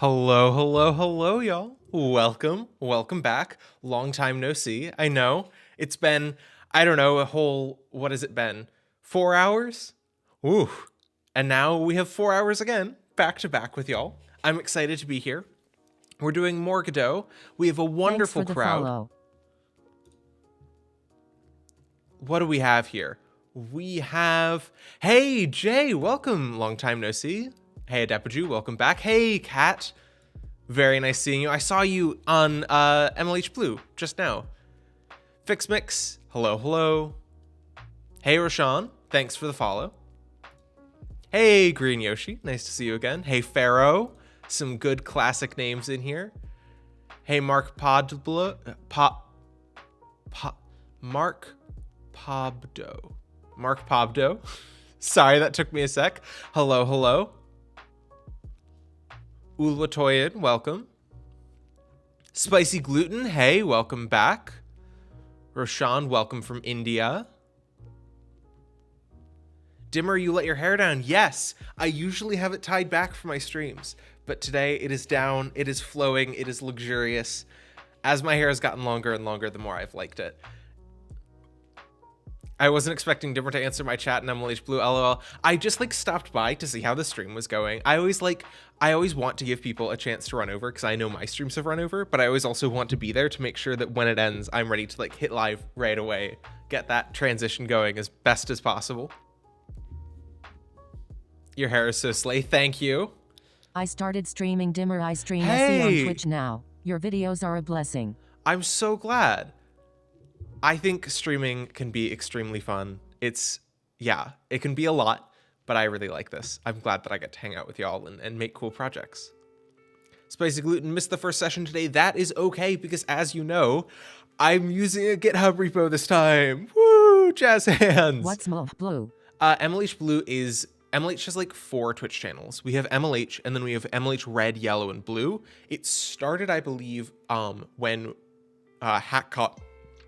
Hello, hello, hello, y'all. Welcome back. Long time no see. I know it's been, I don't know, what has it been? 4 hours? Ooh. And now we have 4 hours again, back to back with y'all. I'm excited to be here. We're doing more Godot. We have a wonderful crowd. Follow. What do we have here? We have, hey, Jay, welcome. Long time no see. Hey, Adepaju, welcome back. Hey, Kat. Very nice seeing you. I saw you on MLH Blue just now. FixMix, hello, hello. Hey, Roshan, thanks for the follow. Hey, Green Yoshi, nice to see you again. Hey, Pharaoh, some good classic names in here. Hey, Mark Podblo, Mark Pobdo. Sorry, that took me a sec. Hello, hello. Ulwatoyan, welcome. Spicy Gluten, hey, welcome back. Roshan, welcome from India. Dimmer, you let your hair down. Yes, I usually have it tied back for my streams, but today it is down, it is flowing, it is luxurious. As my hair has gotten longer and longer, the more I've liked it. I wasn't expecting Dimmer to answer my chat in MLH Blue, lol. I just stopped by to see how the stream was going. I always want to give people a chance to run over because I know my streams have run over, but I always also want to be there to make sure that when it ends, I'm ready to hit live right away, get that transition going as best as possible. Your hair is so slay. Thank you. I started streaming Dimmer. I stream SE on Twitch now. Your videos are a blessing. I'm so glad. I think streaming can be extremely fun. It can be a lot, but I really like this. I'm glad that I get to hang out with y'all and make cool projects. Spicy Gluten missed the first session today. That is okay, because as you know, I'm using a GitHub repo this time. Woo, jazz hands. What's MLH Blue? MLH Blue is, MLH has 4 Twitch channels. We have MLH, and then we have MLH Red, Yellow, and Blue. It started, I believe, when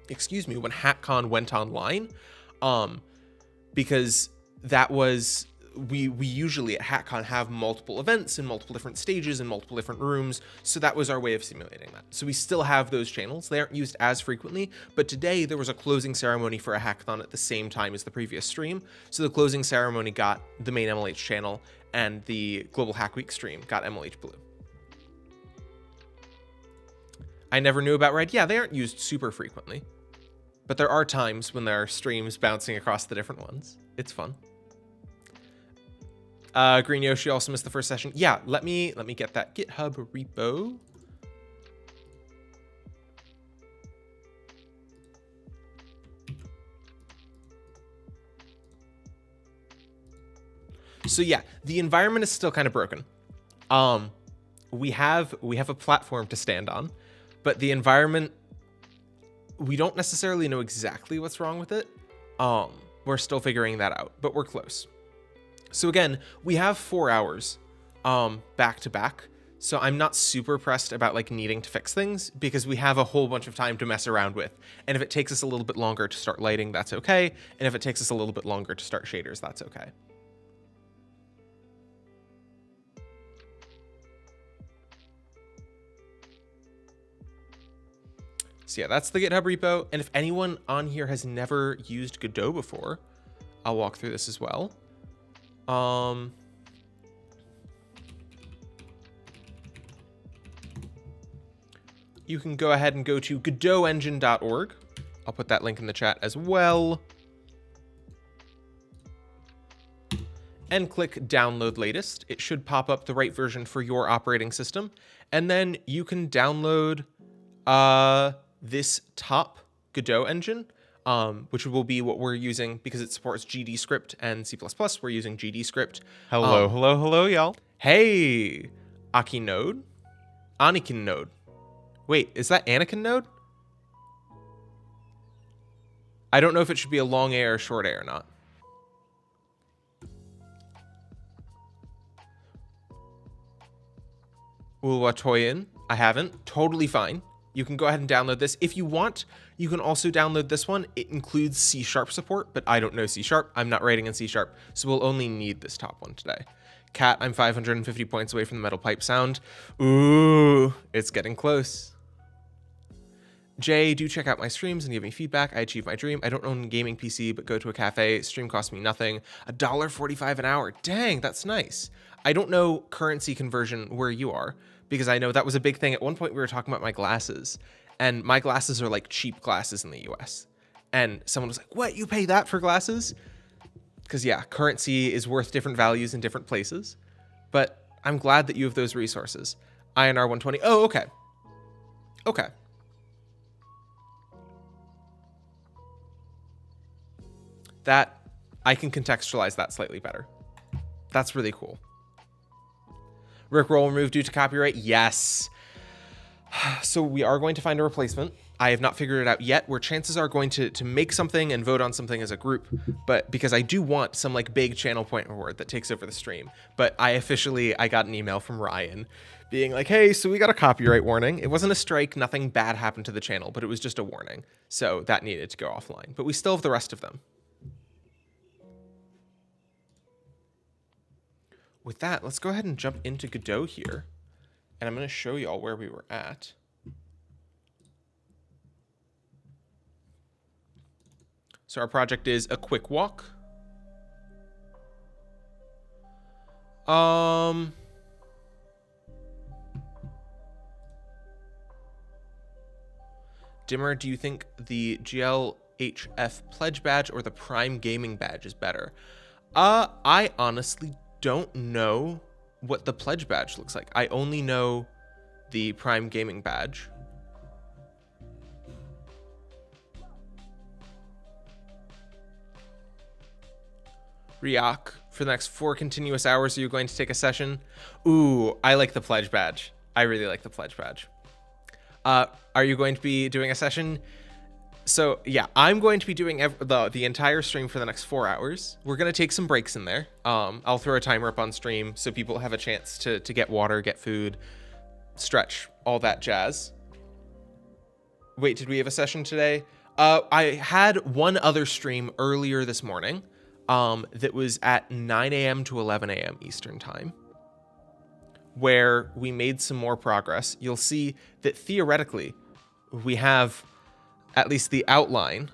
when HackCon went online, because that was, we usually at HackCon have multiple events in multiple different stages and multiple different rooms, so that was our way of simulating that. So we still have those channels. They aren't used as frequently, but today there was a closing ceremony for a hackathon at the same time as the previous stream, so the closing ceremony got the main MLH channel, and the Global Hack Week stream got MLH Blue. I never knew about Red. Yeah, they aren't used super frequently, but there are times when there are streams bouncing across the different ones. It's fun. Green Yoshi also missed the first session. Yeah, let me get that GitHub repo. So yeah, the environment is still kind of broken. We have a platform to stand on, but the environment, we don't necessarily know exactly what's wrong with it. We're still figuring that out, but we're close. So again, we have 4 hours back to back. So I'm not super pressed about needing to fix things, because we have a whole bunch of time to mess around with. And if it takes us a little bit longer to start lighting, that's okay. And if it takes us a little bit longer to start shaders, that's okay. So yeah, that's the GitHub repo. And if anyone on here has never used Godot before, I'll walk through this as well. You can go ahead and go to godotengine.org. I'll put that link in the chat as well. And click download latest. It should pop up the right version for your operating system. And then you can download this top Godot engine, which will be what we're using because it supports GD script and C++. We're using GD script. Hello, hello, y'all. Hey, Anakin node. Wait, is that Anakin node? I don't know if it should be a long A or a short A or not. Ulwatoyan, I haven't. Totally fine. You can go ahead and download this. If you want, you can also download this one. It includes C# support, but I don't know C#. I'm not writing in C#, so we'll only need this top one today. Cat, I'm 550 points away from the metal pipe sound. Ooh, it's getting close. Jay, do check out my streams and give me feedback. I achieved my dream. I don't own a gaming PC, but go to a cafe. Stream costs me nothing. $1.45 an hour. Dang, that's nice. I don't know currency conversion where you are, because I know that was a big thing. At one point, we were talking about my glasses, and my glasses are like cheap glasses in the US. And someone was like, what, you pay that for glasses? Because yeah, currency is worth different values in different places. But I'm glad that you have those resources. INR 120. Oh, okay. Okay. That, I can contextualize that slightly better. That's really cool. Rickroll removed due to copyright? Yes. So we are going to find a replacement. I have not figured it out yet, where chances are going to make something and vote on something as a group, but because I do want some like big channel point reward that takes over the stream. But I got an email from Ryan being like, hey, so we got a copyright warning. It wasn't a strike, nothing bad happened to the channel, but it was just a warning. So that needed to go offline, but we still have the rest of them. With that, let's go ahead and jump into Godot here, and I'm going to show y'all where we were at. So our project is a quick walk. Dimmer, do you think the GLHF pledge badge or the Prime Gaming badge is better? I honestly don't know what the pledge badge looks like. I only know the Prime Gaming badge. Riak, for the next 4 continuous hours, are you going to take a session? Ooh, I like the pledge badge. I really like the pledge badge. Are you going to be doing a session? So yeah, I'm going to be doing the entire stream for the next 4 hours. We're going to take some breaks in there. I'll throw a timer up on stream so people have a chance to get water, get food, stretch, all that jazz. Wait, did we have a session today? I had one other stream earlier this morning that was at 9 a.m. to 11 a.m. Eastern time, where we made some more progress. You'll see that theoretically we have at least the outline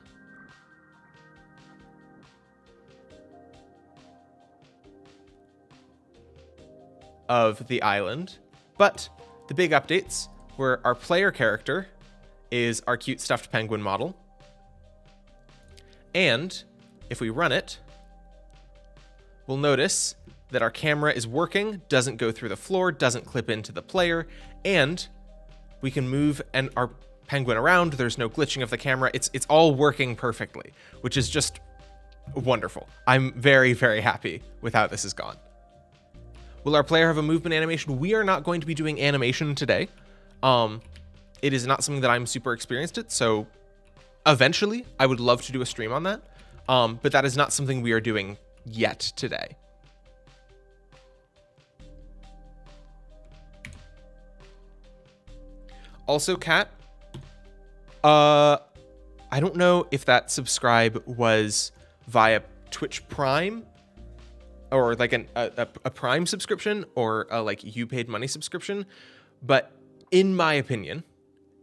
of the island, but the big updates were our player character is our cute stuffed penguin model, and if we run it, we'll notice that our camera is working, doesn't go through the floor, doesn't clip into the player, and we can move and our penguin around. There's no glitching of the camera. It's all working perfectly, which is just wonderful. I'm very, very happy with how this has gone. Will our player have a movement animation? We are not going to be doing animation today. It is not something that I'm super experienced at, so eventually I would love to do a stream on that, but that is not something we are doing yet today. Also, Kat, I don't know if that subscribe was via Twitch Prime or like a Prime subscription or a like you paid money subscription, but in my opinion,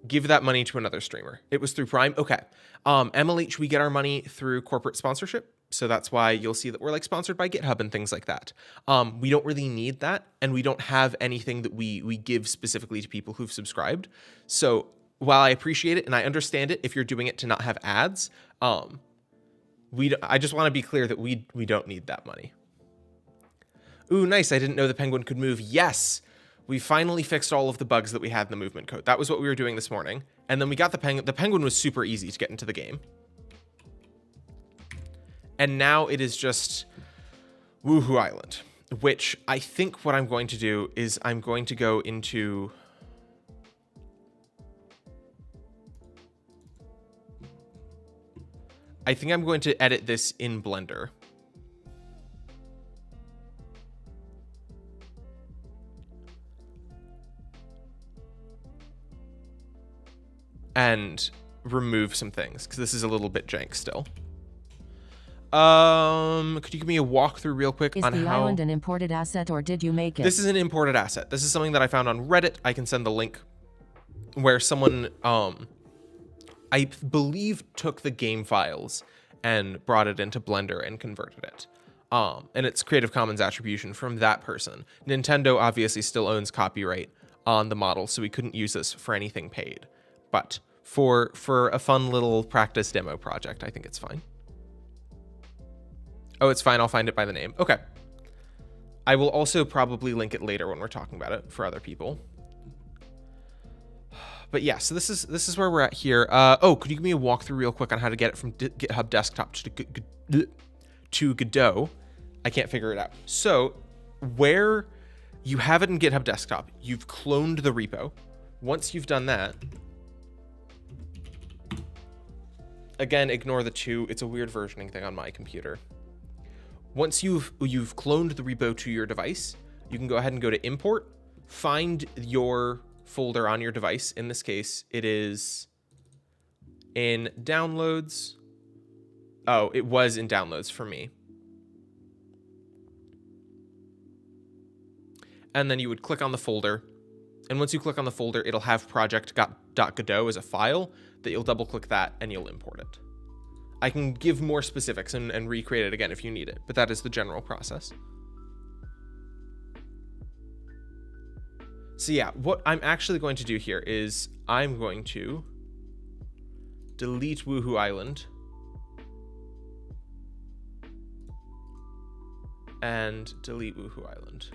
give that money to another streamer. It was through Prime. Okay. MLH, we get our money through corporate sponsorship. So that's why you'll see that we're like sponsored by GitHub and things like that. We don't really need that, and we don't have anything that we give specifically to people who've subscribed. So while I appreciate it and I understand it, if you're doing it to not have ads, I just want to be clear that we don't need that money. Ooh, nice. I didn't know the penguin could move. Yes, we finally fixed all of the bugs that we had in the movement code. That was what we were doing this morning. And then we got the penguin. The penguin was super easy to get into the game. And now it is just Woohoo Island, which I think what I'm going to do is I'm going to go into... I think I'm going to edit this in Blender. and remove some things because this is a little bit jank still. Could you give me a walkthrough real quick on how... Is the island an imported asset or did you make it? This is an imported asset. This is something that I found on Reddit. I can send the link where someone, I believe, took the game files and brought it into Blender and converted it. And it's Creative Commons attribution from that person. Nintendo obviously still owns copyright on the model, so we couldn't use this for anything paid. But for a fun little practice demo project, I think it's fine. Oh, it's fine. I'll find it by the name. Okay. I will also probably link it later when we're talking about it for other people. But yeah, so this is where we're at here. Oh, could you give me a walkthrough real quick on how to get it from GitHub Desktop to Godot? I can't figure it out. So where you have it in GitHub Desktop, you've cloned the repo. Once you've done that, again, ignore the 2. It's a weird versioning thing on my computer. Once you've cloned the repo to your device, you can go ahead and go to import, find your folder on your device. In this case, it is in downloads. Oh, it was in downloads for me. And then you would click on the folder. And once you click on the folder, it'll have project.godot as a file that you'll double click that and you'll import it. I can give more specifics and recreate it again if you need it, but that is the general process. So yeah, what I'm actually going to do here is I'm going to delete Woohoo Island and delete Woohoo Island.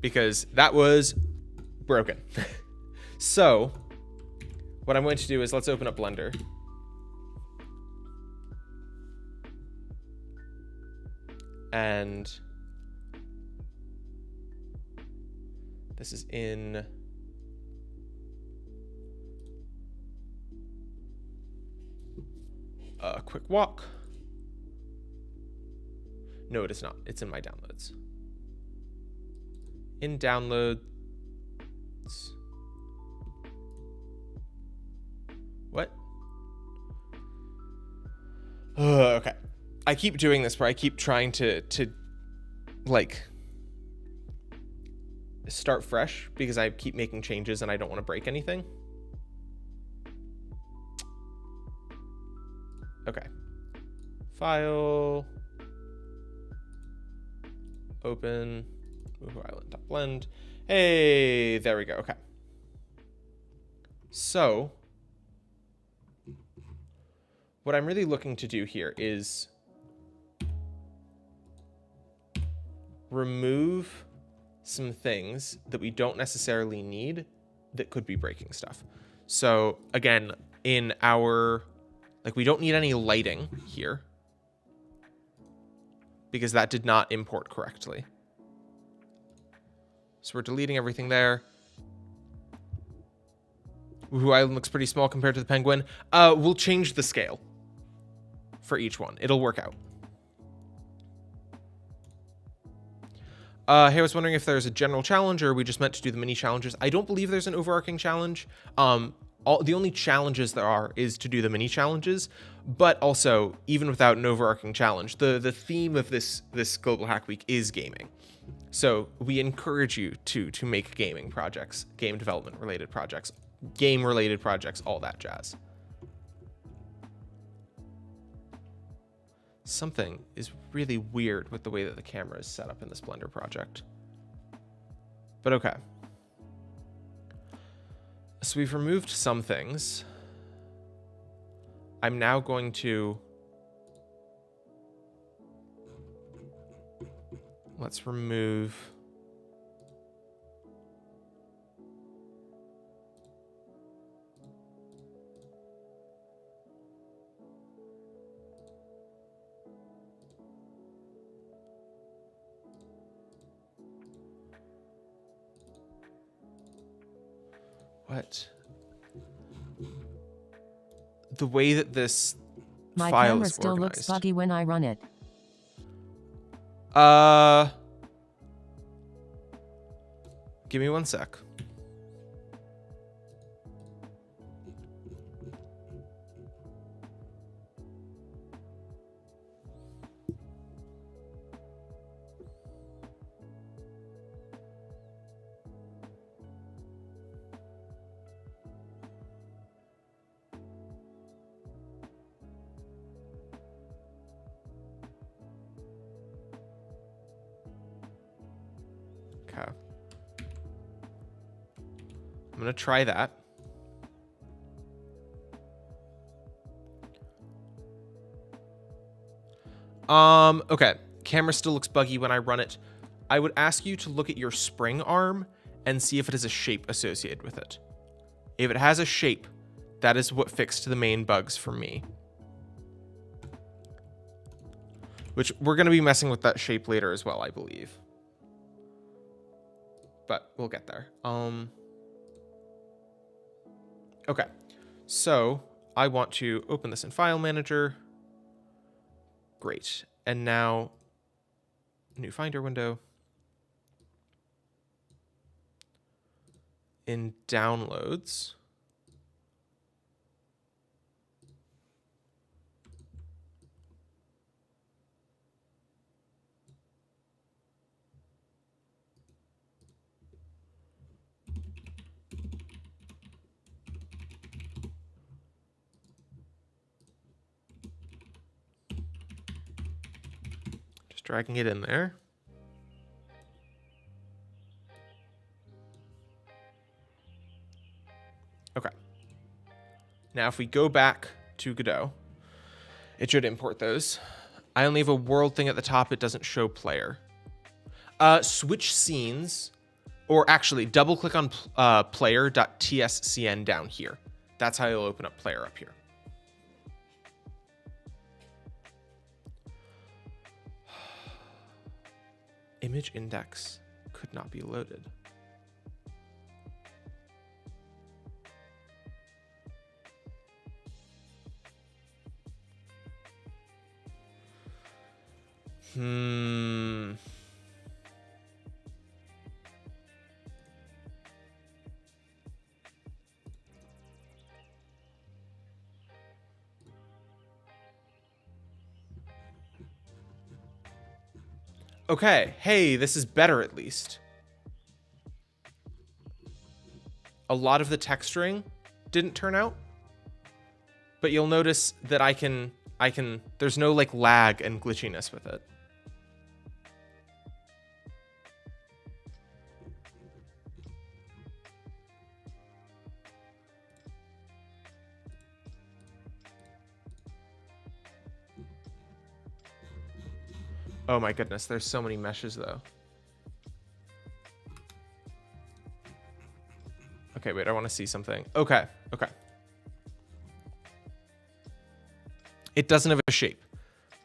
Because that was broken. So what I'm going to do is let's open up Blender. And this is in a quick walk. No, it is not. It's in my downloads. In downloads. What? Okay. I keep doing this where I keep trying to like start fresh because I keep making changes and I don't want to break anything. Okay. File. Open. Woohoo Island.blend. Hey, there we go. Okay. So what I'm really looking to do here is remove some things that we don't necessarily need that could be breaking stuff. So again, in our, like, we don't need any lighting here because that did not import correctly. So we're deleting everything there. Woohoo Island looks pretty small compared to the penguin. We'll change the scale for each one. It'll work out. Hey, I was wondering if there's a general challenge or are we just meant to do the mini challenges? I don't believe there's an overarching challenge. The only challenges there are is to do the mini challenges, but also even without an overarching challenge, the theme of this Global Hack Week is gaming. So we encourage you to make gaming projects, game development related projects, game related projects, all that jazz. Something is really weird with the way that the camera is set up in this Blender project. But okay. So we've removed some things. I'm now going to... Let's remove... What? The way that this My file camera is still organized. looks buggy when I run it. Give me 1 sec. Okay. I'm going to try that. Okay. Camera still looks buggy when I run it. I would ask you to look at your spring arm and see if it has a shape associated with it. If it has a shape, that is what fixed the main bugs for me. Which we're going to be messing with that shape later as well, I believe. But we'll get there. Okay. So I want to open this in File Manager. Great. And now, new Finder window. In Downloads. Just dragging it in there. Okay. Now if we go back to Godot, it should import those. I only have a world thing at the top. It doesn't show player. Switch scenes, or actually double click on player.tscn down here. That's how you'll open up player up here. Image index could not be loaded. Okay, hey, this is better at least. A lot of the texturing didn't turn out, but you'll notice that I can, there's no like lag and glitchiness with it. Oh my goodness, there's so many meshes though. Okay, wait, I want to see something. Okay, okay. It doesn't have a shape.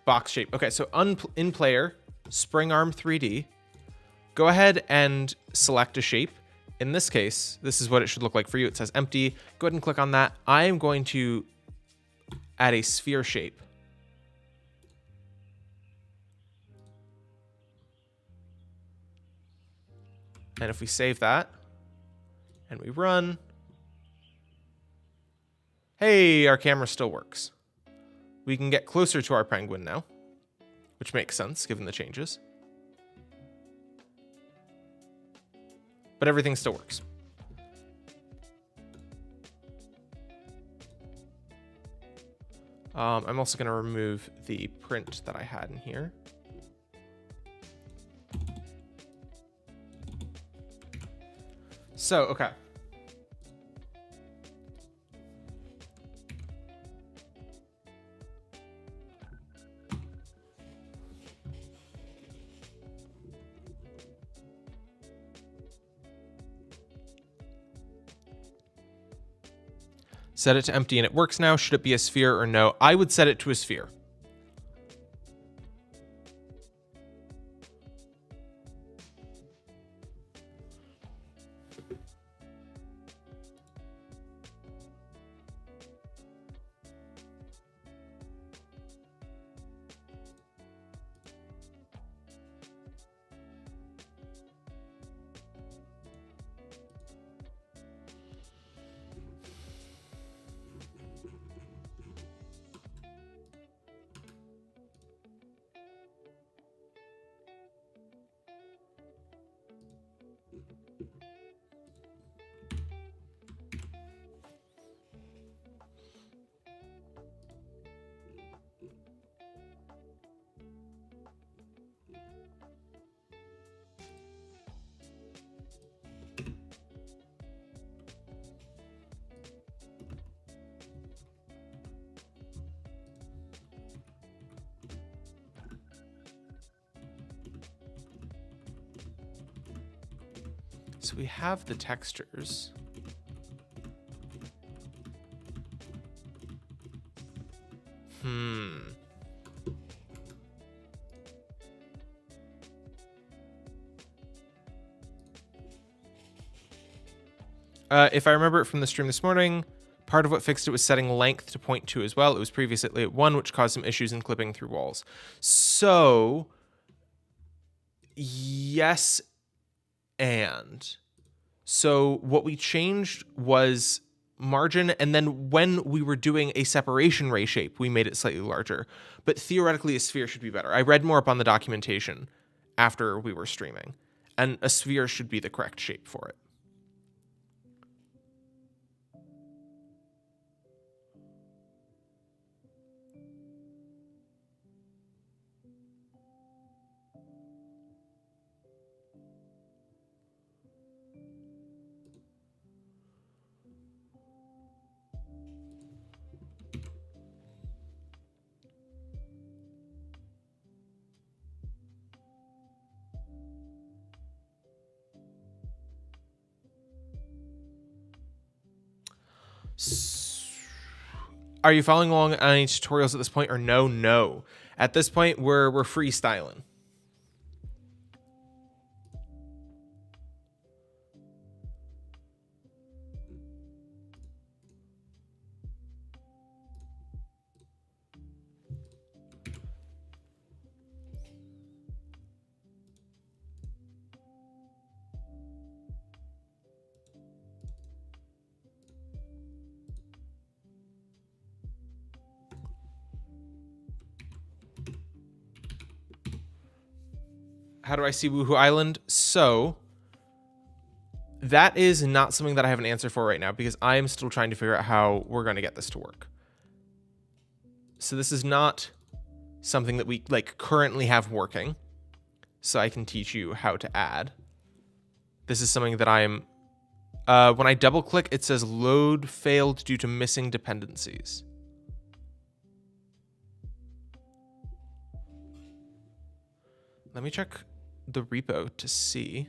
Box shape. Okay, so in player, spring arm 3D, go ahead and select a shape. In this case, this is what it should look like for you. It says empty. Go ahead and click on that. I am going to add a sphere shape. And if we save that and we run, hey, our camera still works. We can get closer to our penguin now, which makes sense given the changes. But everything still works. I'm also going to remove the print that I had in here. So, okay. Set it to empty and it works now. Should it be a sphere or no? I would set it to a sphere. So we have the textures. If I remember it from the stream this morning, part of what fixed it was setting length to 0.2 as well. It was previously at 1, which caused some issues in clipping through walls. So, yes, and. So what we changed was margin, and then when we were doing a separation ray shape, we made it slightly larger. But theoretically, a sphere should be better. I read more up on the documentation after we were streaming, and a sphere should be the correct shape for it. Are you following along on any tutorials at this point, or no? No. At this point, we're freestyling. How do I see Woohoo Island? So that is not something that I have an answer for right now because I am still trying to figure out how we're going to get this to work. So this is not something that we currently have working. So I can teach you how to add. This is something that I'm when I double click, it says load failed due to missing dependencies. Let me check the repo to see.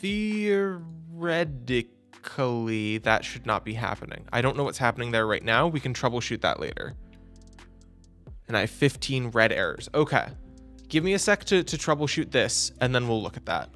Theoretically, that should not be happening. I don't know what's happening there right now. We can troubleshoot that later. And I have 15 red errors. Okay. Give me a sec to troubleshoot this, and then we'll look at that.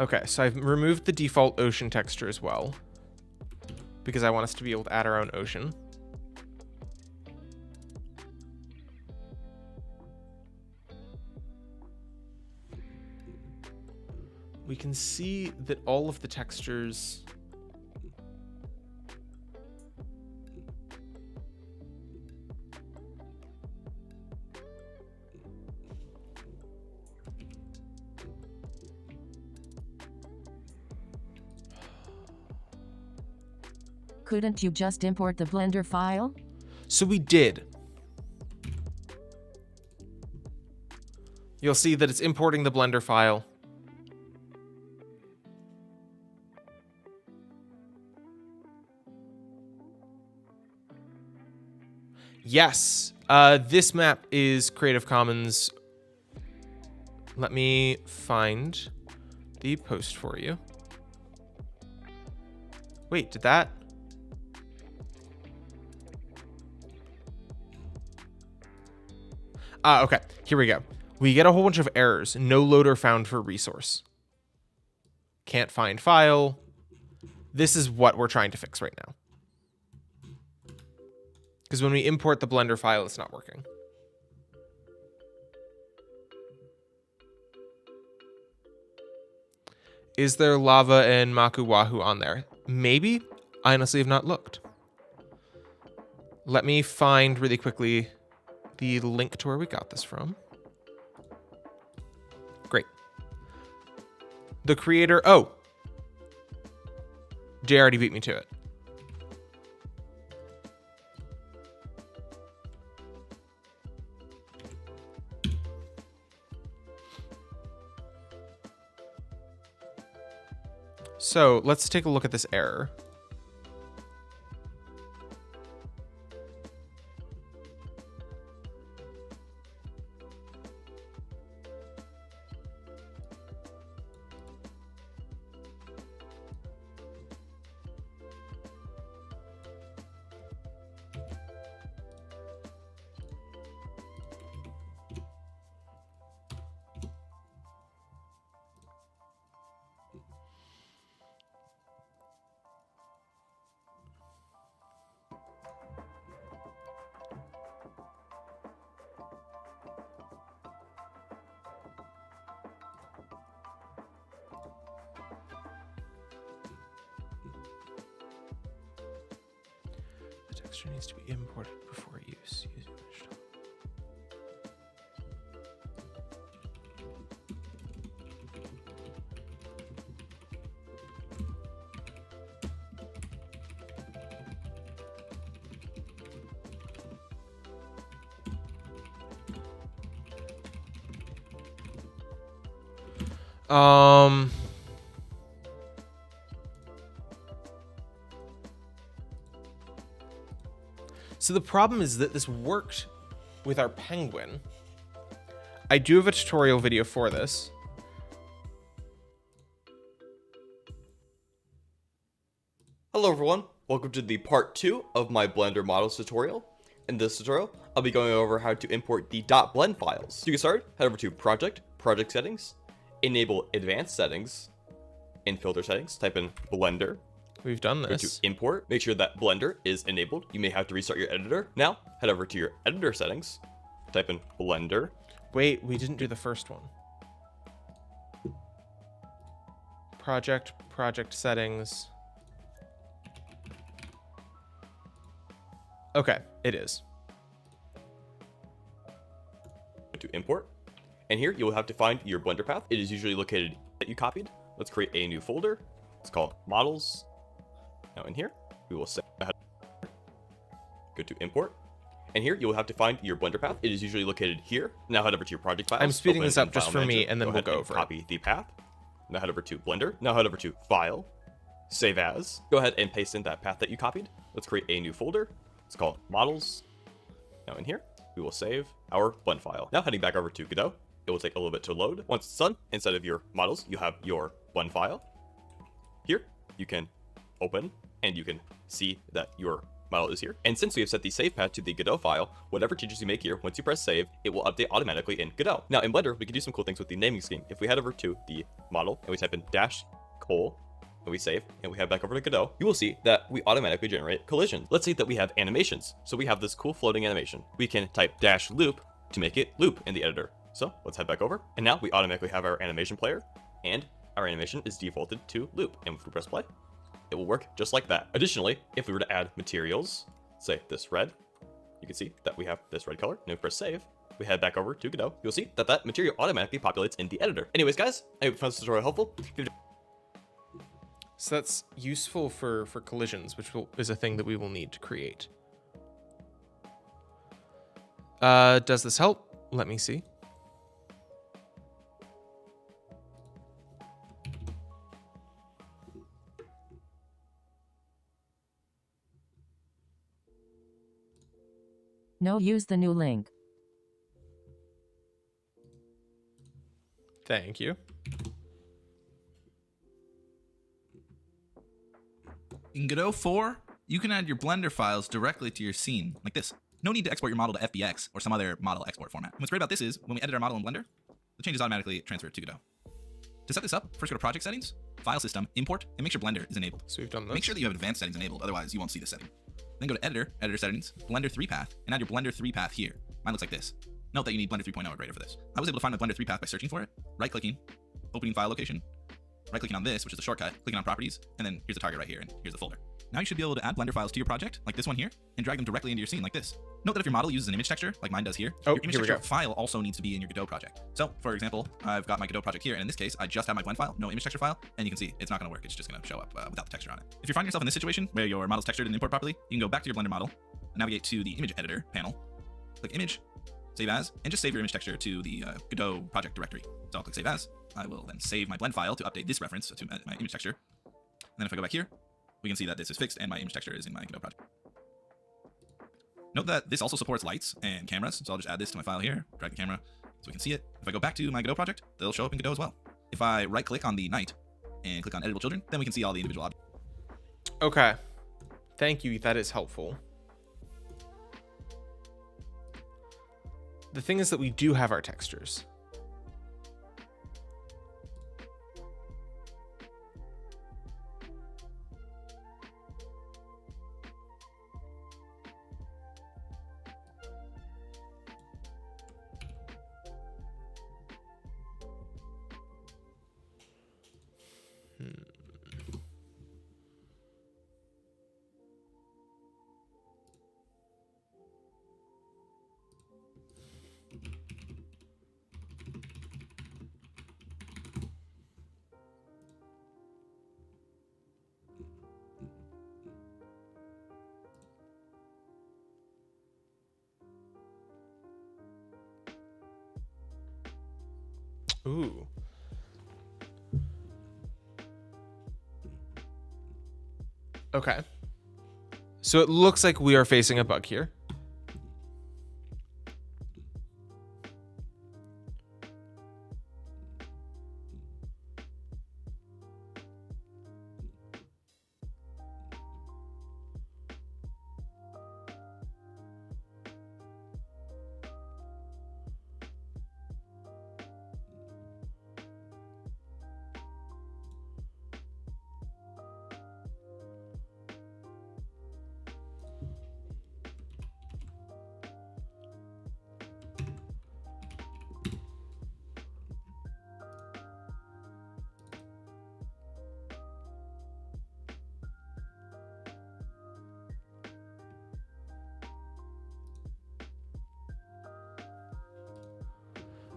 Okay, so I've removed the default ocean texture as well, because I want us to be able to add our own ocean. We can see that all of the textures Couldn't you just import the Blender file? So we did. You'll see that it's importing the Blender file. Yes, this map is Creative Commons. Let me find the post for you. Wait, did that? Okay, here we go. We get a whole bunch of errors. No loader found for resource. Can't find file. This is what we're trying to fix right now. Because when we import the Blender file, it's not working. Is there lava and Maku Wahoo on there? Maybe. I honestly have not looked. Let me find really quickly the link to where we got this from. Great. The creator. Oh. Jay already beat me to it. So let's take a look at this error. Texture needs to be imported before use. So the problem is that this worked with our penguin. I do have a tutorial video for this. Hello everyone, welcome to the part 2 of my Blender models tutorial. In this tutorial, I'll be going over how to import the .blend files. To get started, head over to Project, Project Settings, Enable Advanced Settings, in Filter Settings, type in Blender. We've done Go this. to Import, make sure that Blender is enabled. You may have to restart your editor. Now, head over to your editor settings, type in Blender. Wait, we didn't do the first one. Project settings. Okay, it is. Go to Import, and here you will have to find your Blender path. It is usually located that you copied. Let's create a new folder. It's called Models. Now in here, we will set ahead. Go to Import, and here you will have to find your Blender path. It is usually located here. Now head over to your project files. I'm speeding open this up in just File for me, Manager. and then we'll ahead go and over it. Copy the path. Now head over to Blender. Now head over to File, Save As. Go ahead and paste in that path that you copied. Let's create a new folder. It's called Models. Now in here, we will save our blend file. Now heading back over to Godot, it will take a little bit to load. Once it's done, instead of your models, you have your blend file. Here, you can open and you can see that your model is here. And since we have set the save path to the Godot file, whatever changes you make here, once you press save, it will update automatically in Godot. Now in Blender, we can do some cool things with the naming scheme. If we head over to the model and we type in -col, and we save, and we head back over to Godot, you will see that we automatically generate collisions. Let's say that we have animations. So we have this cool floating animation. We can type -loop to make it loop in the editor. So let's head back over. And now we automatically have our animation player, and our animation is defaulted to loop. And if we press play, it will work just like that. Additionally, if we were to add materials, say this red, you can see that we have this red color. And if we press save, we head back over to Godot, you'll see that that material automatically populates in the editor. Anyways, guys, I hope you found this tutorial helpful. So that's useful for collisions, which is a thing that we will need to create. Does this help? Let me see. No, use the new link. Thank you. In Godot 4, you can add your Blender files directly to your scene, like this. No need to export your model to FBX or some other model export format. And what's great about this is, when we edit our model in Blender, the changes automatically transfer to Godot. To set this up, first go to Project Settings, File System, Import, and make sure Blender is enabled. So we've done this. Make sure that you have Advanced Settings enabled, otherwise you won't see this setting. Then go to Editor, Editor Settings, Blender 3 path, and add your Blender 3 path here. Mine looks like this. Note that you need Blender 3.0 or greater for this. I was able to find my Blender 3 path by searching for it, right-clicking, opening file location, right-clicking on this, which is the shortcut, clicking on properties, and then here's the target right here, and here's the folder. Now you should be able to add Blender files to your project, like this one here, and drag them directly into your scene like this. Note that if your model uses an image texture, like mine does here, your image here we texture go. file also needs to be in your Godot project. So, for example, I've got my Godot project here, and in this case, I just have my blend file, no image texture file, and you can see it's not going to work. It's just going to show up without the texture on it. If you find yourself in this situation where your model's textured and import properly, you can go back to your Blender model, navigate to the image editor panel, click image, save as, and just save your image texture to the Godot project directory. So I'll click save as. I will then save my blend file to update this reference to my image texture. And then if I go back here, we can see that this is fixed and my image texture is in my Godot project. Note that this also supports lights and cameras, so I'll just add this to my file here, drag the camera so we can see it. If I go back to my Godot project, they'll show up in Godot as well. If I right-click on the night and click on editable children, then we can see all the individual objects. Okay. Thank you. That is helpful. The thing is that we do have our textures. Ooh. Okay. So it looks like we are facing a bug here.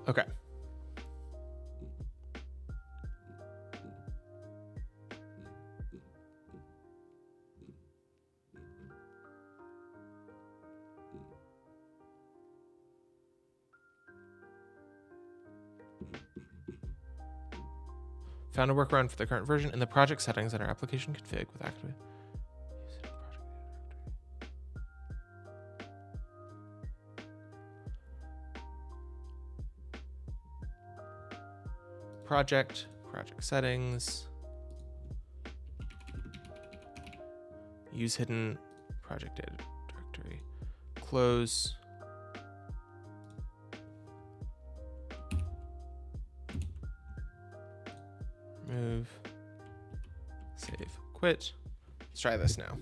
Okay. Found a workaround for the current version in the project settings in our application config with active. Project settings, use hidden project data directory, close, remove, save, quit. Let's try this now.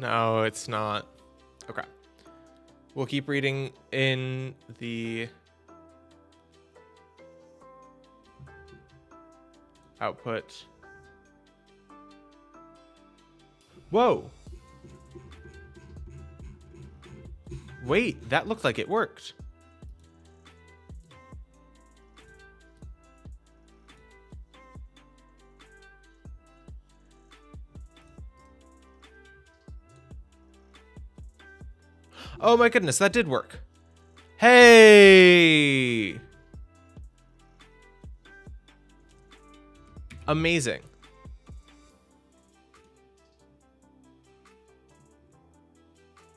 No, it's not. Okay. We'll keep reading in the output. Whoa. Wait, that looked like it worked. Oh my goodness, that did work. Hey! Amazing.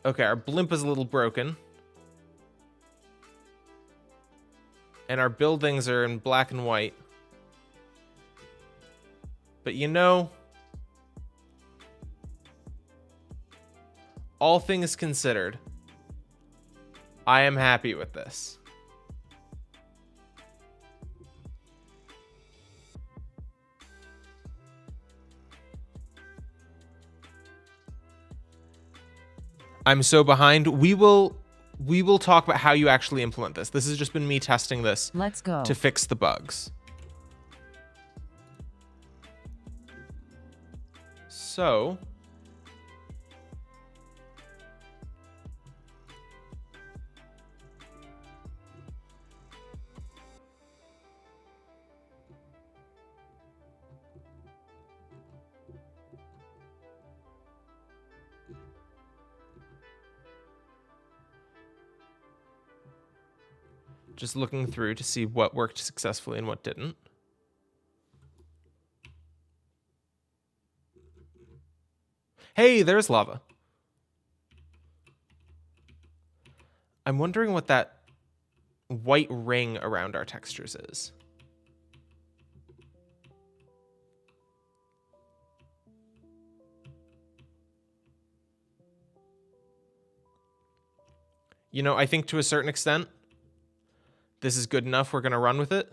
Okay, our blimp is a little broken. And our buildings are in black and white. But you know, all things considered, I am happy with this. I'm so behind. We will talk about how you actually implement this. This has just been me testing this. Let's go. To fix the bugs. So, just looking through to see what worked successfully and what didn't. Hey, there's lava. I'm wondering what that white ring around our textures is. You know, I think to a certain extent, this is good enough. We're going to run with it.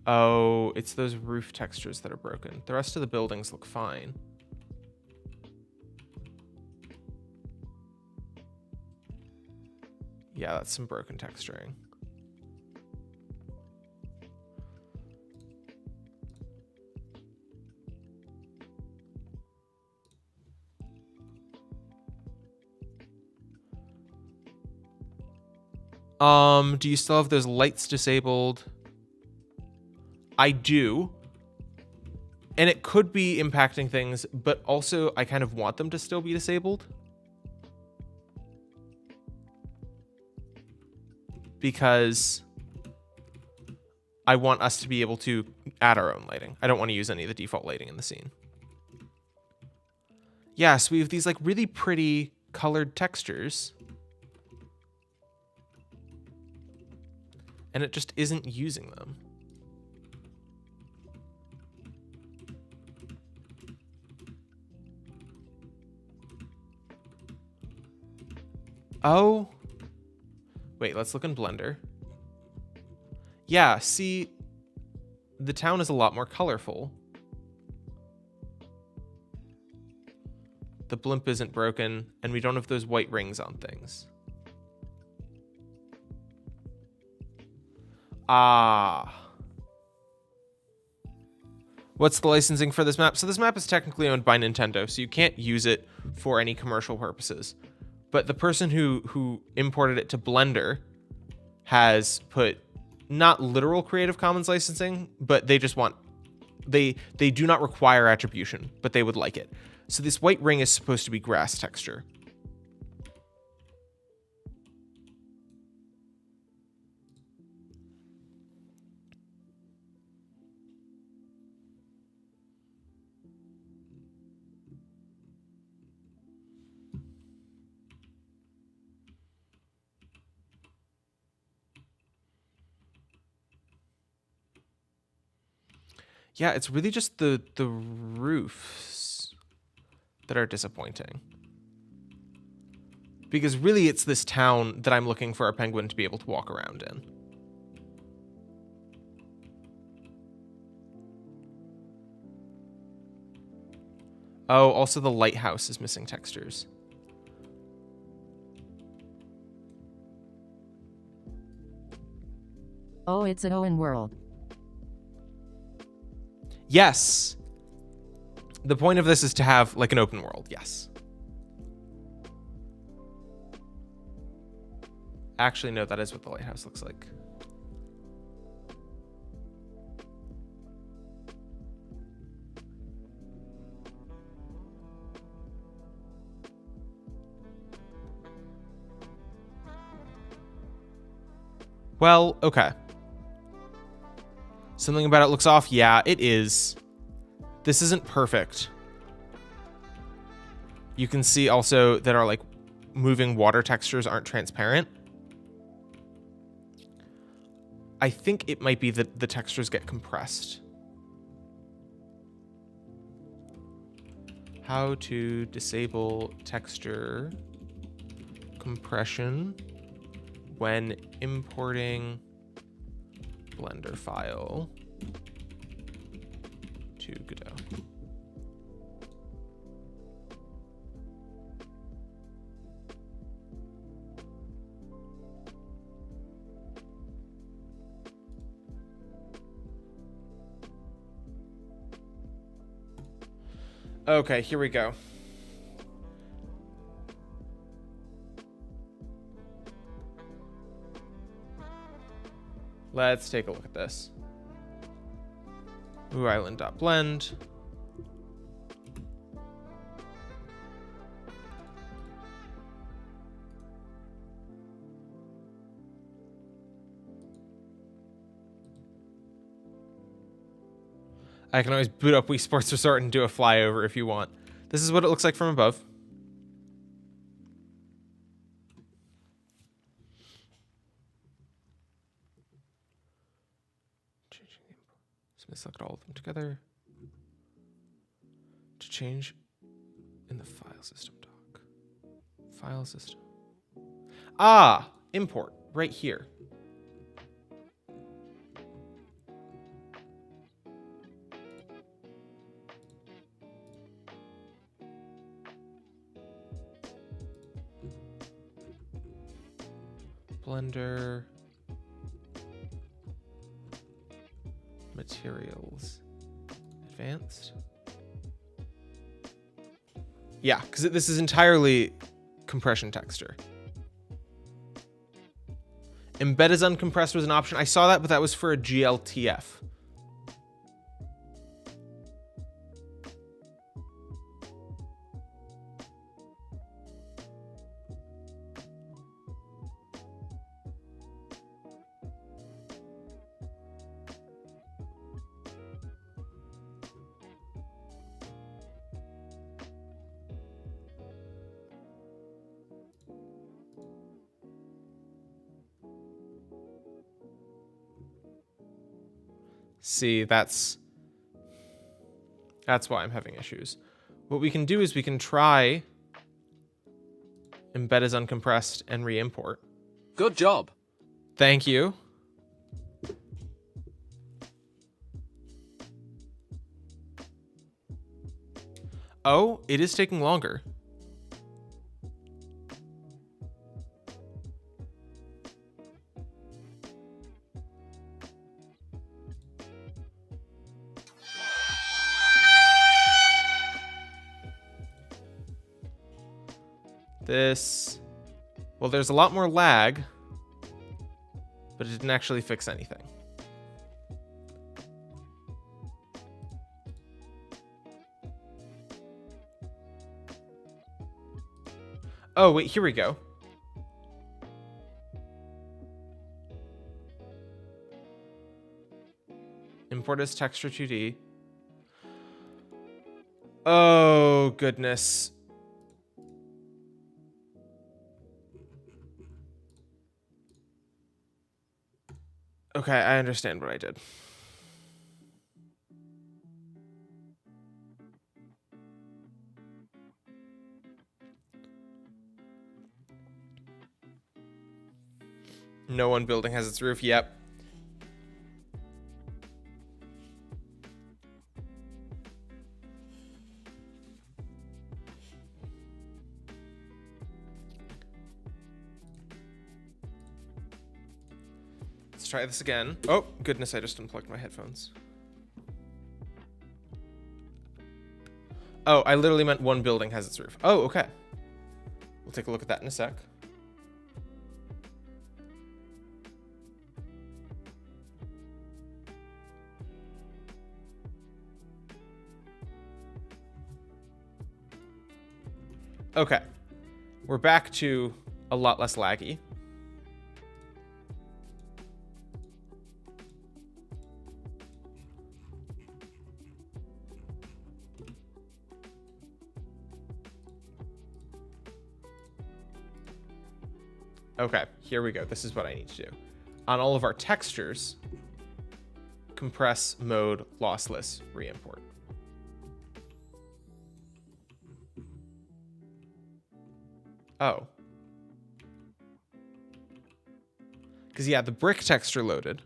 Oh, it's those roof textures that are broken. The rest of the buildings look fine. Yeah, that's some broken texturing. Do you still have those lights disabled? I do. And it could be impacting things, but also I kind of want them to still be disabled. Because I want us to be able to add our own lighting. I don't want to use any of the default lighting in the scene. Yeah, so we have these like really pretty colored textures. And it just isn't using them. Oh. Wait, let's look in Blender. Yeah, see, the town is a lot more colorful. The blimp isn't broken, and we don't have those white rings on things. Ah. What's the licensing for this map? So this map is technically owned by Nintendo, so you can't use it for any commercial purposes. But the person who imported it to Blender has put not literal Creative Commons licensing, but they just want they do not require attribution, but they would like it. So this white ring is supposed to be grass texture. Yeah, it's really just the roofs that are disappointing. Because really it's this town that I'm looking for a penguin to be able to walk around in. Oh, also the lighthouse is missing textures. Oh, it's an Owen world. Yes. The point of this is to have like an open world. Yes. Actually, no, that is what the lighthouse looks like. Well, okay. Something about it looks off. Yeah, it is. This isn't perfect. You can see also that our like moving water textures aren't transparent. I think it might be that the textures get compressed. How to disable texture compression when importing Blender file to Godot. Okay, here we go. Let's take a look at this. Ooh, island.blend. I can always boot up Wii Sports Resort and do a flyover if you want. This is what it looks like from above. So let's select all of them together. To change in the file system doc. File system. Ah, import right here. Blender materials advanced. Yeah, because this is entirely compression texture. Embed as uncompressed was an option. I saw that, but that was for a GLTF. See, that's why I'm having issues. What we can do is we can try embed as uncompressed and re-import. Good job. Thank you. Oh, it is taking longer. This, well, there's a lot more lag, but it didn't actually fix anything. Oh, wait, here we go. Import as texture 2D. Oh, goodness. Okay, I understand what I did. No one building has its roof. Yep. Let's try this again. Oh, goodness, I just unplugged my headphones. Oh, I literally meant one building has its roof. Oh, okay. We'll take a look at that in a sec. Okay. We're back to a lot less laggy. Okay, here we go. This is what I need to do. on all of our textures, compress mode lossless re-import. Oh. Because, yeah, the brick texture loaded.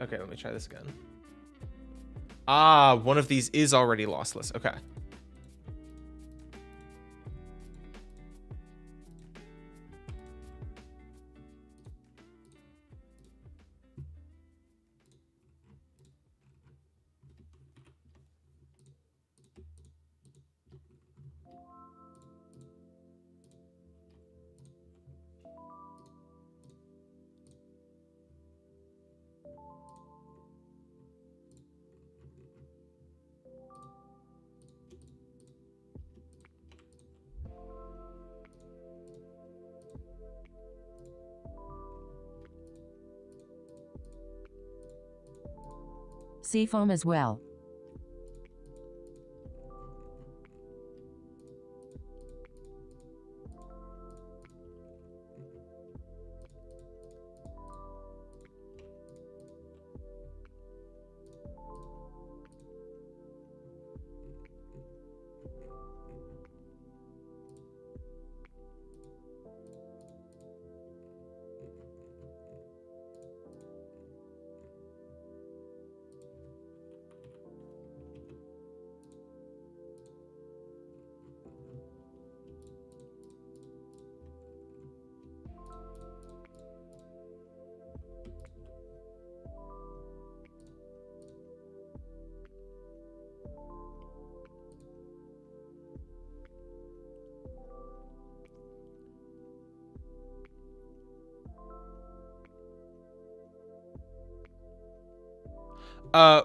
Okay, let me try this again. Ah, one of these is already lossless. Okay. Seafoam as well.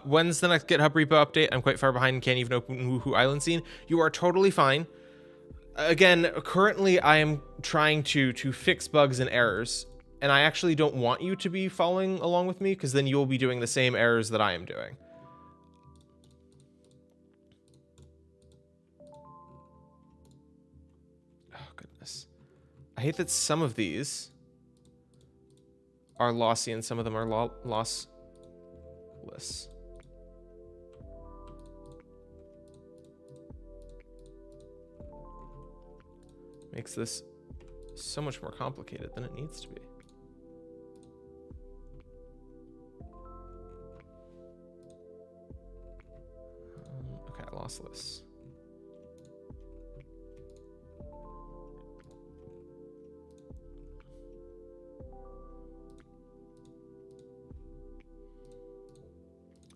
When's the next GitHub repo update? I'm quite far behind and can't even open Woohoo Island scene. You are totally fine. Again, currently I am trying to fix bugs and errors, and I actually don't want you to be following along with me, because then you'll be doing the same errors that I am doing. Oh, goodness. I hate that some of these are lossy and some of them are lossless. Makes this so much more complicated than it needs to be. Okay, lossless.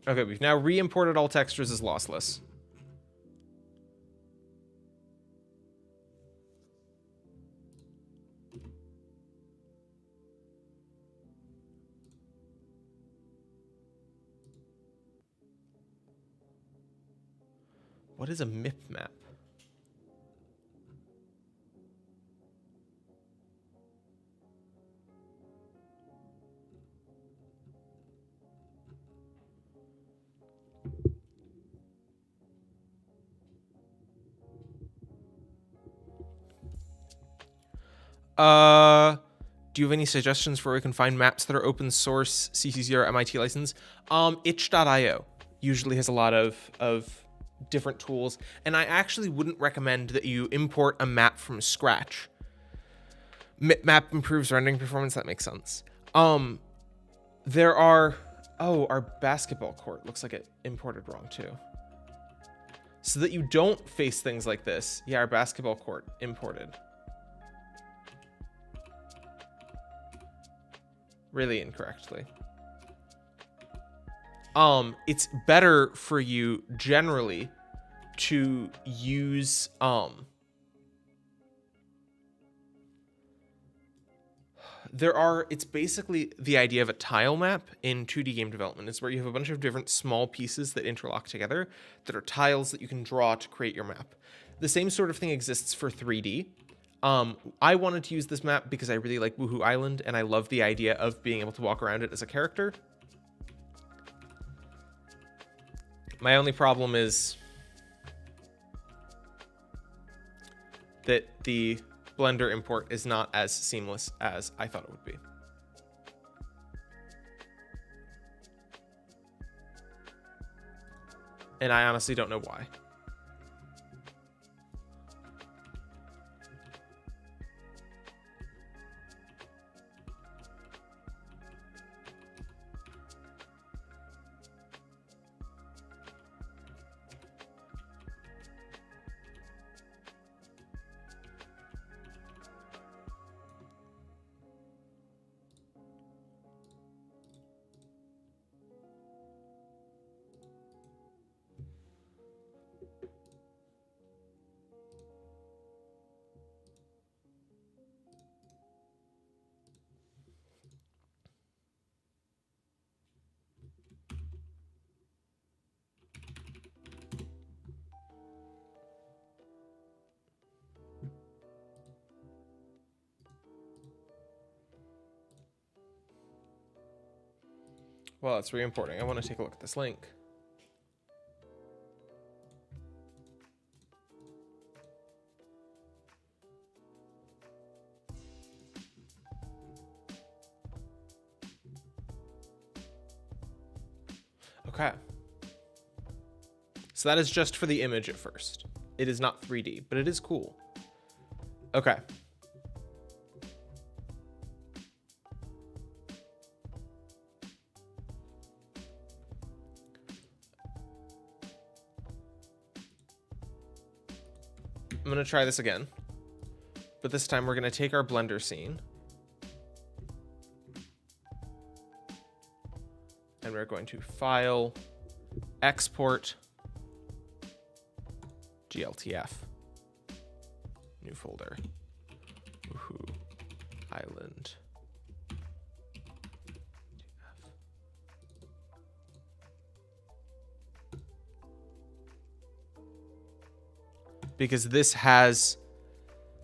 Okay, we've now re-imported all textures as lossless. What is a MIP map? Do you have any suggestions for where we can find maps that are open source, CC0, MIT license? Itch.io usually has a lot of different tools, and I actually wouldn't recommend that you import a map from scratch. Map improves rendering performance, that makes sense. There are, oh, our basketball court looks like it imported wrong too. So that you don't face things like this, yeah, our basketball court imported really incorrectly. It's better for you generally to use it's basically the idea of a tile map in 2D game development. Is where you have a bunch of different small pieces that interlock together that are tiles that you can draw to create your map. The same sort of thing exists for 3D. I wanted to use this map because I really like Woohoo Island, and I love the idea of being able to walk around it as a character. My only problem is that the Blender import is not as seamless as I thought it would be. And I honestly don't know why. Well, it's re-importing. I want to take a look at this link. Okay. So that is just for the image at first. It is not 3D, but it is cool. Okay. I'm going to try this again, but this time we're going to take our Blender scene and we're going to File, Export, GLTF, new folder, Woohoo Island. Because this has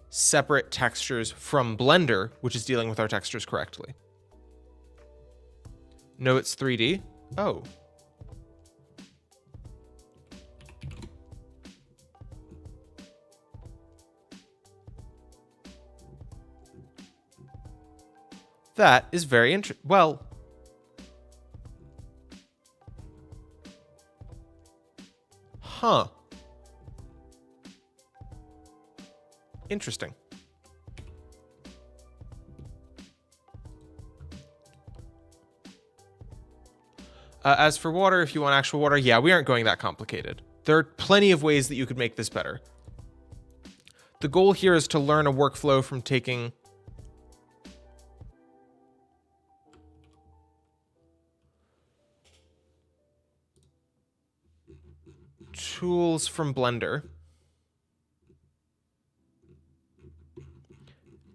separate textures from Blender, which is dealing with our textures correctly. No, it's 3D. Oh. That is very interesting. Well, huh. Interesting. As for water, if you want actual water, yeah, we aren't going that complicated. There are plenty of ways that you could make this better. The goal here is to learn a workflow from taking tools from Blender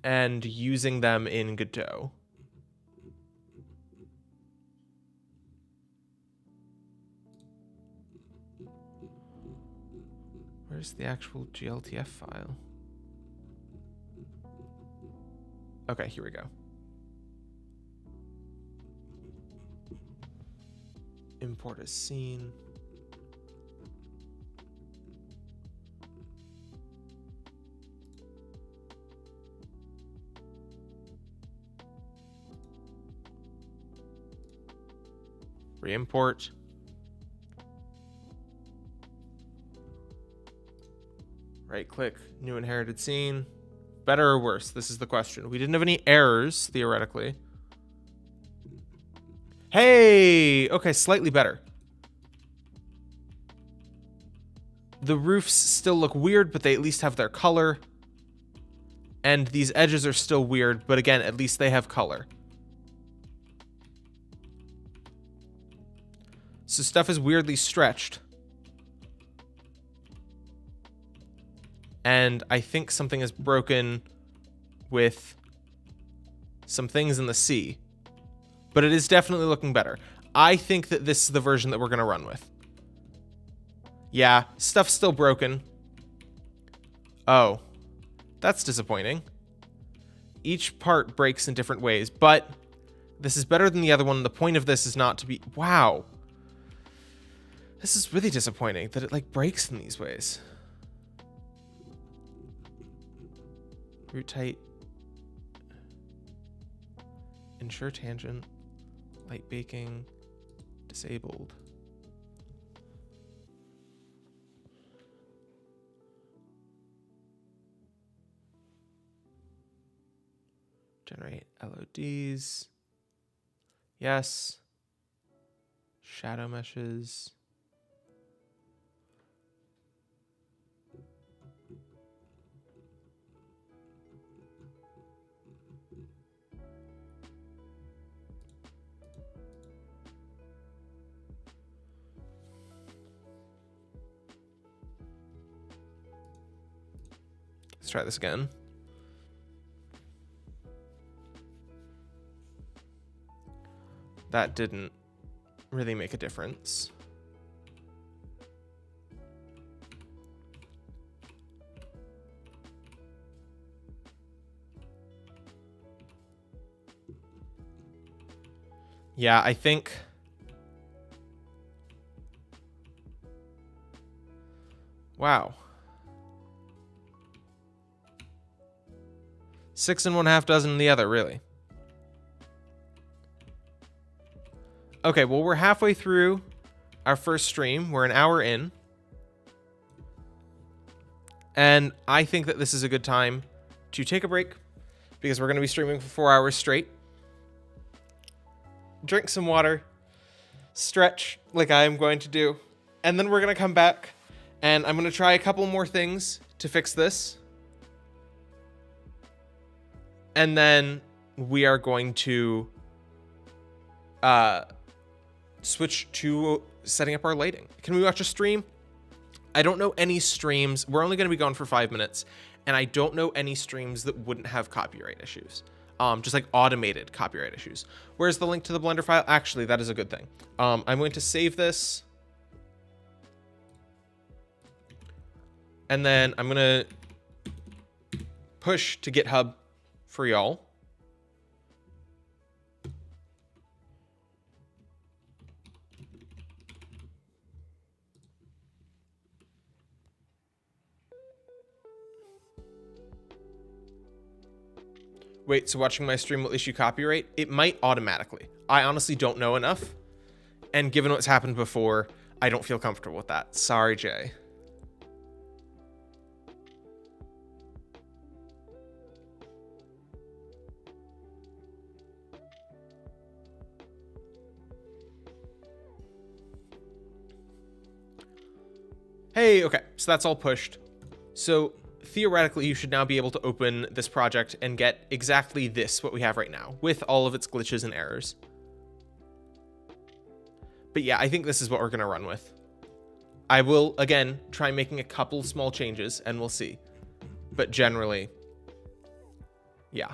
and using them in Godot. Where's the actual GLTF file? Okay, here we go. Import a scene. Re-import. Right click, new inherited scene. Better or worse? This is the question. We didn't have any errors, theoretically. Hey! Okay, slightly better. The roofs still look weird, but they at least have their color. And these edges are still weird, but again, at least they have color. So stuff is weirdly stretched. And I think something is broken with some things in the C, but it is definitely looking better. I think that this is the version that we're going to run with. Yeah, stuff's still broken. Oh, that's disappointing. Each part breaks in different ways, but this is better than the other one. The point of this is not to be... Wow. This is really disappointing that it like breaks in these ways. Root tight. Ensure tangent. Light baking. Disabled. Generate LODs. Yes. Shadow meshes. Let's try this again. That didn't really make a difference. Yeah, I think... Wow. 6 and 1/2 dozen in the other, really. Okay, well, we're halfway through our first stream. We're an hour in. And I think that this is a good time to take a break because we're going to be streaming for 4 hours straight. Drink some water, stretch like I am going to do, and then we're going to come back and I'm going to try a couple more things to fix this. And then we are going to switch to setting up our lighting. Can we watch a stream? I don't know any streams. We're only going to be going for 5 minutes, and I don't know any streams that wouldn't have copyright issues. Just like automated copyright issues. Where's the link to the Blender file? Actually, that is a good thing. I'm going to save this. And then I'm going to push to GitHub for y'all. Wait, so watching my stream will issue copyright? It might automatically. I honestly don't know enough. And given what's happened before, I don't feel comfortable with that. Sorry, Jay. Hey, okay, so that's all pushed. So theoretically, you should now be able to open this project and get exactly this, what we have right now, with all of its glitches and errors. But yeah, I think this is what we're going to run with. I will, again, try making a couple small changes, and we'll see. But generally, yeah.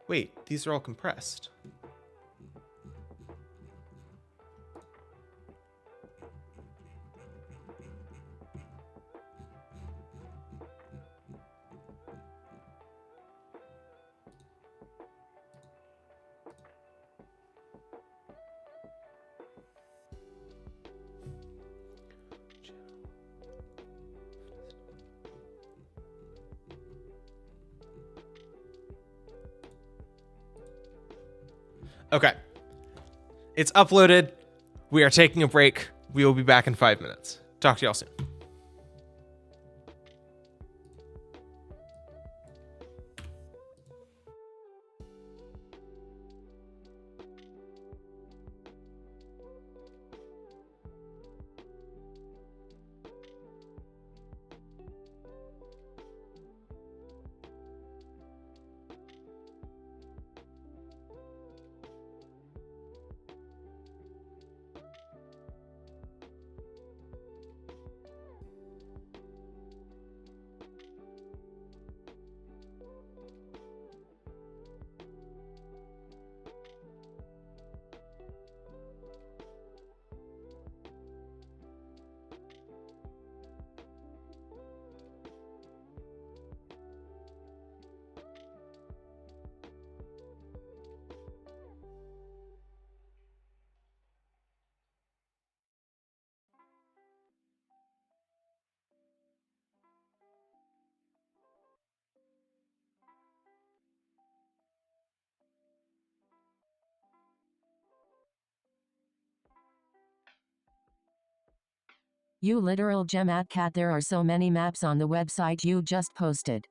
Wait, these are all compressed. Okay. It's uploaded. We are taking a break. We will be back in 5 minutes. Talk to y'all soon. You literal gem at cat. There are so many maps on the website you just posted.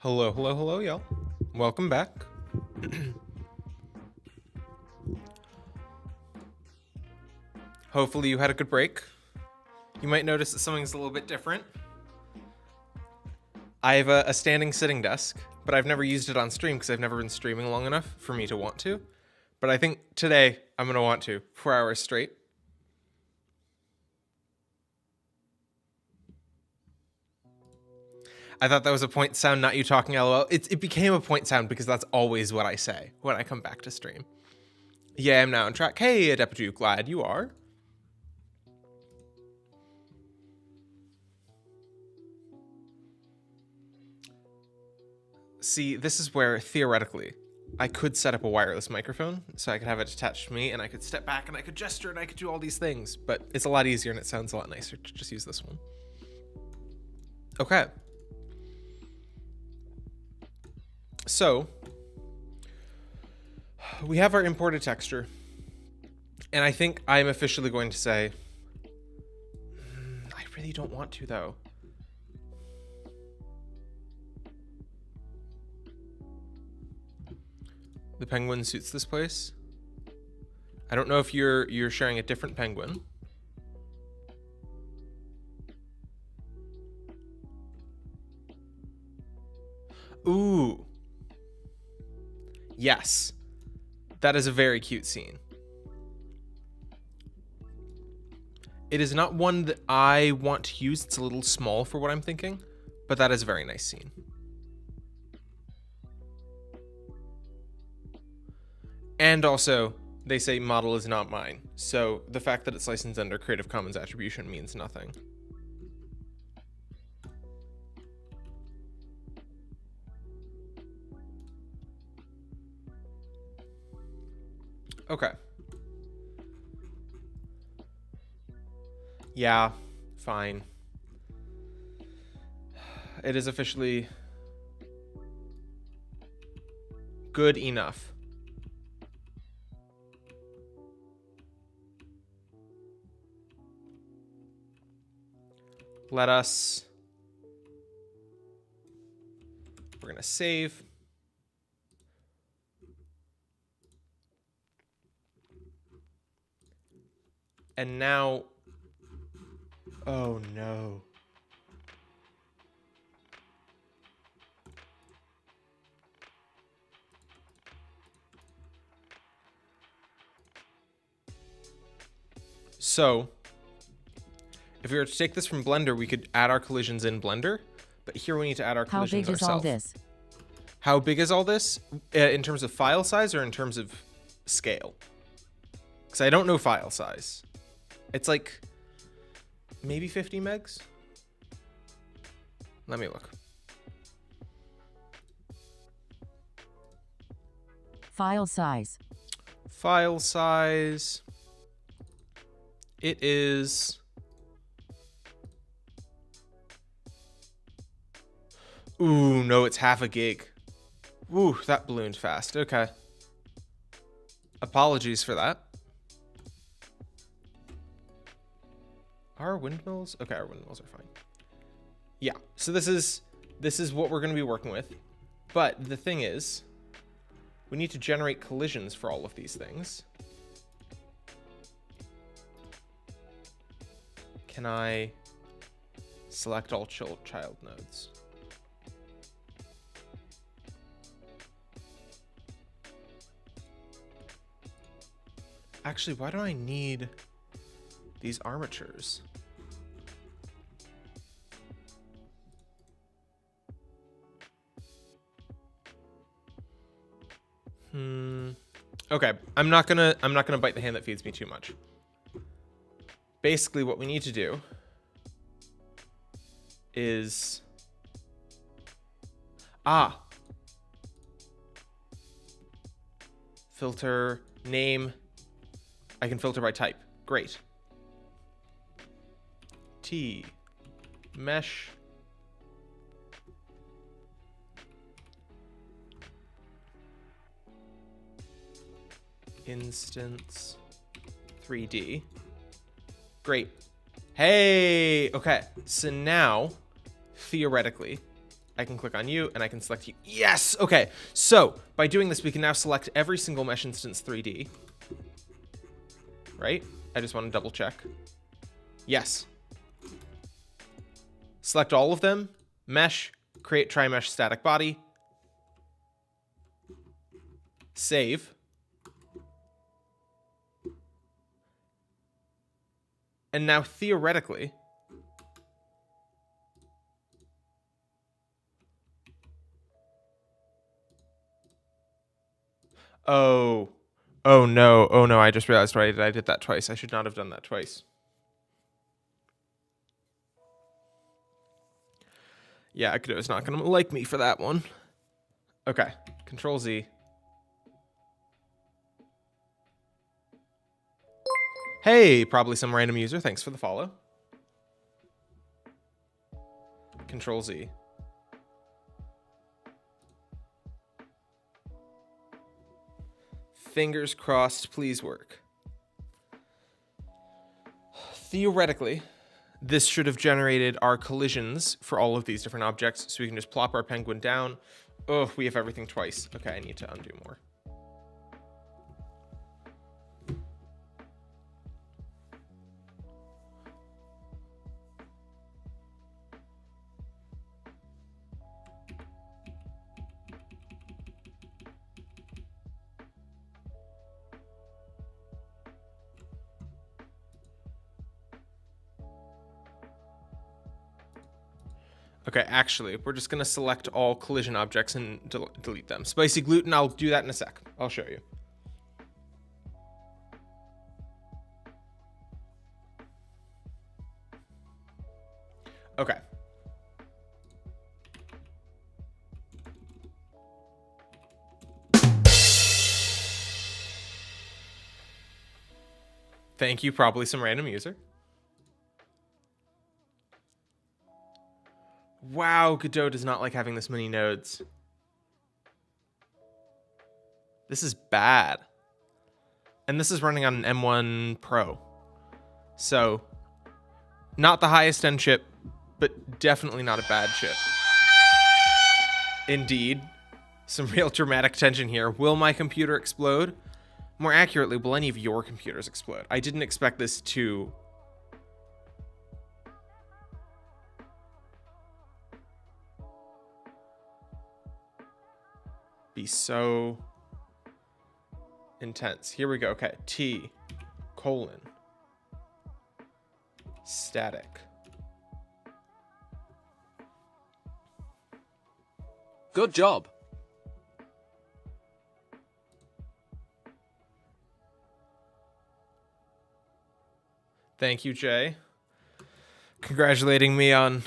Hello, hello, hello, y'all. Welcome back. Hopefully you had a good break. You might notice that something's a little bit different. I have a standing sitting desk, but I've never used it on stream because I've never been streaming long enough for me to want to. But I think today I'm going to want to, 4 hours straight. I thought that was a point sound, not you talking LOL. It became a point sound because that's always what I say when I come back to stream. Yeah, I'm now on track. Hey, Adepitu, glad you are. See, this is where, theoretically, I could set up a wireless microphone so I could have it attached to me and I could step back and I could gesture and I could do all these things, but it's a lot easier and it sounds a lot nicer to just use this one. Okay. So, We have our imported texture. And I think I'm officially going to say, I really don't want to though. The penguin suits this place. I don't know if you're sharing a different penguin. Ooh. Yes. That is a very cute scene. It is not one that I want to use. It's a little small for what I'm thinking, but that is a very nice scene. And also, they say model is not mine. So the fact that it's licensed under Creative Commons attribution means nothing. Okay. Yeah, fine. It is officially good enough. We're gonna save. And now, oh no. So, if we were to take this from Blender, we could add our collisions in Blender, but here we need to add our How collisions big is all ourselves. this? How big is all this? In terms of file size or in terms of scale? Because I don't know file size. It's like maybe 50 megs? Let me look. File size. File size. It is... Ooh, no, it's half a gig. Ooh, that ballooned fast. Okay. Apologies for that. Our windmills? Okay, our windmills are fine. Yeah, so this is what we're going to be working with. But the thing is, we need to generate collisions for all of these things. Can I select all child nodes? Actually, why do I need these armatures? Okay, I'm not gonna bite the hand that feeds me too much. Basically, what we need to do is filter name. I can filter by type. Great. T mesh instance 3D. Great. Hey, okay. So now, theoretically, I can click on you and I can select you. Yes, okay. So by doing this, we can now select every single mesh instance 3D. Right? I just want to double check. Yes. Select all of them. Mesh, create tri-mesh static body. Save. And now theoretically, oh no, I just realized I did that twice. I should not have done that twice. Yeah, Godot's not gonna like me for that one. Okay, Control Z. Hey, probably some random user. Thanks for the follow. Control Z. Fingers crossed, please work. Theoretically, this should have generated our collisions for all of these different objects, so we can just plop our penguin down. Oh, we have everything twice. Okay, I need to undo more. Okay, actually, we're just going to select all collision objects and delete them. Spicy gluten, I'll do that in a sec. I'll show you. Okay. Thank you, probably some random user. Wow, Godot does not like having this many nodes. This is bad. And this is running on an M1 Pro. So, not the highest end chip, but definitely not a bad chip. Indeed, some real dramatic tension here. Will my computer explode? More accurately, will any of your computers explode? I didn't expect this to... be so intense. Here we go. Okay, T, : static. Good job. Thank you, Jay. Congratulating me on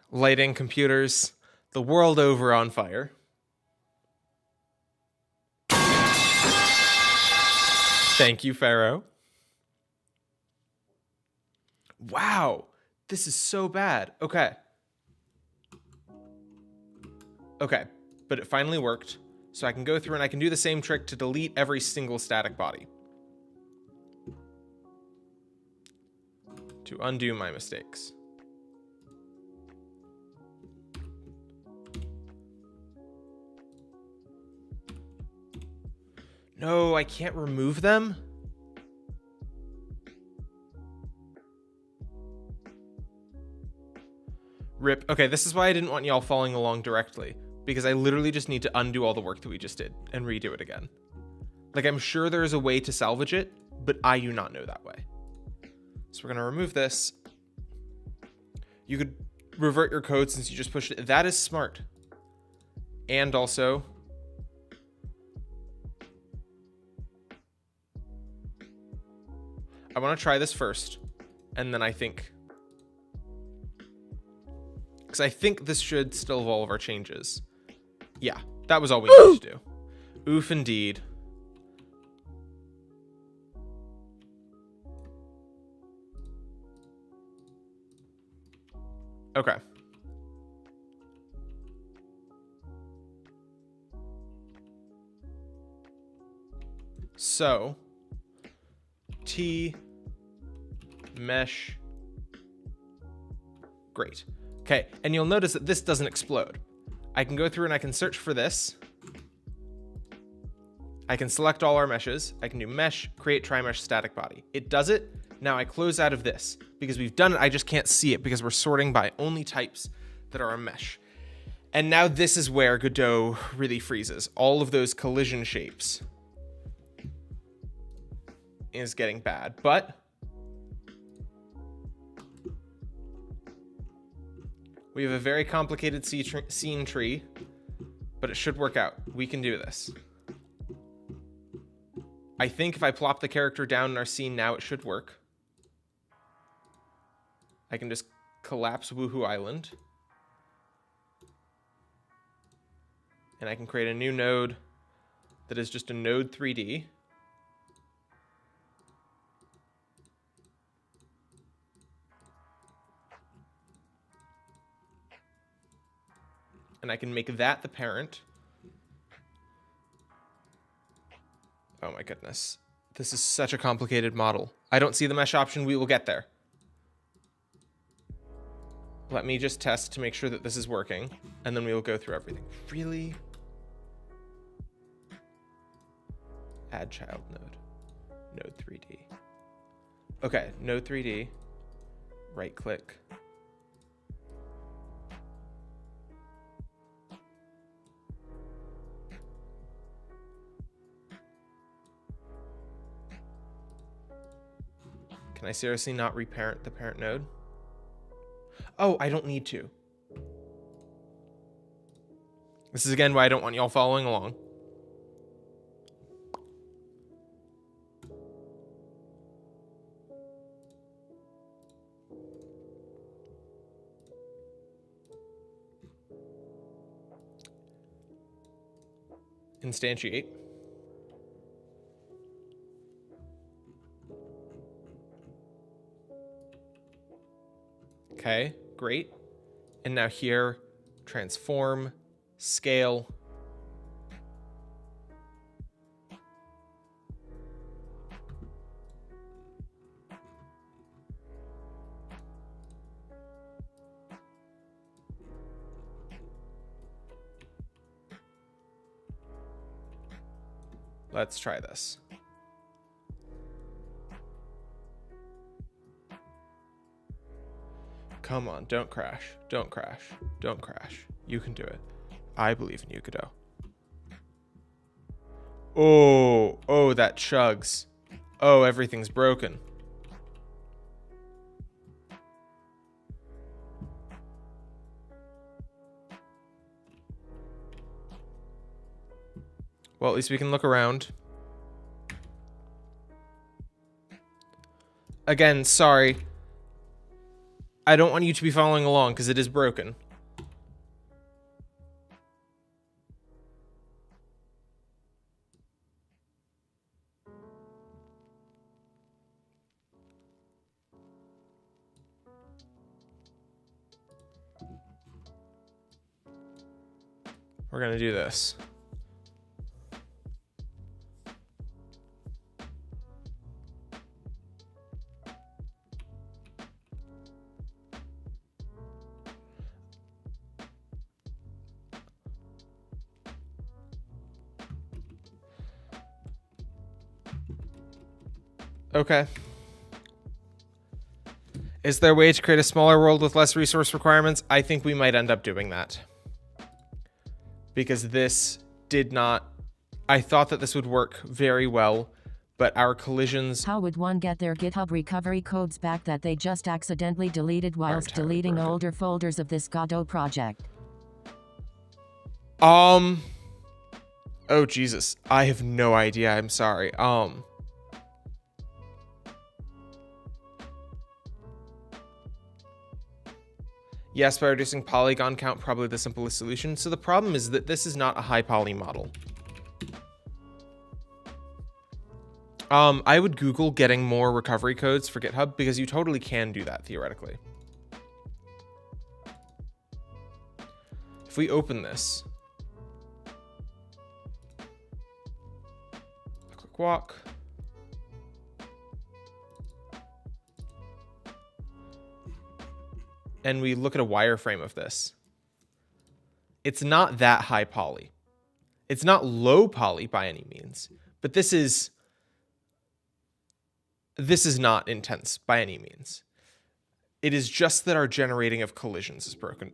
lighting computers the world over on fire. Thank you, Pharaoh. Wow, this is so bad. Okay. Okay, but it finally worked. So I can go through and I can do the same trick to delete every single static body. To undo my mistakes. No, I can't remove them? Rip. Okay, this is why I didn't want y'all following along directly. Because I literally just need to undo all the work that we just did and redo it again. Like, I'm sure there is a way to salvage it, but I do not know that way. So we're going to remove this. You could revert your code since you just pushed it. That is smart. And also... I want to try this first, and then I think... because I think this should still evolve our changes. Yeah, that was all we needed to do. Oof, indeed. Okay. So... T mesh. Great. Okay, and you'll notice that this doesn't explode. I can go through and I can search for this. I can select all our meshes. I can do mesh, create tri-mesh static body. It does it. Now I close out of this because we've done it. I just can't see it because we're sorting by only types that are a mesh. And now this is where Godot really freezes. All of those collision shapes is getting bad, but we have a very complicated scene tree, but it should work out. We can do this. I think if I plop the character down in our scene now, it should work. I can just collapse Woohoo Island. And I can create a new node that is just a node 3D. And I can make that the parent. Oh my goodness. This is such a complicated model. I don't see the mesh option. We will get there. Let me just test to make sure that this is working, and then we will go through everything. Really? Add child node. Node 3D. Okay, node 3D. Right click. Can I seriously not reparent the parent node? Oh, I don't need to. This is again why I don't want y'all following along. Instantiate. Okay, great. And now here, transform, scale. Let's try this. Come on, don't crash. Don't crash. Don't crash. You can do it. I believe in you, Godot. Oh, that chugs. Oh, everything's broken. Well, at least we can look around. Again, sorry. I don't want you to be following along because it is broken. We're going to do this. Okay. Is there a way to create a smaller world with less resource requirements? I think we might end up doing that. Because this did not... I thought that this would work very well, but our collisions... How would one get their GitHub recovery codes back that they just accidentally deleted whilst deleting older folders of this Godot project? Oh, Jesus. I have no idea. I'm sorry. Yes, by reducing polygon count, probably the simplest solution. So the problem is that this is not a high poly model. I would Google getting more recovery codes for GitHub because you totally can do that theoretically. If we open this, click walk. And we look at a wireframe of this. It's not that high poly. It's not low poly by any means, but this is not intense by any means. It is just that our generating of collisions is broken.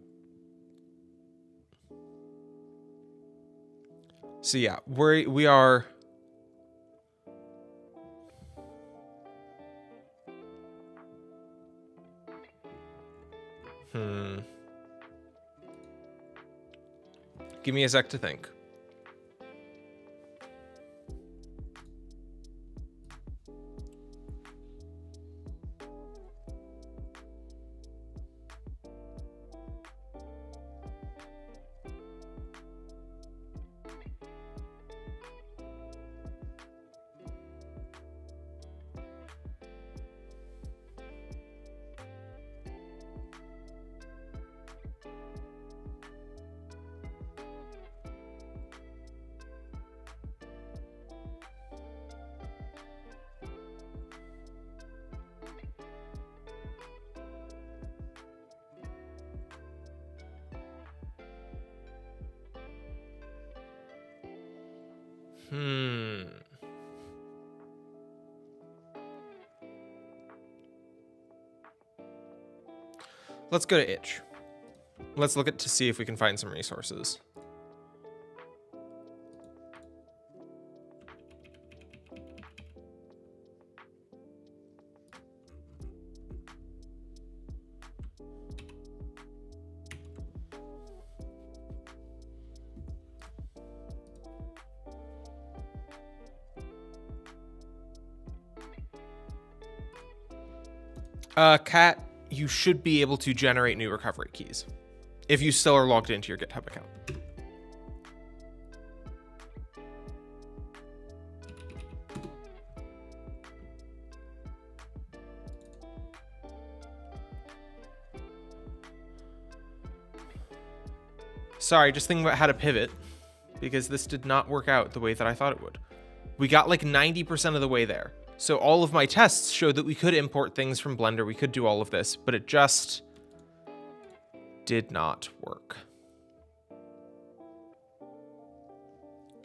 So yeah, we are... Give me a sec to think. Let's go to itch. Let's look at to see if we can find some resources. Cat, you should be able to generate new recovery keys if you still are logged into your GitHub account. Sorry, just thinking about how to pivot, because this did not work out the way that I thought it would. We got like 90% of the way there. So all of my tests showed that we could import things from Blender, we could do all of this, but it just did not work.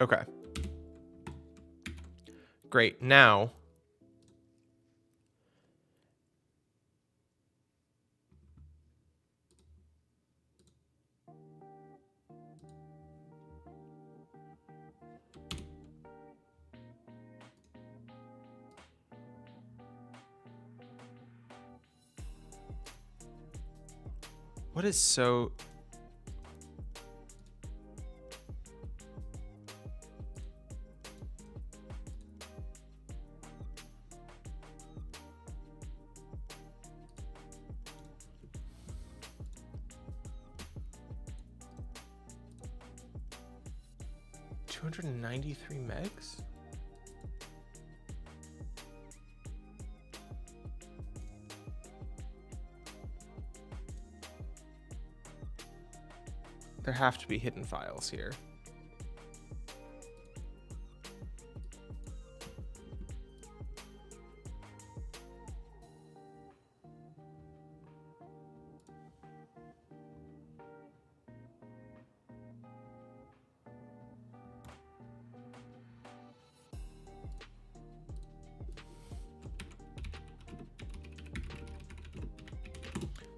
Okay. Great, now... What is so... $293 megs? There have to be hidden files here.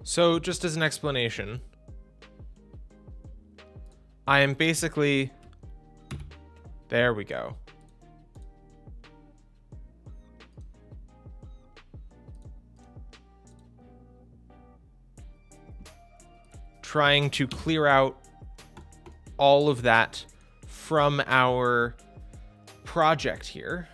So, just as an explanation, I am basically... There we go. Trying to clear out all of that from our project here.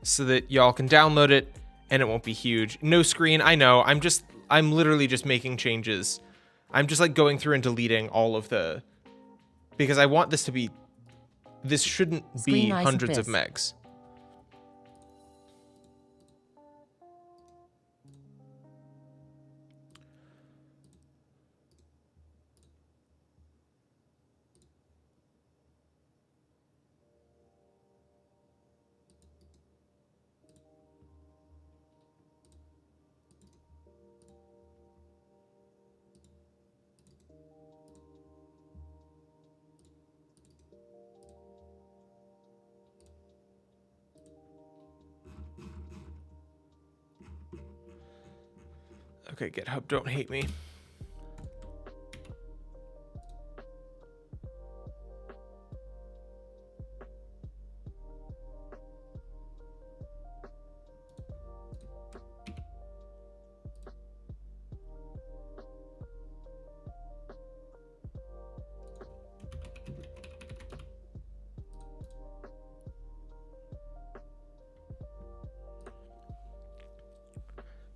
So that y'all can download it and it won't be huge. No screen, I know. I'm literally just making changes. I'm just like going through and deleting all of the, because I want this to be, this shouldn't be hundreds of megs. Okay, GitHub, don't hate me.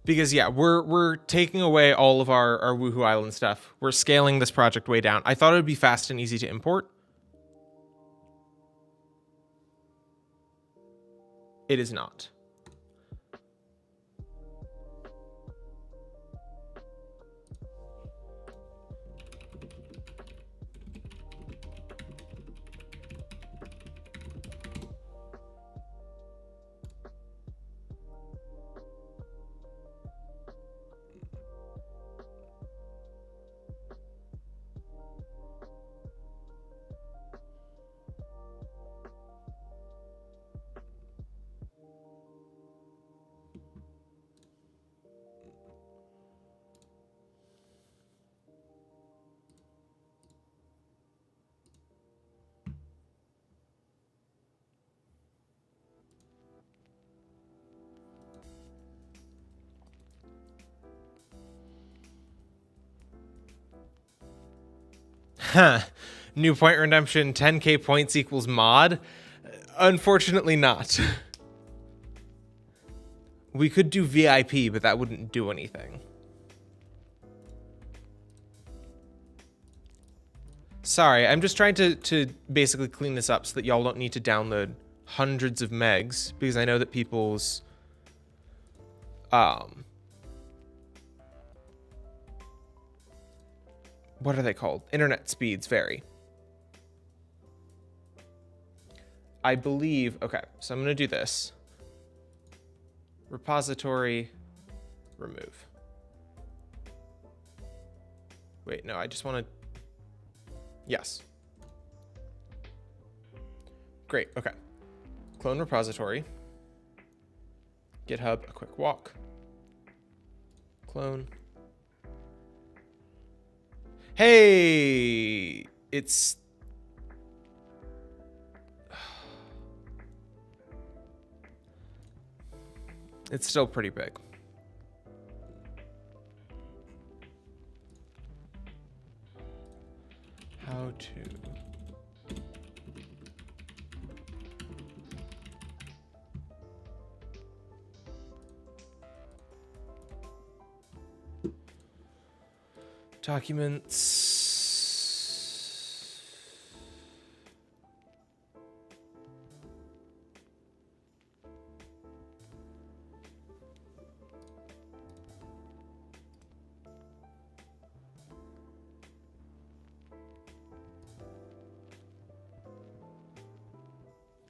Because yeah, we're taking away all of our Woohoo Island stuff. We're scaling this project way down. I thought it would be fast and easy to import. It is not. Huh. New point redemption, 10k points equals mod? Unfortunately not. We could do VIP, but that wouldn't do anything. Sorry, I'm just trying to basically clean this up so that y'all don't need to download hundreds of megs, because I know that people's what are they called? Internet speeds vary. I believe, okay, so I'm gonna do this. Repository, remove. Wait, no, I just wanna, yes. Great, okay. Clone repository. GitHub, a quick walk. Clone. Hey, it's still pretty big. How to documents.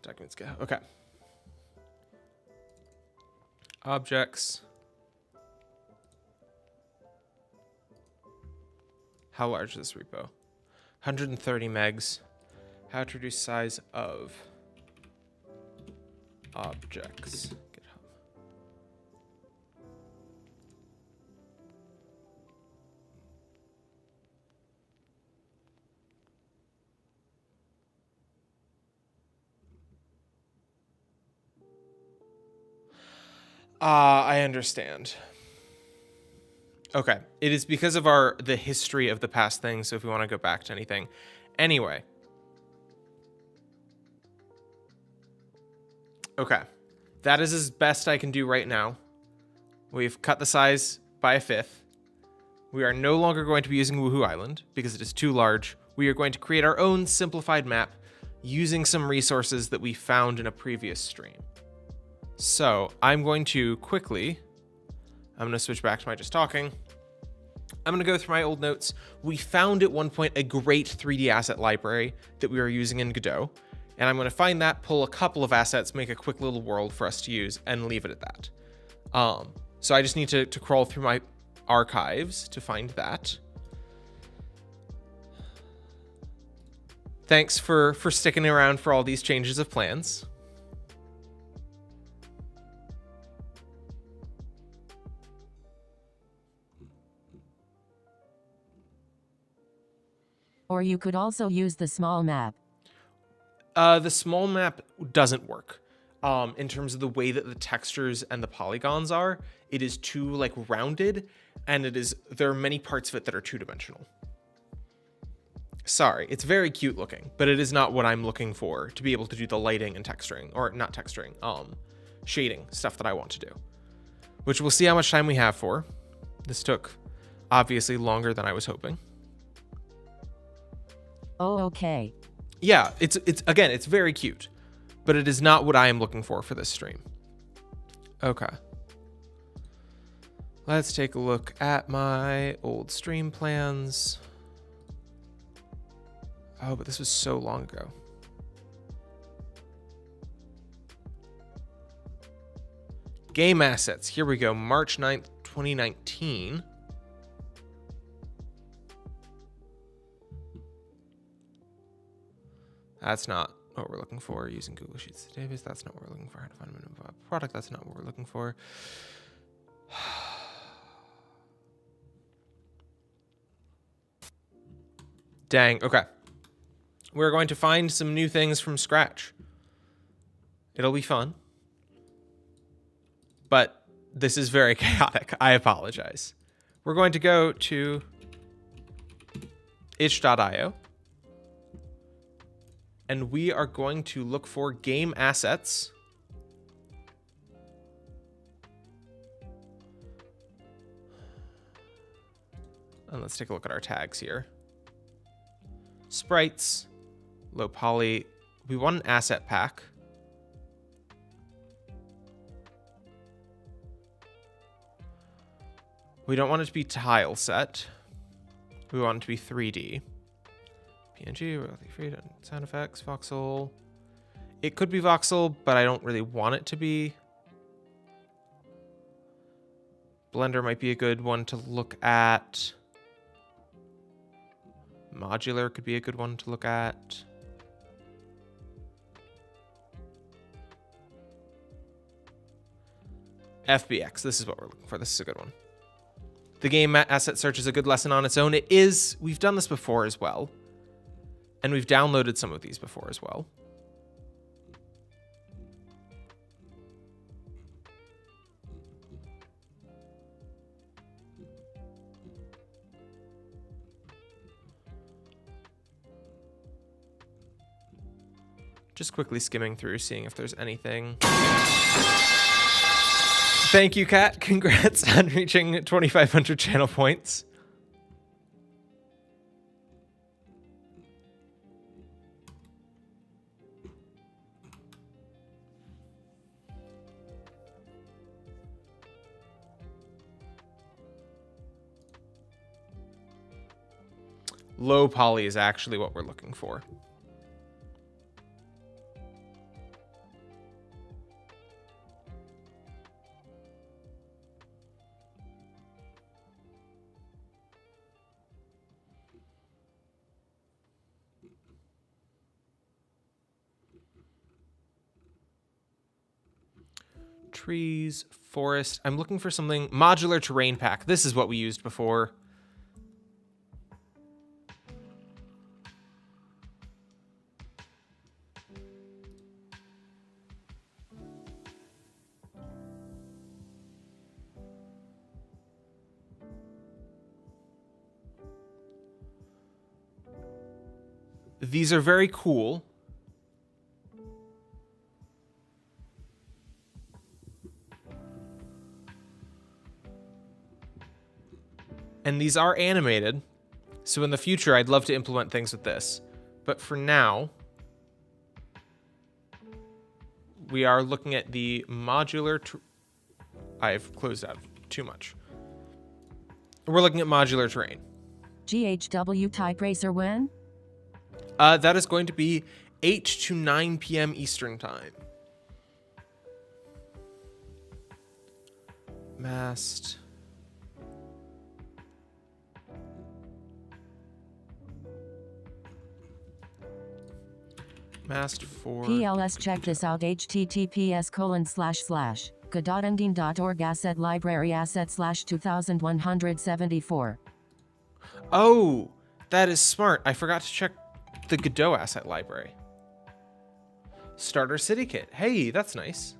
Documents go. Okay. Objects. How large is this repo? 130 megs. How to reduce size of objects. GitHub. I understand. Okay, it is because of the history of the past things, so if we want to go back to anything. Anyway. Okay, that is as best I can do right now. We've cut the size by a fifth. We are no longer going to be using Woohoo Island because it is too large. We are going to create our own simplified map using some resources that we found in a previous stream. So I'm going to quickly, I'm going to switch back to my just talking. I'm going to go through my old notes. We found at one point a great 3D asset library that we were using in Godot. And I'm going to find that, pull a couple of assets, make a quick little world for us to use, and leave it at that. So I just need to crawl through my archives to find that. Thanks for sticking around for all these changes of plans. Or you could also use the small map. The small map doesn't work. In terms of the way that the textures and the polygons are, it is too like rounded, and there are many parts of it that are two-dimensional. Sorry, it's very cute looking, but it is not what I'm looking for to be able to do the lighting and texturing, or not texturing, shading stuff that I want to do. Which we'll see how much time we have for. This took obviously longer than I was hoping. Oh, okay. Yeah, it's again, it's very cute, but it is not what I am looking for this stream. Okay. Let's take a look at my old stream plans. Oh, but this was so long ago. Game assets. Here we go. March 9th, 2019. That's not what we're looking for. Using Google Sheets database. That's not what we're looking for. How to find a minimum product. That's not what we're looking for. Dang. Okay. We're going to find some new things from scratch. It'll be fun. But this is very chaotic. I apologize. We're going to go to itch.io. and we are going to look for game assets. And let's take a look at our tags here. Sprites, low poly. We want an asset pack. We don't want it to be tile set. We want it to be 3D. PNG, royalty free, sound effects, voxel. It could be voxel, but I don't really want it to be. Blender might be a good one to look at. Modular could be a good one to look at. FBX, this is what we're looking for. This is a good one. The game asset search is a good lesson on its own. It is. We've done this before as well. And we've downloaded some of these before as well. Just quickly skimming through, seeing if there's anything. Thank you, Kat. Congrats on reaching 2,500 channel points. Low poly is actually what we're looking for. Trees, forest. I'm looking for something. Modular terrain pack. This is what we used before. These are very cool. And these are animated, so in the future, I'd love to implement things with this. But for now, we are looking at the modular... I've closed out too much. We're looking at modular terrain. GHW type racer when? That is going to be 8 to 9 p.m. Eastern time. Mast... Mast for PLS, check this out. https://godotending.org asset library asset /2174. Oh, that is smart. I forgot to check the Godot asset library. Starter City Kit. Hey, that's nice.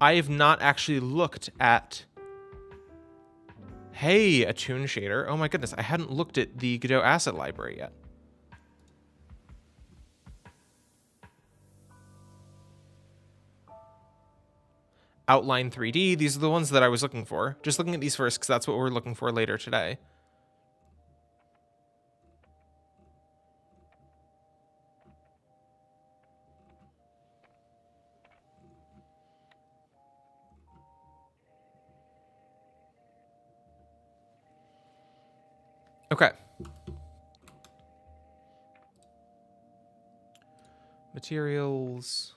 I have not actually looked at... Hey, a toon shader. Oh my goodness, I hadn't looked at the Godot asset library yet. Outline 3D, these are the ones that I was looking for. Just looking at these first, because that's what we're looking for later today. Okay. Materials.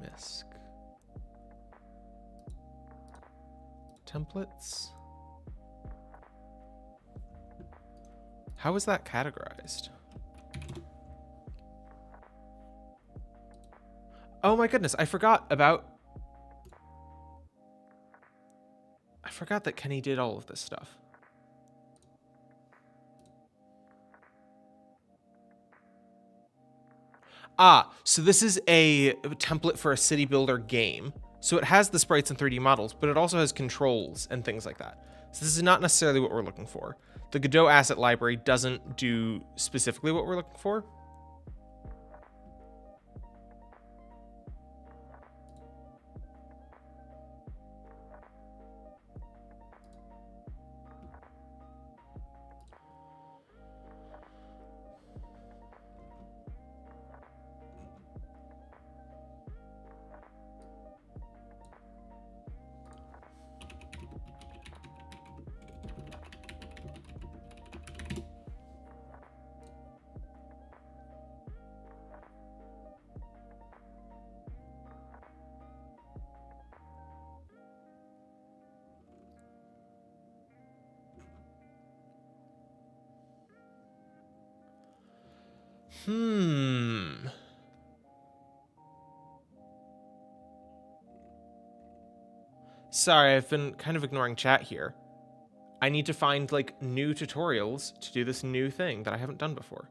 MISC. Templates. How is that categorized? Oh my goodness, I forgot that Kenny did all of this stuff. Ah, so this is a template for a city builder game. So it has the sprites and 3D models, but it also has controls and things like that. So this is not necessarily what we're looking for. The Godot asset library doesn't do specifically what we're looking for. Sorry, I've been kind of ignoring chat here. I need to find like new tutorials to do this new thing that I haven't done before.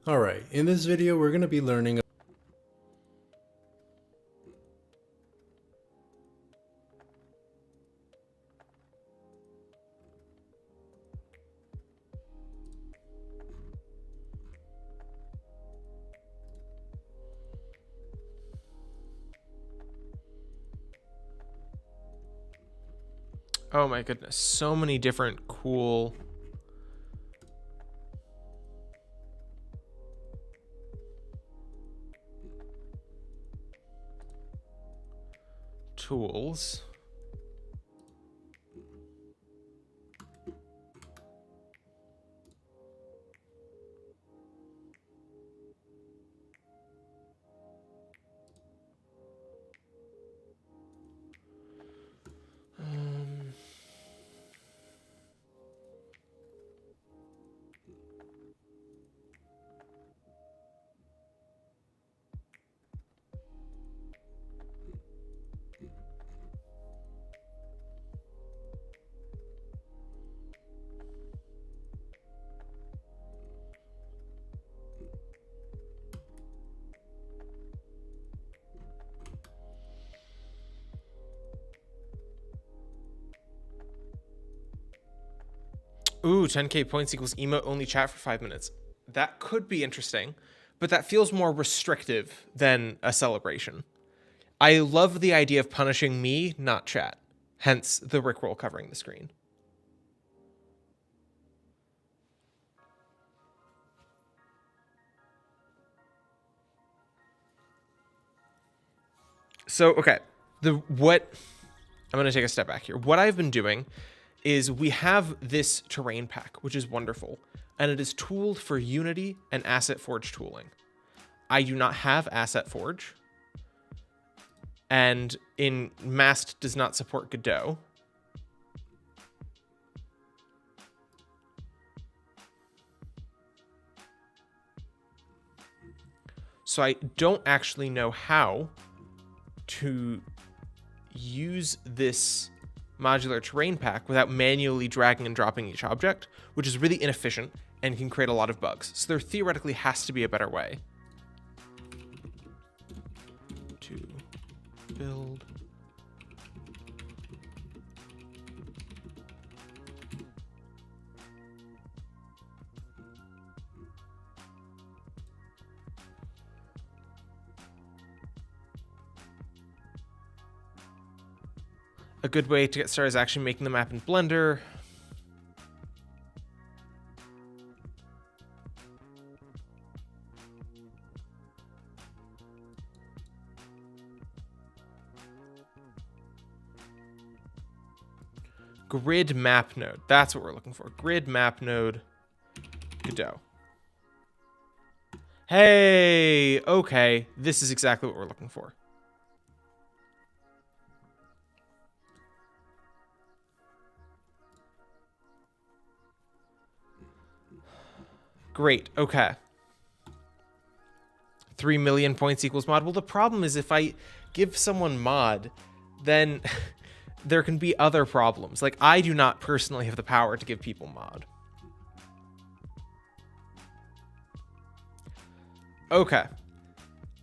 Alright, in this video we're going to be learning Oh my goodness, so many different cool tools. Ooh, 10k points equals emote only chat for 5 minutes. That could be interesting, but that feels more restrictive than a celebration. I love the idea of punishing me, not chat. Hence the Rickroll covering the screen. So, okay, I'm going to take a step back here. What I've been doing is we have this terrain pack, which is wonderful, and it is tooled for Unity and Asset Forge tooling. I do not have Asset Forge, and Mast does not support Godot. So I don't actually know how to use this modular terrain pack without manually dragging and dropping each object, which is really inefficient and can create a lot of bugs. So there theoretically has to be a better way to build. A good way to get started is actually making the map in Blender. Grid map node. That's what we're looking for. Grid map node Godot. Hey, okay, this is exactly what we're looking for. Great, okay. 3 million points equals mod. Well, the problem is if I give someone mod, then there can be other problems. Like, I do not personally have the power to give people mod. Okay.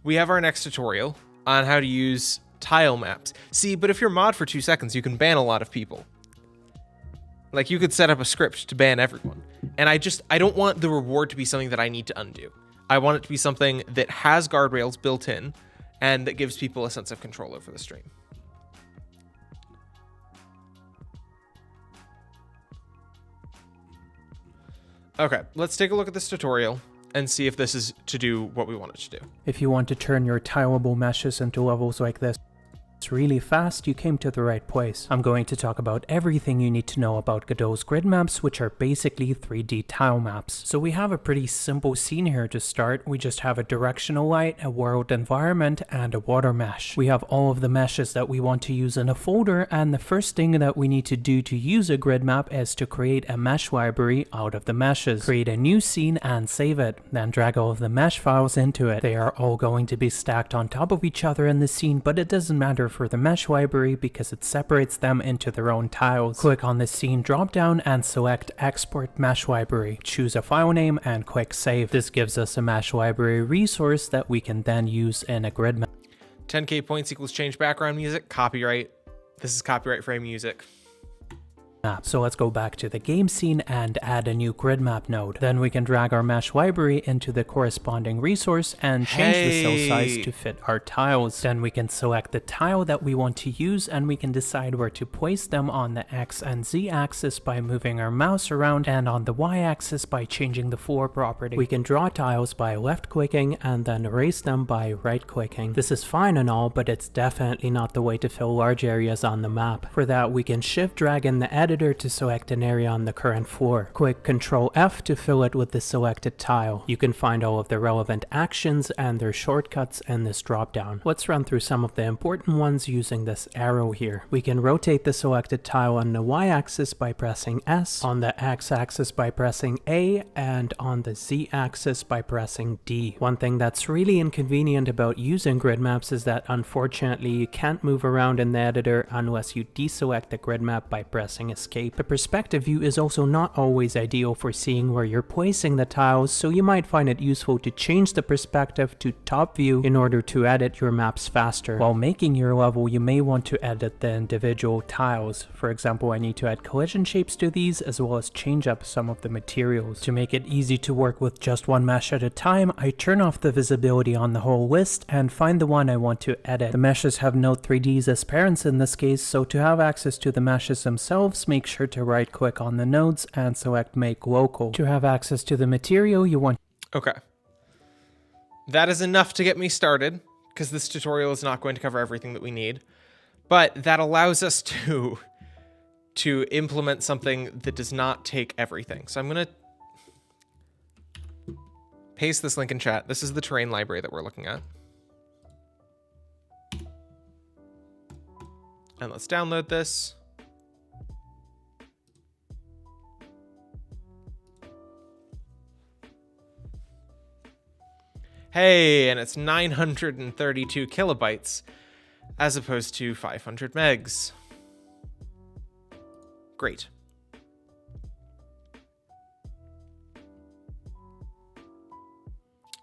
We have our next tutorial on how to use tile maps. See, but if you're mod for 2 seconds, you can ban a lot of people. Like, you could set up a script to ban everyone. And I don't want the reward to be something that I need to undo. I want it to be something that has guardrails built in and that gives people a sense of control over the stream. Okay, let's take a look at this tutorial and see if this is to do what we want it to do. If you want to turn your tileable meshes into levels like this really fast, you came to the right place. I'm going to talk about everything you need to know about Godot's grid maps, which are basically 3D tile maps. So we have a pretty simple scene here to start. We just have a directional light, a world environment, and a water mesh. We have all of the meshes that we want to use in a folder, and the first thing that we need to do to use a grid map is to create a mesh library out of the meshes. Create a new scene and save it, then drag all of the mesh files into it. They are all going to be stacked on top of each other in the scene, but it doesn't matter for the mesh library because it separates them into their own tiles. Click on the scene drop down and select export mesh library. Choose a file name and click save. This gives us a mesh library resource that we can then use in a grid map. 10k points equals change background music, copyright. This is copyright free music. So let's go back to the game scene and add a new grid map node. Then we can drag our mesh library into the corresponding resource and change the cell size to fit our tiles. Then we can select the tile that we want to use and we can decide where to place them on the X and Z axis by moving our mouse around, and on the Y axis by changing the floor property. We can draw tiles by left clicking and then erase them by right clicking. This is fine and all, but it's definitely not the way to fill large areas on the map. For that, we can shift drag in the editor to select an area on the current floor. Click Ctrl F to fill it with the selected tile. You can find all of the relevant actions and their shortcuts in this dropdown. Let's run through some of the important ones using this arrow here. We can rotate the selected tile on the Y-axis by pressing S, on the X-axis by pressing A, and on the Z-axis by pressing D. One thing that's really inconvenient about using grid maps is that unfortunately you can't move around in the editor unless you deselect the grid map by pressing Escape. The perspective view is also not always ideal for seeing where you're placing the tiles, so you might find it useful to change the perspective to top view in order to edit your maps faster. While making your level, you may want to edit the individual tiles. For example, I need to add collision shapes to these as well as change up some of the materials. To make it easy to work with just one mesh at a time, I turn off the visibility on the whole list and find the one I want to edit. The meshes have no 3Ds as parents in this case, so to have access to the meshes themselves, make sure to right click on the nodes and select make local. To have access to the material you want. Okay. That is enough to get me started, because this tutorial is not going to cover everything that we need. But that allows us to implement something that does not take everything. So I'm going to paste this link in chat. This is the terrain library that we're looking at. And let's download this. Hey, and it's 932 kilobytes as opposed to 500 megs. Great.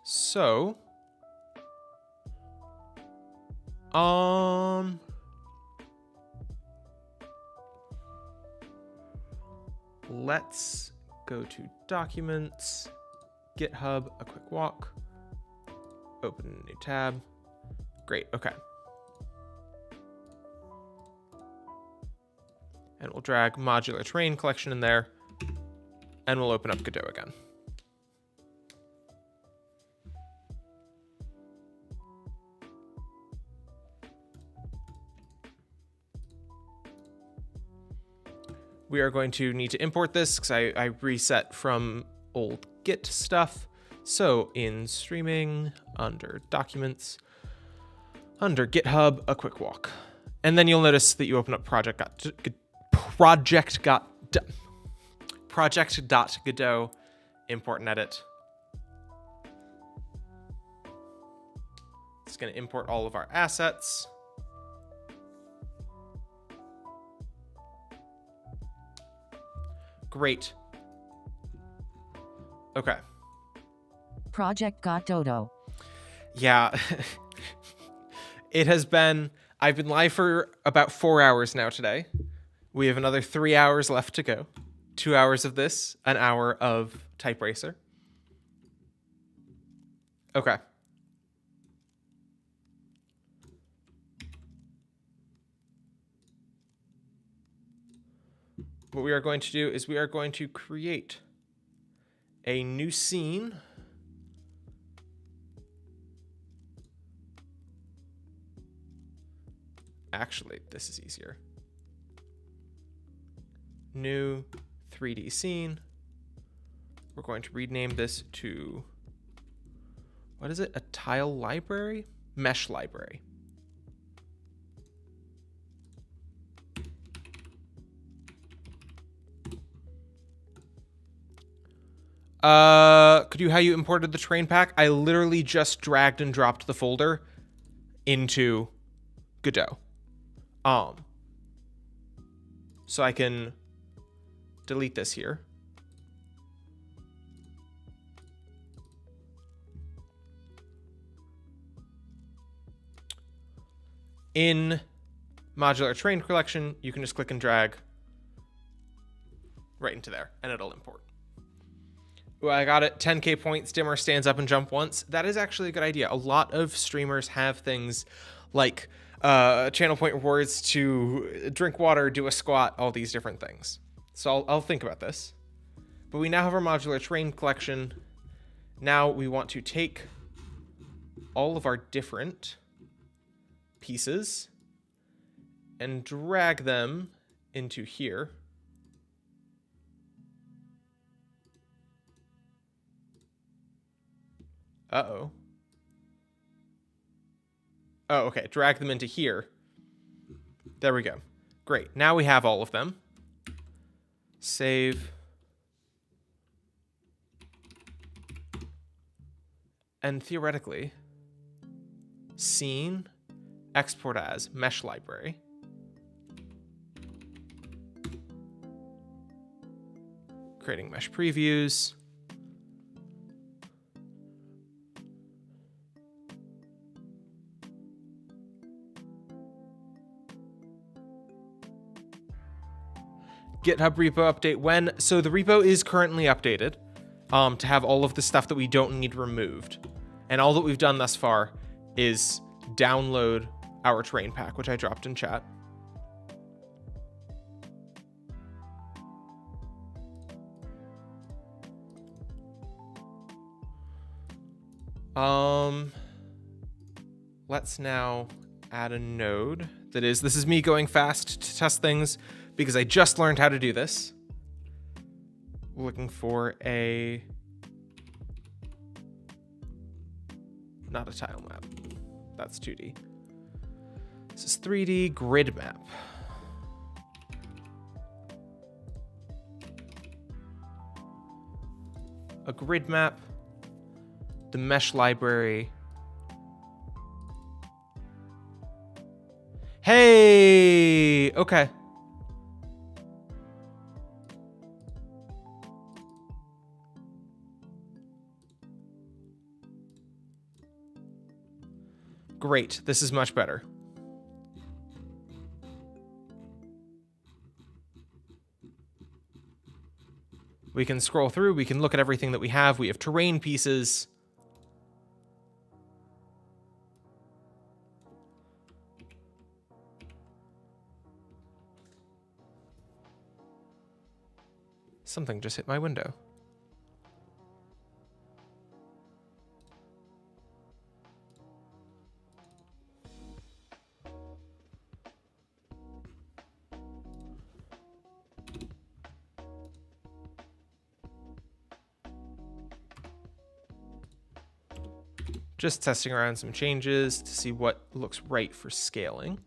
So, let's go to Documents, GitHub, a quick walk. Open a new tab. Great, okay. And we'll drag modular terrain collection in there, and we'll open up Godot again. We are going to need to import this because I reset from old Git stuff. So in streaming, under documents, under GitHub, a quick walk. And then you'll notice that you open up project.godot, import and edit. It's going to import all of our assets. Great. Okay. Project Godot. Yeah. I've been live for about 4 hours now today. We have another 3 hours left to go. 2 hours of this, an hour of Type Racer. Okay. What we are going to do is we are going to create a new scene. Actually, this is easier. New 3D scene. We're going to rename this to, what is it? A tile library? Mesh library. How you imported the terrain pack? I literally just dragged and dropped the folder into Godot. So I can delete this here. In modular terrain collection, you can just click and drag right into there and it'll import. Ooh, I got it. 10k points, dimmer stands up and jump once. That is actually a good idea. A lot of streamers have things like channel point rewards to drink water, do a squat, all these different things. So I'll think about this. But we now have our modular terrain collection. Now we want to take all of our different pieces and drag them into here. Uh-oh. Oh, okay. Drag them into here. There we go. Great. Now we have all of them. Save. And theoretically, scene, export as mesh library. Creating mesh previews. GitHub repo update when? So the repo is currently updated to have all of the stuff that we don't need removed. And all that we've done thus far is download our terrain pack, which I dropped in chat. Let's now add a node this is me going fast to test things because I just learned how to do this. Looking for not a tile map. That's 2D. This is 3D grid map. A grid map, the mesh library. Hey, okay. Great, this is much better. We can scroll through, we can look at everything that we have. We have terrain pieces. Something just hit my window. Just testing around some changes to see what looks right for scaling.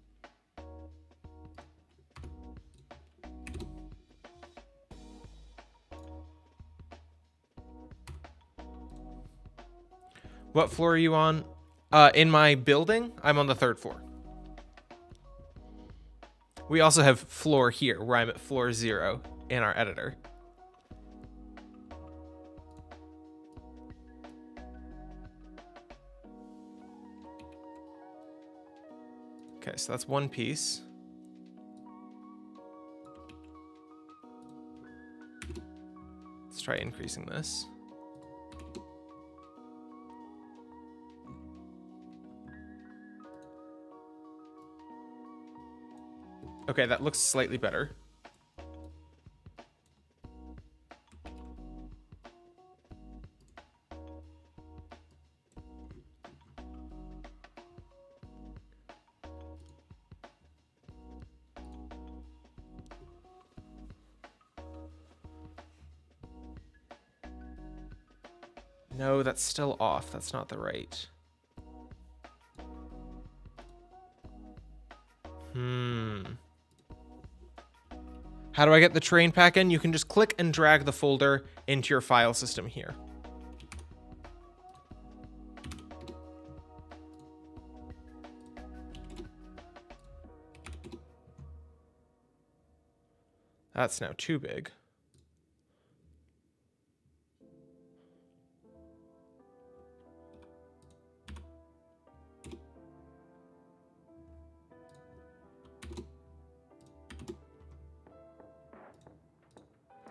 What floor are you on? In my building, I'm on the 3rd floor. We also have floor here, where I'm at floor 0 in our editor. Okay, so that's one piece. Let's try increasing this. Okay, that looks slightly better. No, that's still off. That's not the right. How do I get the terrain pack in? You can just click and drag the folder into your file system here. That's now too big.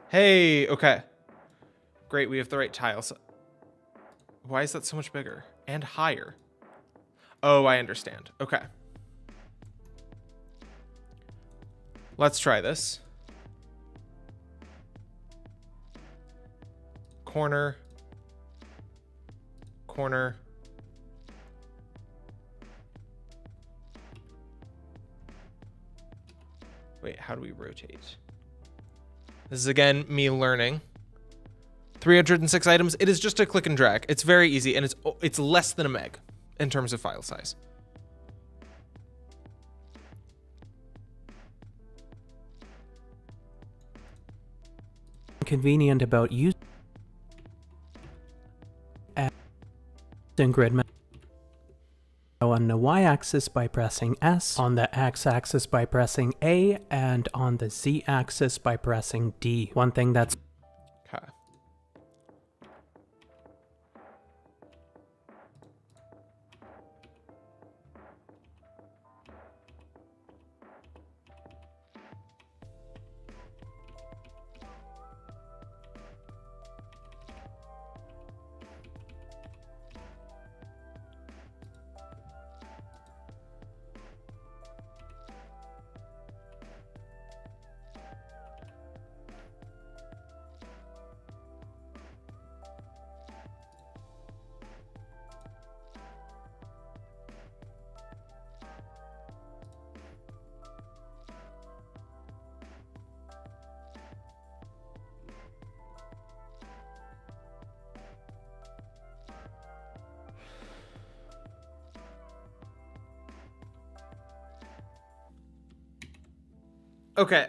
Hey, okay. Great, we have the right tiles. Why is that so much bigger? And higher? Oh, I understand. Okay. Let's try this. Corner. Corner. Wait, how do we rotate? This is, again, me learning. 306 items. It is just a click and drag. It's very easy, and it's less than a meg in terms of file size. Convenient about using grid map on the y-axis by pressing S, on the x-axis by pressing A, and on the z-axis by pressing D. One thing that's Okay. Okay,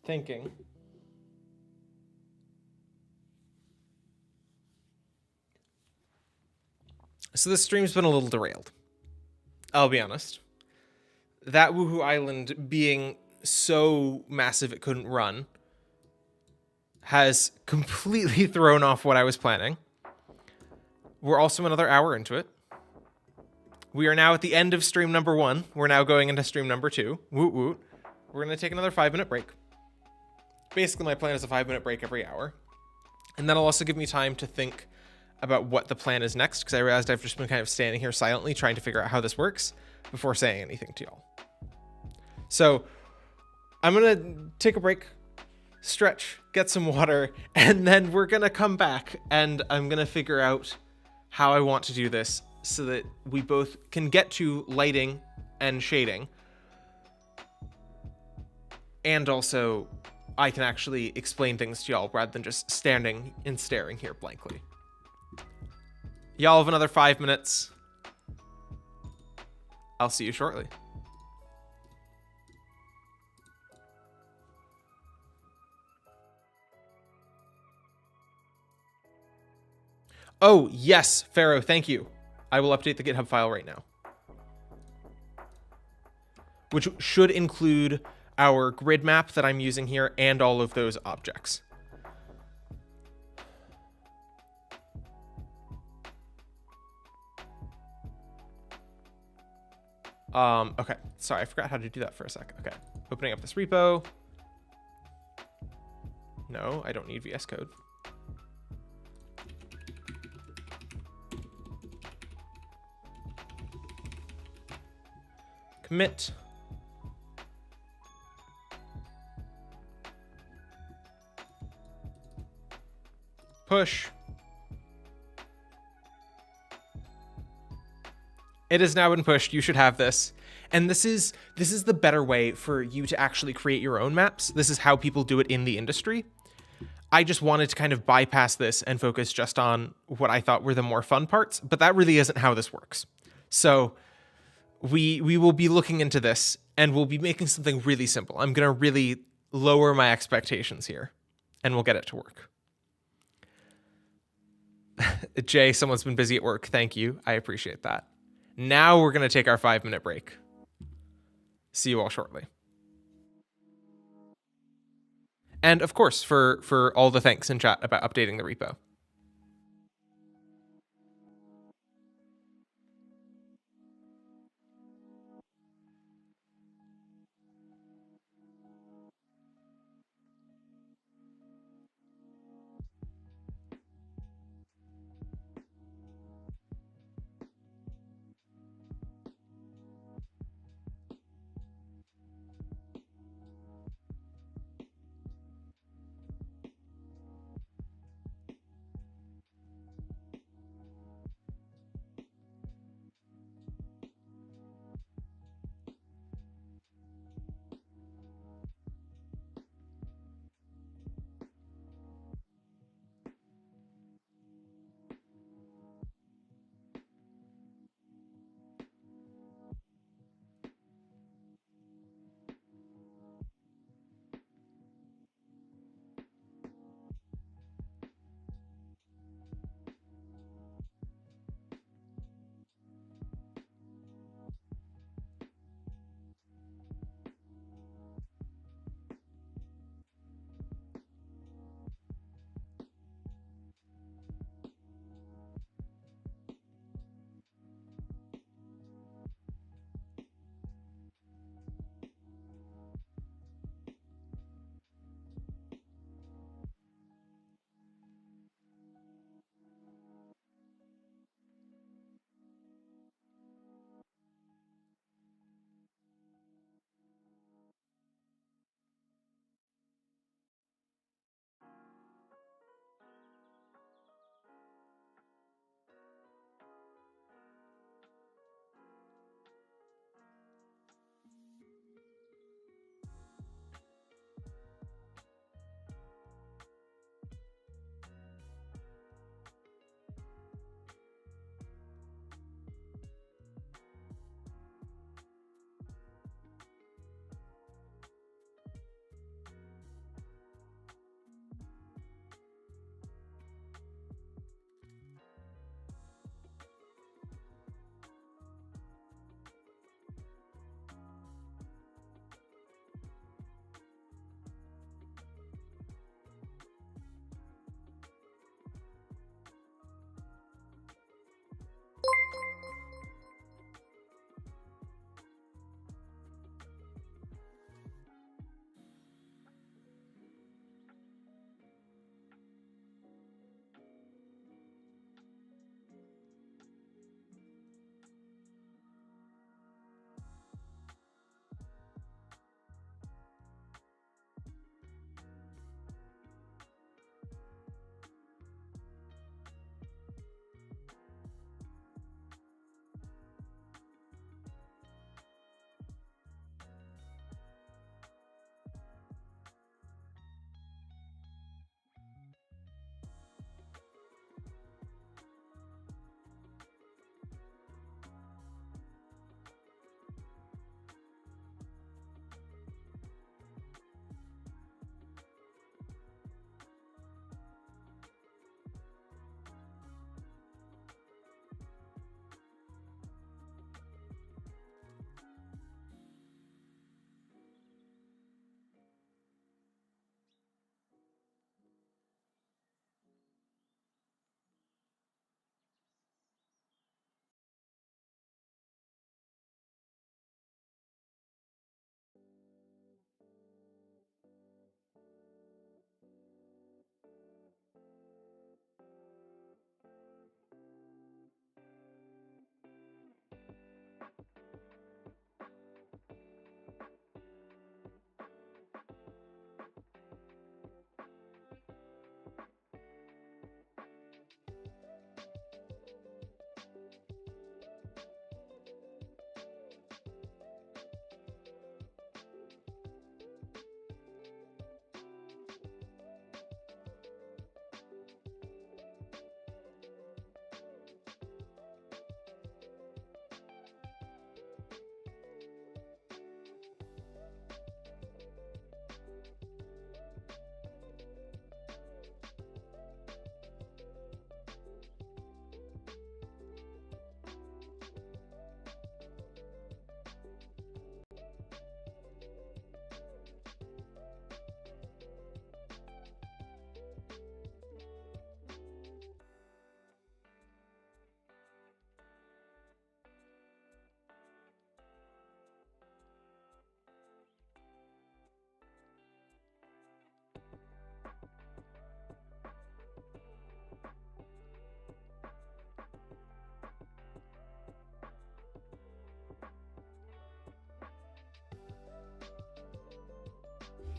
thinking. So this stream's been a little derailed. I'll be honest. That Woohoo Island being so massive it couldn't run has completely thrown off what I was planning. We're also another hour into it. We are now at the end of stream number 1. We're now going into stream number 2. Woot woot. We're going to take another 5-minute break. Basically, my plan is a 5-minute break every hour. And that'll also give me time to think about what the plan is next, because I realized I've just been kind of standing here silently trying to figure out how this works before saying anything to y'all. So I'm going to take a break, stretch, get some water, and then we're going to come back and I'm going to figure out how I want to do this so that we both can get to lighting and shading. And also, I can actually explain things to y'all rather than just standing and staring here blankly. Y'all have another 5 minutes. I'll see you shortly. Oh, yes, Pharaoh, thank you. I will update the GitHub file right now, which should include our grid map that I'm using here and all of those objects. Okay, sorry, I forgot how to do that for a sec. Okay, opening up this repo. No, I don't need VS Code. Commit. Push. It has now been pushed. You should have this. And this is the better way for you to actually create your own maps. This is how people do it in the industry. I just wanted to kind of bypass this and focus just on what I thought were the more fun parts, but that really isn't how this works. So we will be looking into this, and we'll be making something really simple. I'm going to really lower my expectations here, and we'll get it to work. Jay, someone's been busy at work. Thank you. I appreciate that. Now we're going to take our 5-minute break. See you all shortly. And of course, for all the thanks in chat about updating the repo.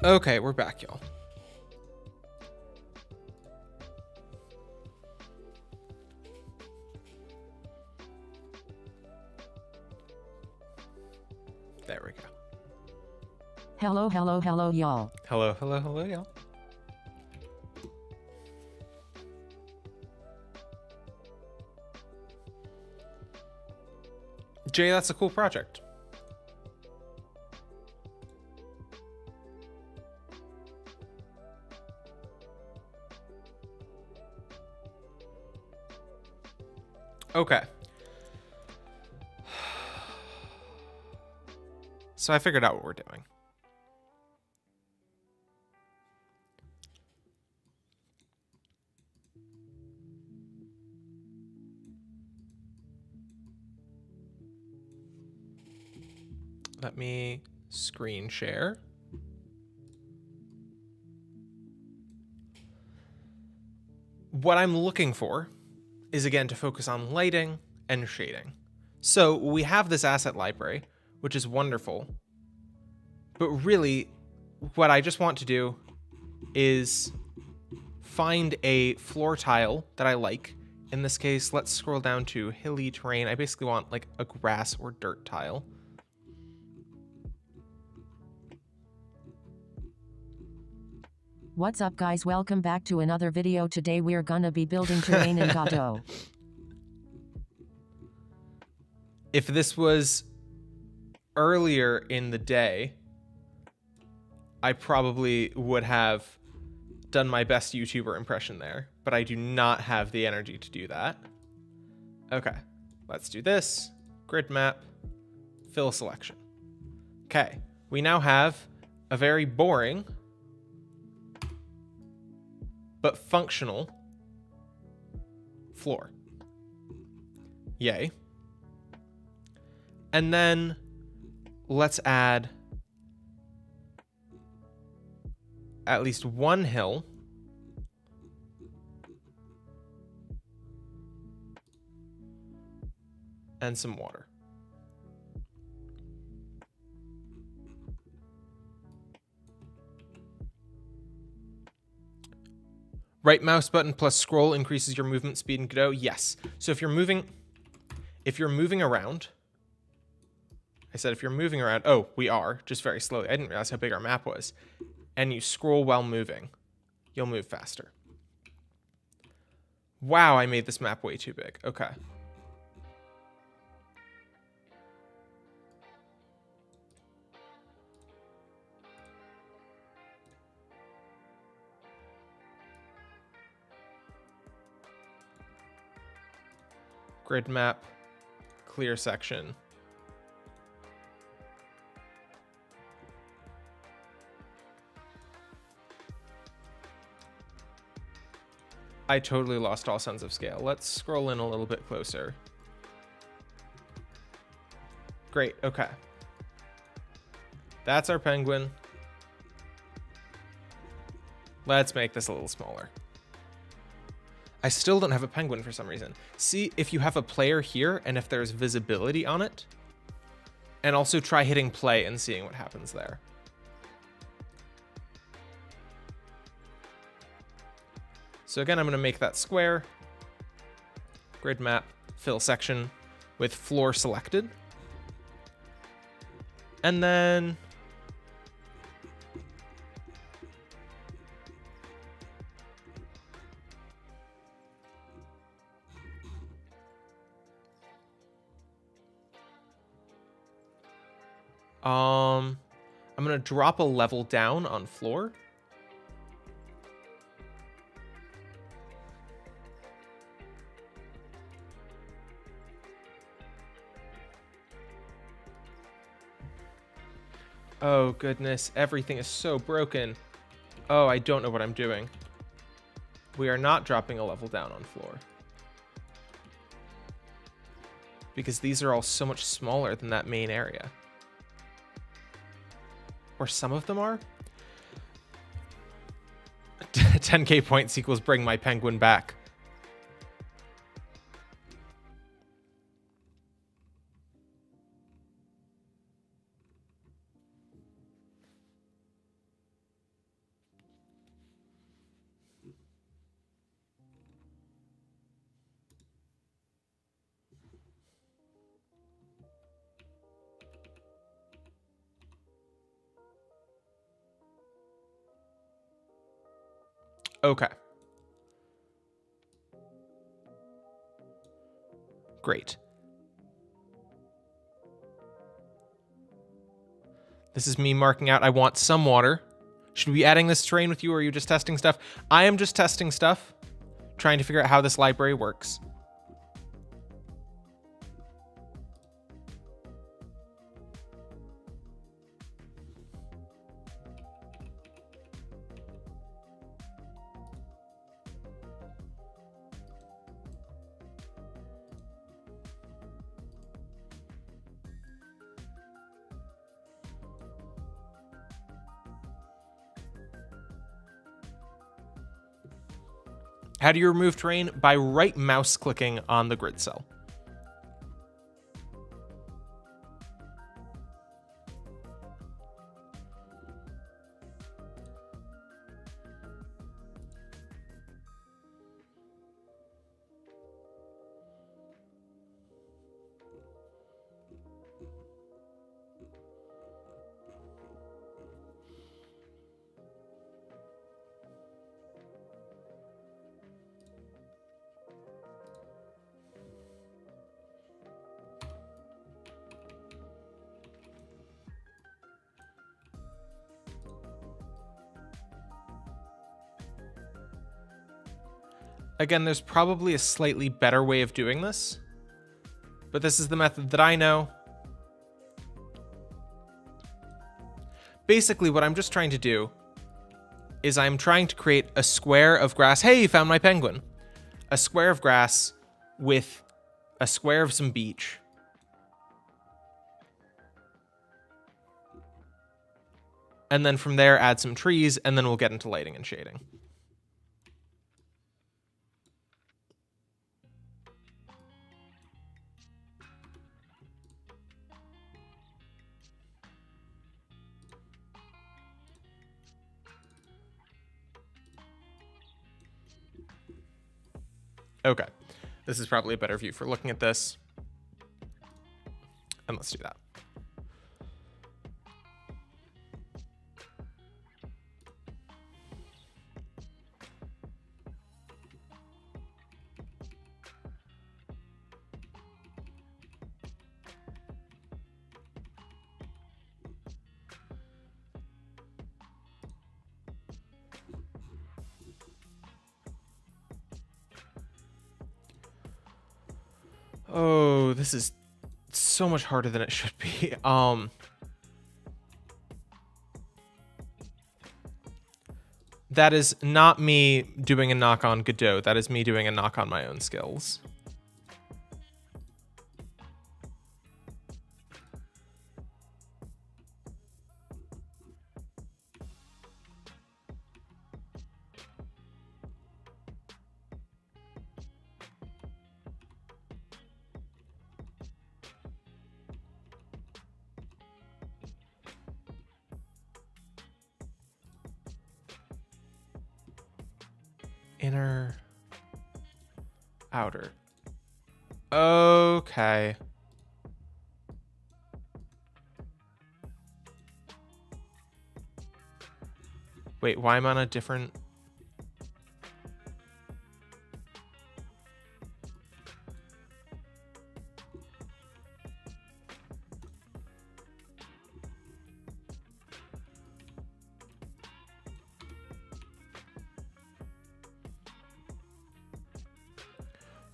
Okay, we're back, y'all. There we go. Hello, hello, hello, y'all. Hello, hello, hello, y'all. Jay, that's a cool project. Okay. So I figured out what we're doing. Let me screen share. What I'm looking for is, again, to focus on lighting and shading. So we have this asset library, which is wonderful. But really, what I just want to do is find a floor tile that I like. In this case, let's scroll down to hilly terrain. I basically want like a grass or dirt tile. What's up, guys? Welcome back to another video. Today we're gonna be building terrain in Godot. If this was earlier in the day, I probably would have done my best YouTuber impression there, but I do not have the energy to do that. Okay, let's do this. Grid map, fill selection. Okay, we now have a very boring but functional floor. Yay. And then let's add at least one hill and some water. Right mouse button plus scroll increases your movement speed in Godot. Yes. So if you're moving around, I said if you're moving around, oh, we are, just very slowly. I didn't realize how big our map was. And you scroll while moving, you'll move faster. Wow, I made this map way too big. Okay. Grid map, clear section. I totally lost all sense of scale. Let's scroll in a little bit closer. Great, okay. That's our penguin. Let's make this a little smaller. I still don't have a penguin for some reason. See if you have a player here and if there's visibility on it. And also try hitting play and seeing what happens there. So again, I'm going to make that square. Grid map, fill section with floor selected. And then I'm going to drop a level down on floor. Oh goodness, everything is so broken. Oh, I don't know what I'm doing. We are not dropping a level down on floor. Because these are all so much smaller than that main area. Or some of them are? 10k points equals bring my penguin back. Okay. Great. This is me marking out I want some water. Should we be adding this terrain with you, or are you just testing stuff? I am just testing stuff, trying to figure out how this library works. How do you remove terrain? By right mouse clicking on the grid cell. Again, there's probably a slightly better way of doing this, but this is the method that I know. Basically, what I'm just trying to do is I'm trying to create a square of grass. Hey, you found my penguin. A square of grass with a square of some beach. And then from there, add some trees, and then we'll get into lighting and shading. Okay, this is probably a better view for looking at this. And let's do that. Oh, this is so much harder than it should be. That is not me doing a knock on Godot. That is me doing a knock on my own skills. Inner, outer. Okay. Wait, why am I on a different...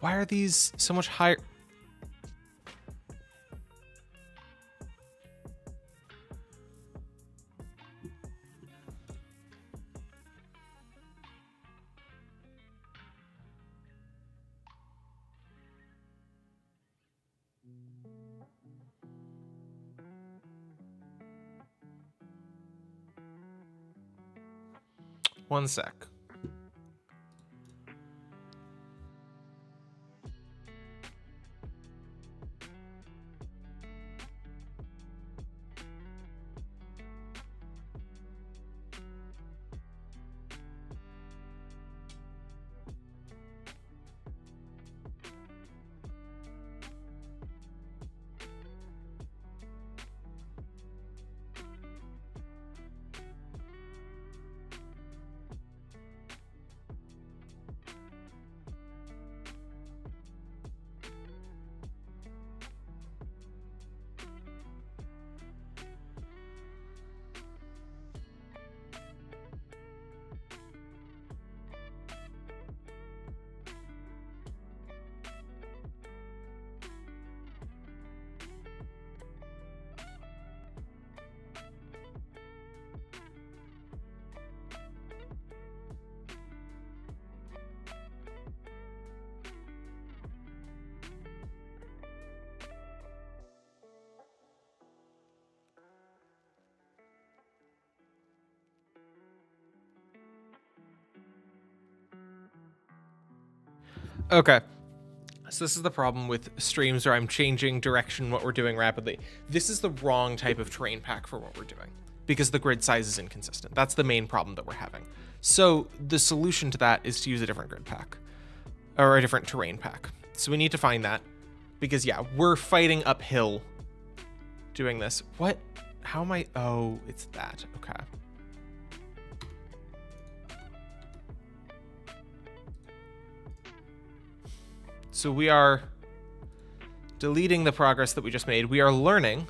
Why are these so much higher? One sec. Okay. So this is the problem with streams where I'm changing direction what we're doing rapidly. This is the wrong type of terrain pack for what we're doing because the grid size is inconsistent. That's the main problem that we're having. So the solution to that is to use a different grid pack or a different terrain pack. So we need to find that because yeah, we're fighting uphill doing this. What? How am I? Oh, it's that. Okay. So we are deleting the progress that we just made. We are learning,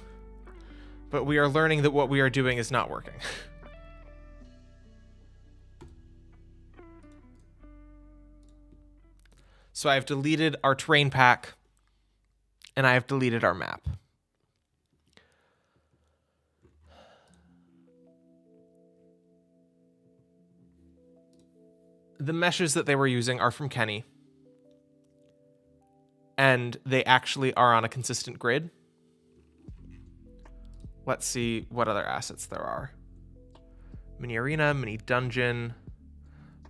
but we are learning that what we are doing is not working. So I have deleted our terrain pack, and I have deleted our map. The meshes that they were using are from Kenny. And they actually are on a consistent grid. Let's see what other assets there are. Mini arena, mini dungeon,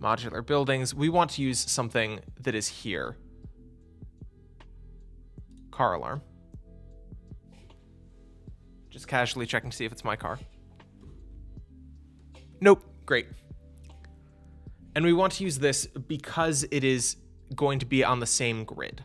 modular buildings. We want to use something that is here. Car alarm. Just casually checking to see if it's my car. Nope, great. And we want to use this because it is going to be on the same grid.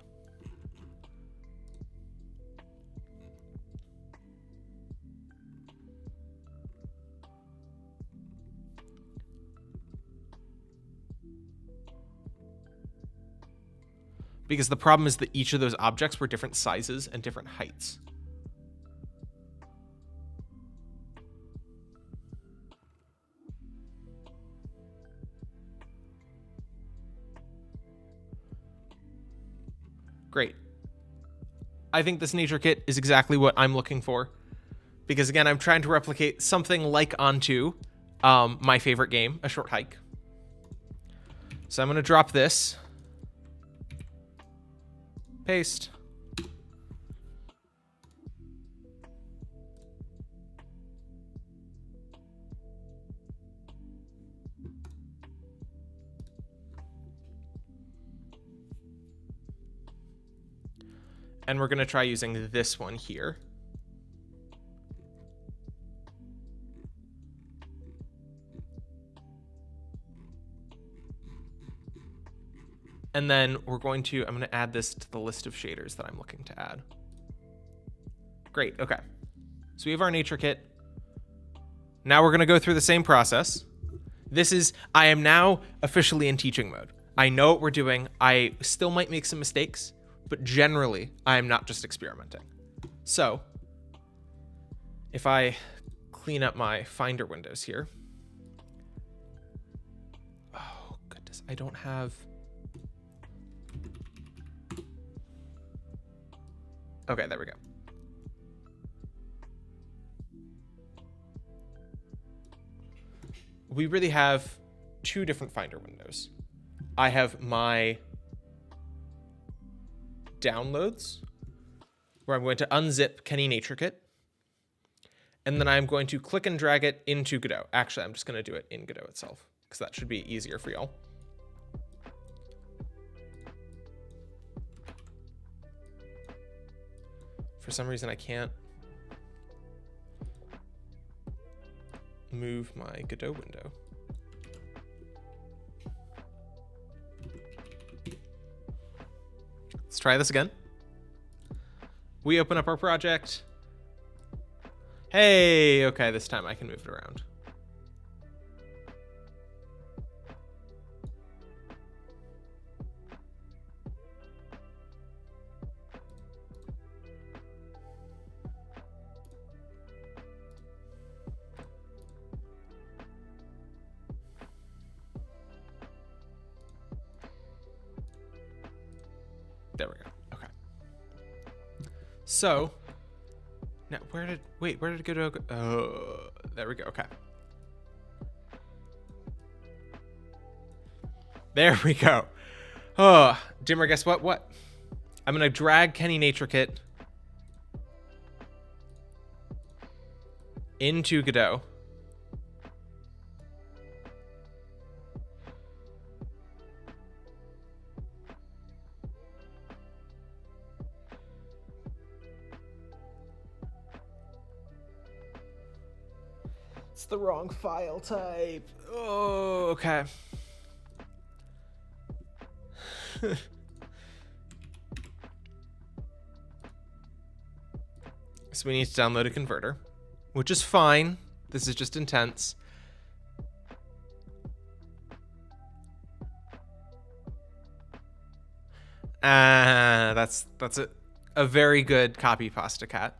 Because the problem is that each of those objects were different sizes and different heights. Great. I think this nature kit is exactly what I'm looking for. Because again, I'm trying to replicate something like onto my favorite game, A Short Hike. So I'm going to drop this. Paste. And we're going to try using this one here. And then I'm going to add this to the list of shaders that I'm looking to add. Great, okay. So we have our nature kit. Now we're gonna go through the same process. I am now officially in teaching mode. I know what we're doing. I still might make some mistakes, but generally I am not just experimenting. So if I clean up my Finder windows here. Oh goodness, I don't have. Okay, there we go. We really have two different Finder windows. I have my downloads, where I'm going to unzip Kenny Nature Kit, and then I'm going to click and drag it into Godot. Actually, I'm just going to do it in Godot itself, because that should be easier for y'all. For some reason, I can't move my Godot window. Let's try this again. We open up our project. Hey, okay, this time I can move it around. There we go. Okay. So now where did it go to? Oh, there we go. Okay. There we go. Oh, Dimmer, guess what? What? I'm gonna drag Kenny Nature Kit into Godot. It's the wrong file type. Oh, okay. So we need to download a converter, which is fine. This is just intense. That's a very good copy pasta cat.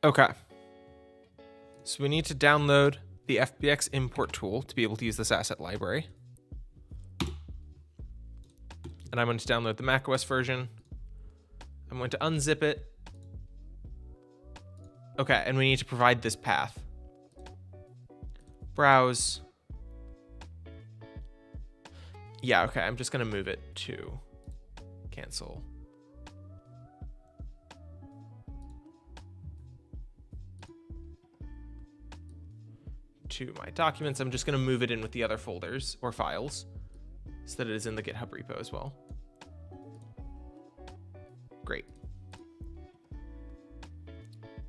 Okay. So we need to download the FBX import tool to be able to use this asset library. And I'm going to download the macOS version. I'm going to unzip it. Okay, and we need to provide this path. Browse. Yeah, okay, I'm just going to move it to cancel. To my documents, I'm just going to move it in with the other folders or files so that it is in the GitHub repo as well. Great.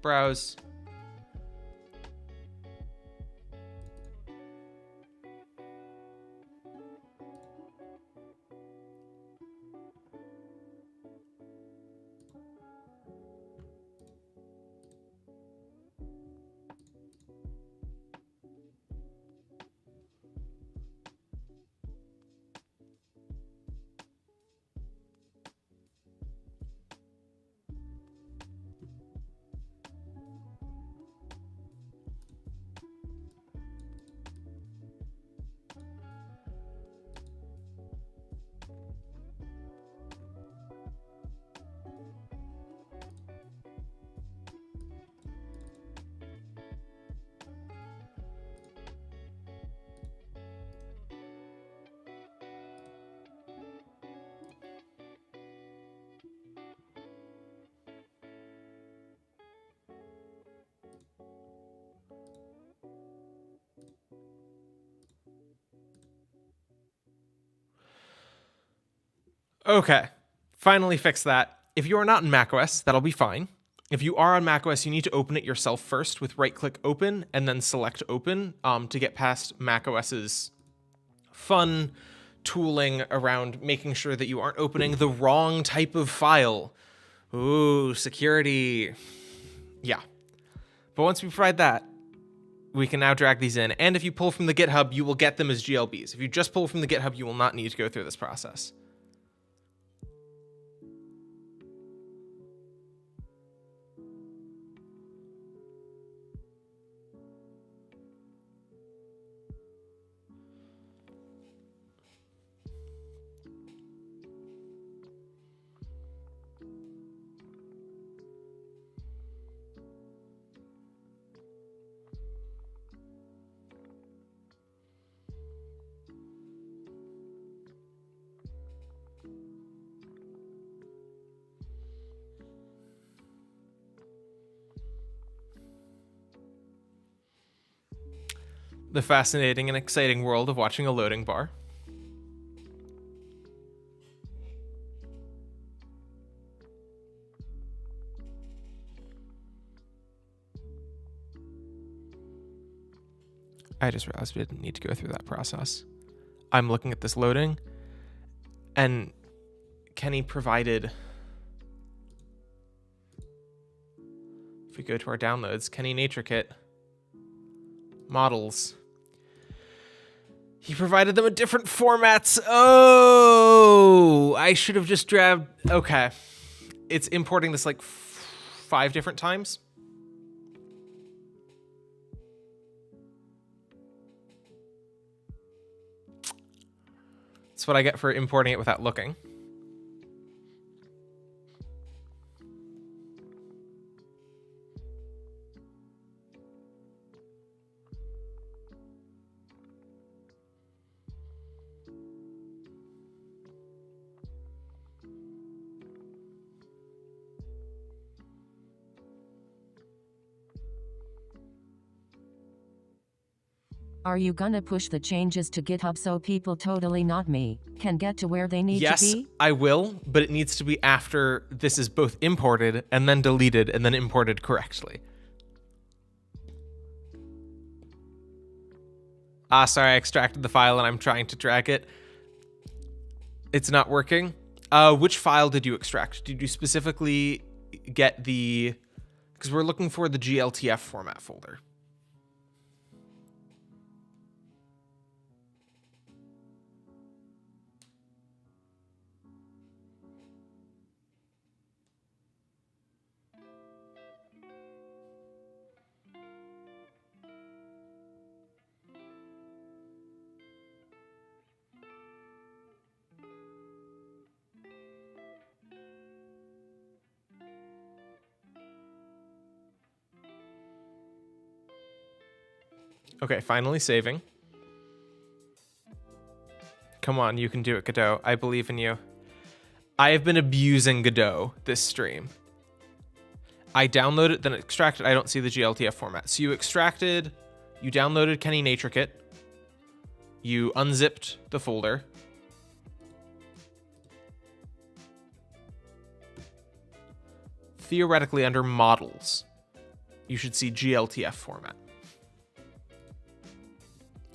Browse. Okay, finally fix that. If you are not in macOS, that'll be fine. If you are on macOS, you need to open it yourself first with right-click open and then select open to get past macOS's fun tooling around making sure that you aren't opening the wrong type of file. Ooh, security. Yeah. But once we provide that, we can now drag these in. And if you pull from the GitHub, you will get them as GLBs. If you just pull from the GitHub, you will not need to go through this process. The fascinating and exciting world of watching a loading bar. I just realized we didn't need to go through that process. I'm looking at this loading, and Kenny provided, if we go to our downloads, Kenny Nature Kit, models. He provided them in different formats. Oh, I should have just grabbed. Okay. It's importing this like 5 different times. That's what I get for importing it without looking. Are you gonna push the changes to GitHub so people, totally not me, can get to where they need Yes, to be? I will, but it needs to be after this is both imported and then deleted and then imported correctly. Ah, sorry, I extracted the file and I'm trying to drag it. It's not working. Which file did you extract? Did you specifically get the... Because we're looking for the GLTF format folder. Okay, finally saving. Come on, you can do it, Godot. I believe in you. I have been abusing Godot this stream. I downloaded, then extracted. I don't see the GLTF format. So you extracted, you downloaded Kenny Nature Kit. You unzipped the folder. Theoretically, under models, you should see GLTF format.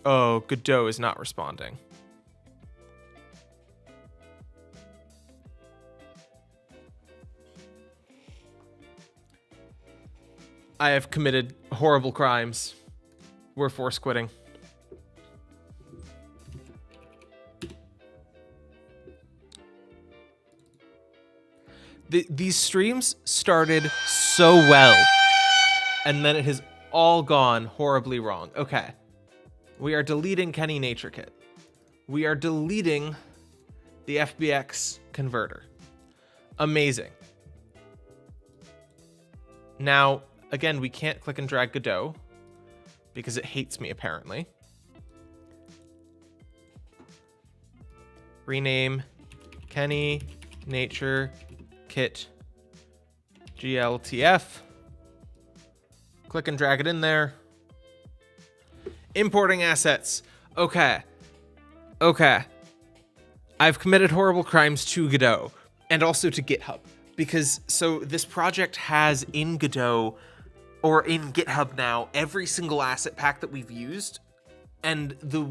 Oh, Godot is not responding. I have committed horrible crimes. We're force quitting. These streams started so well, and then it has all gone horribly wrong. Okay. We are deleting Kenny Nature Kit. We are deleting the FBX converter. Amazing. Now, again, we can't click and drag Godot because it hates me, apparently. Rename Kenny Nature Kit GLTF. Click and drag it in there. Importing assets. Okay. I've committed horrible crimes to Godot and also to GitHub because so this project has in Godot or in GitHub now every single asset pack that we've used and the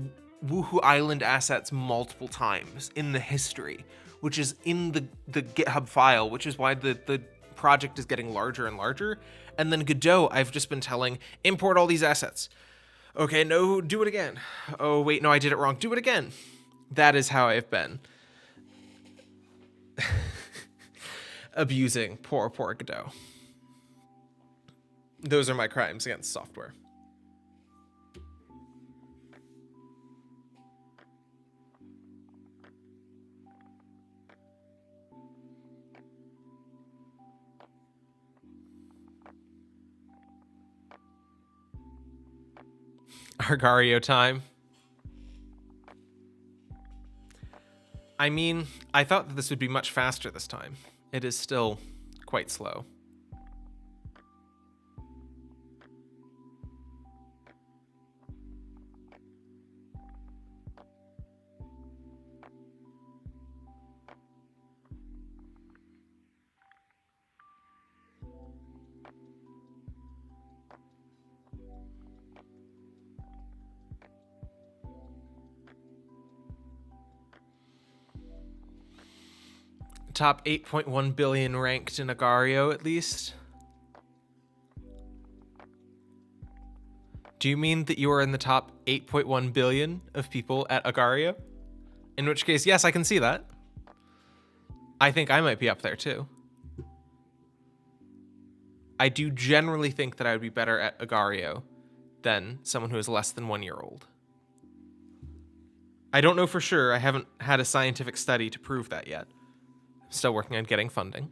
Woohoo Island assets multiple times in the history, which is in the GitHub file, which is why the project is getting larger and larger. And then Godot, I've just been telling, import all these assets. Okay, no, do it again. Oh, wait, no, I did it wrong. Do it again. That is how I've been abusing poor Godot. Those are my crimes against software. Argario time. I mean, I thought that this would be much faster this time. It is still quite slow. Top 8.1 billion ranked in Agario, at least. Do you mean that you are in the top 8.1 billion of people at Agario? In which case, yes, I can see that. I think I might be up there too. I do generally think that I would be better at Agario than someone who is less than 1 year old. I don't know for sure. I haven't had a scientific study to prove that yet. Still working on getting funding.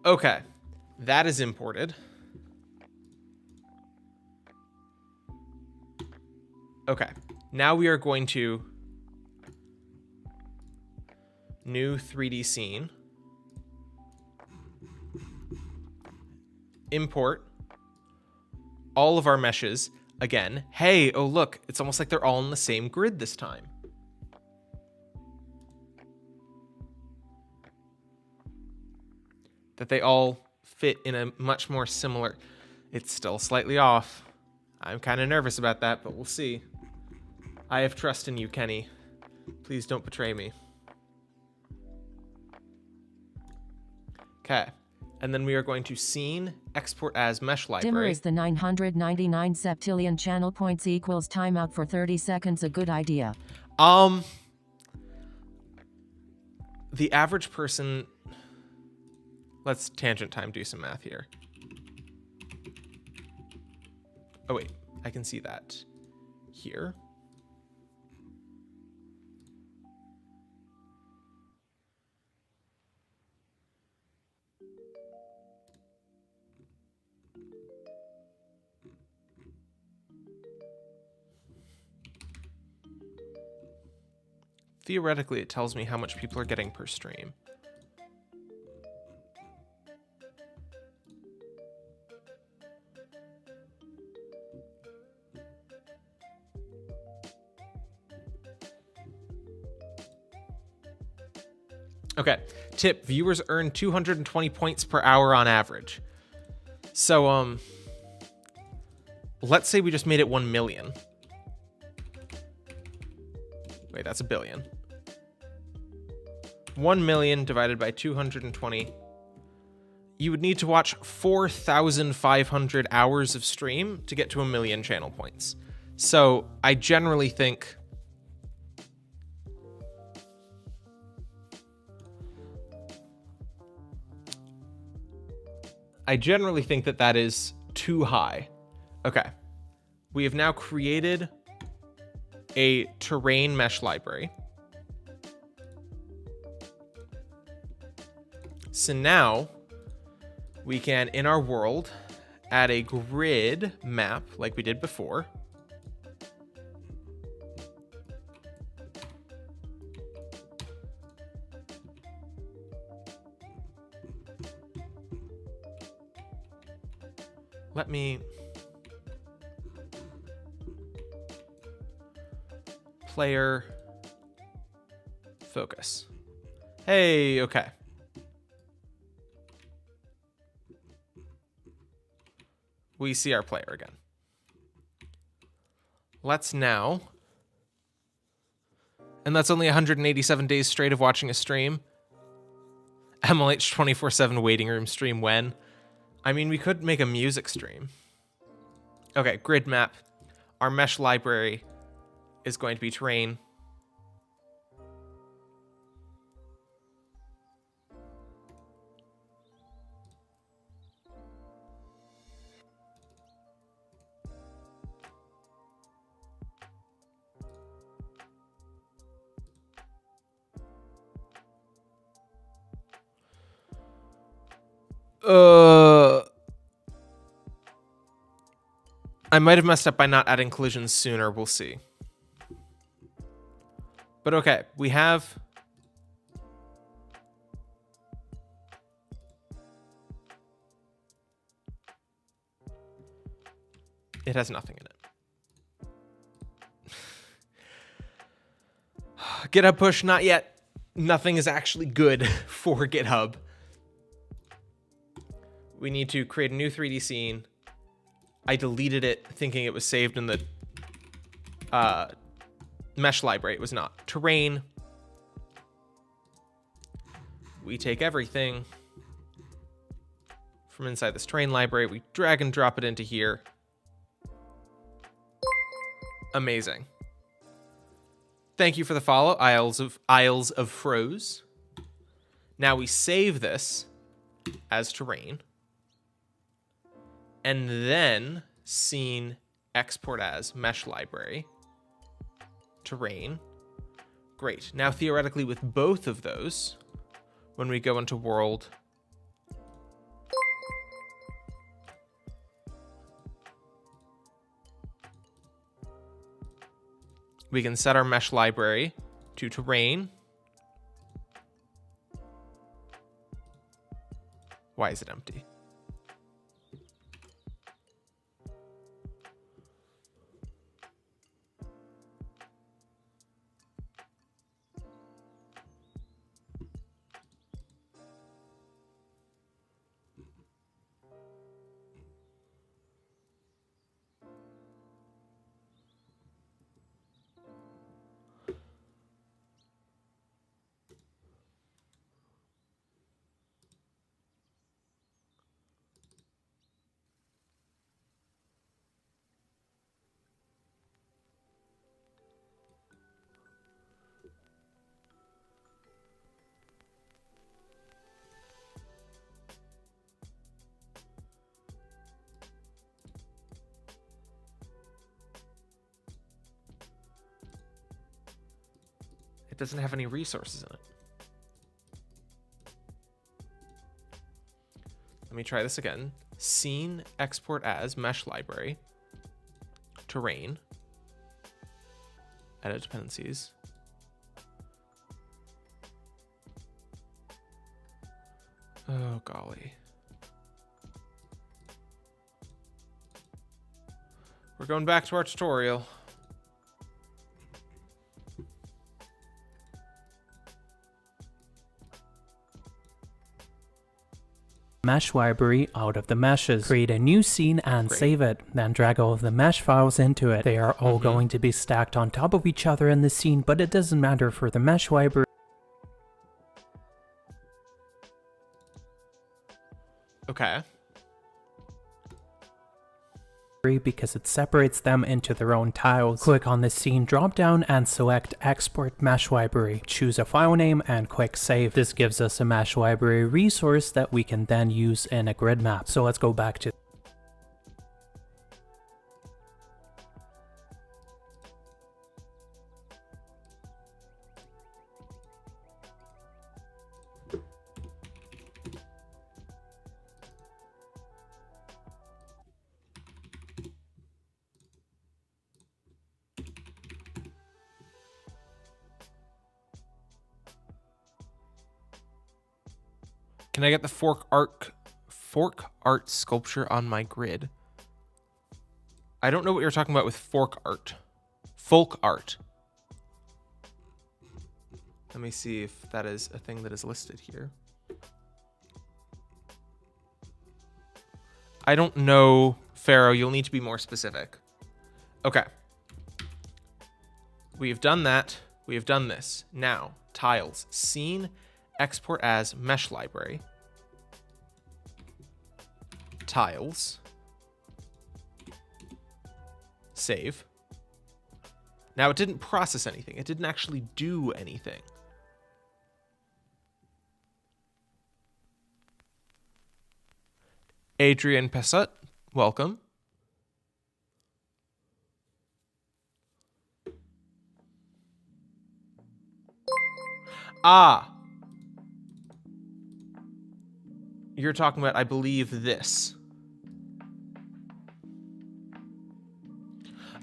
Okay, that is imported. Okay, now we are going to new 3D scene, import all of our meshes again. Hey, oh look, it's almost like they're all in the same grid this time. That they all fit in a much more similar... It's still slightly off. I'm kind of nervous about that, but we'll see. I have trust in you, Kenny. Please don't betray me. Okay. And then we are going to scene, export as mesh library. Dimmer is the 999 septillion channel points equals timeout for 30 seconds a good idea. The average person... Let's tangent time do some math here. Oh wait, I can see that here. Theoretically, it tells me how much people are getting per stream. Okay, tip, viewers earn 220 points per hour on average. So, let's say we just made it 1 million. Wait, that's a billion. 1 million divided by 220. You would need to watch 4,500 hours of stream to get to 1 million channel points. So, I generally think... that that is too high. Okay. We have now created a terrain mesh library. So now we can, in our world, add a grid map like we did before. Let me player focus. Hey, okay. We see our player again. Let's now, and that's only 187 days straight of watching a stream. MLH 24/7 waiting room stream when? I mean, we could make a music stream. Okay, grid map. Our mesh library is going to be terrain. I might have messed up by not adding collisions sooner. We'll see. But okay, we have... It has nothing in it. GitHub push, not yet. Nothing is actually good for GitHub. We need to create a new 3D scene. I deleted it thinking it was saved in the mesh library. It was not. Terrain. We take everything from inside this terrain library. We drag and drop it into here. Amazing. Thank you for the follow, Isles of Froze. Now we save this as terrain. And then scene export as mesh library. Terrain. Great. Now theoretically with both of those, when we go into world, we can set our mesh library to terrain. Why is it empty? It doesn't have any resources in it. Let me try this again. Scene export as mesh library. Terrain. Edit dependencies. Oh, golly. We're going back to our tutorial. Mesh library out of the meshes. Create a new scene and save it. Then drag all of the mesh files into it. They are all going to be stacked on top of each other in the scene, but it doesn't matter for the mesh library. Okay. Because it separates them into their own tiles. Click on the scene dropdown and select Export Mesh Library. Choose a file name and click Save. This gives us a mesh library resource that we can then use in a grid map. So let's go back to Can I get the fork art sculpture on my grid? I don't know what you're talking about with fork art. Folk art. Let me see if that is a thing that is listed here. I don't know, Pharaoh. You'll need to be more specific. Okay. We've done that. We have done this. Now, tiles. Scene. Export as mesh library. Tiles. Save. Now it didn't process anything. It didn't actually do anything. Adrian Pesut, welcome. Ah. You're talking about, I believe, this.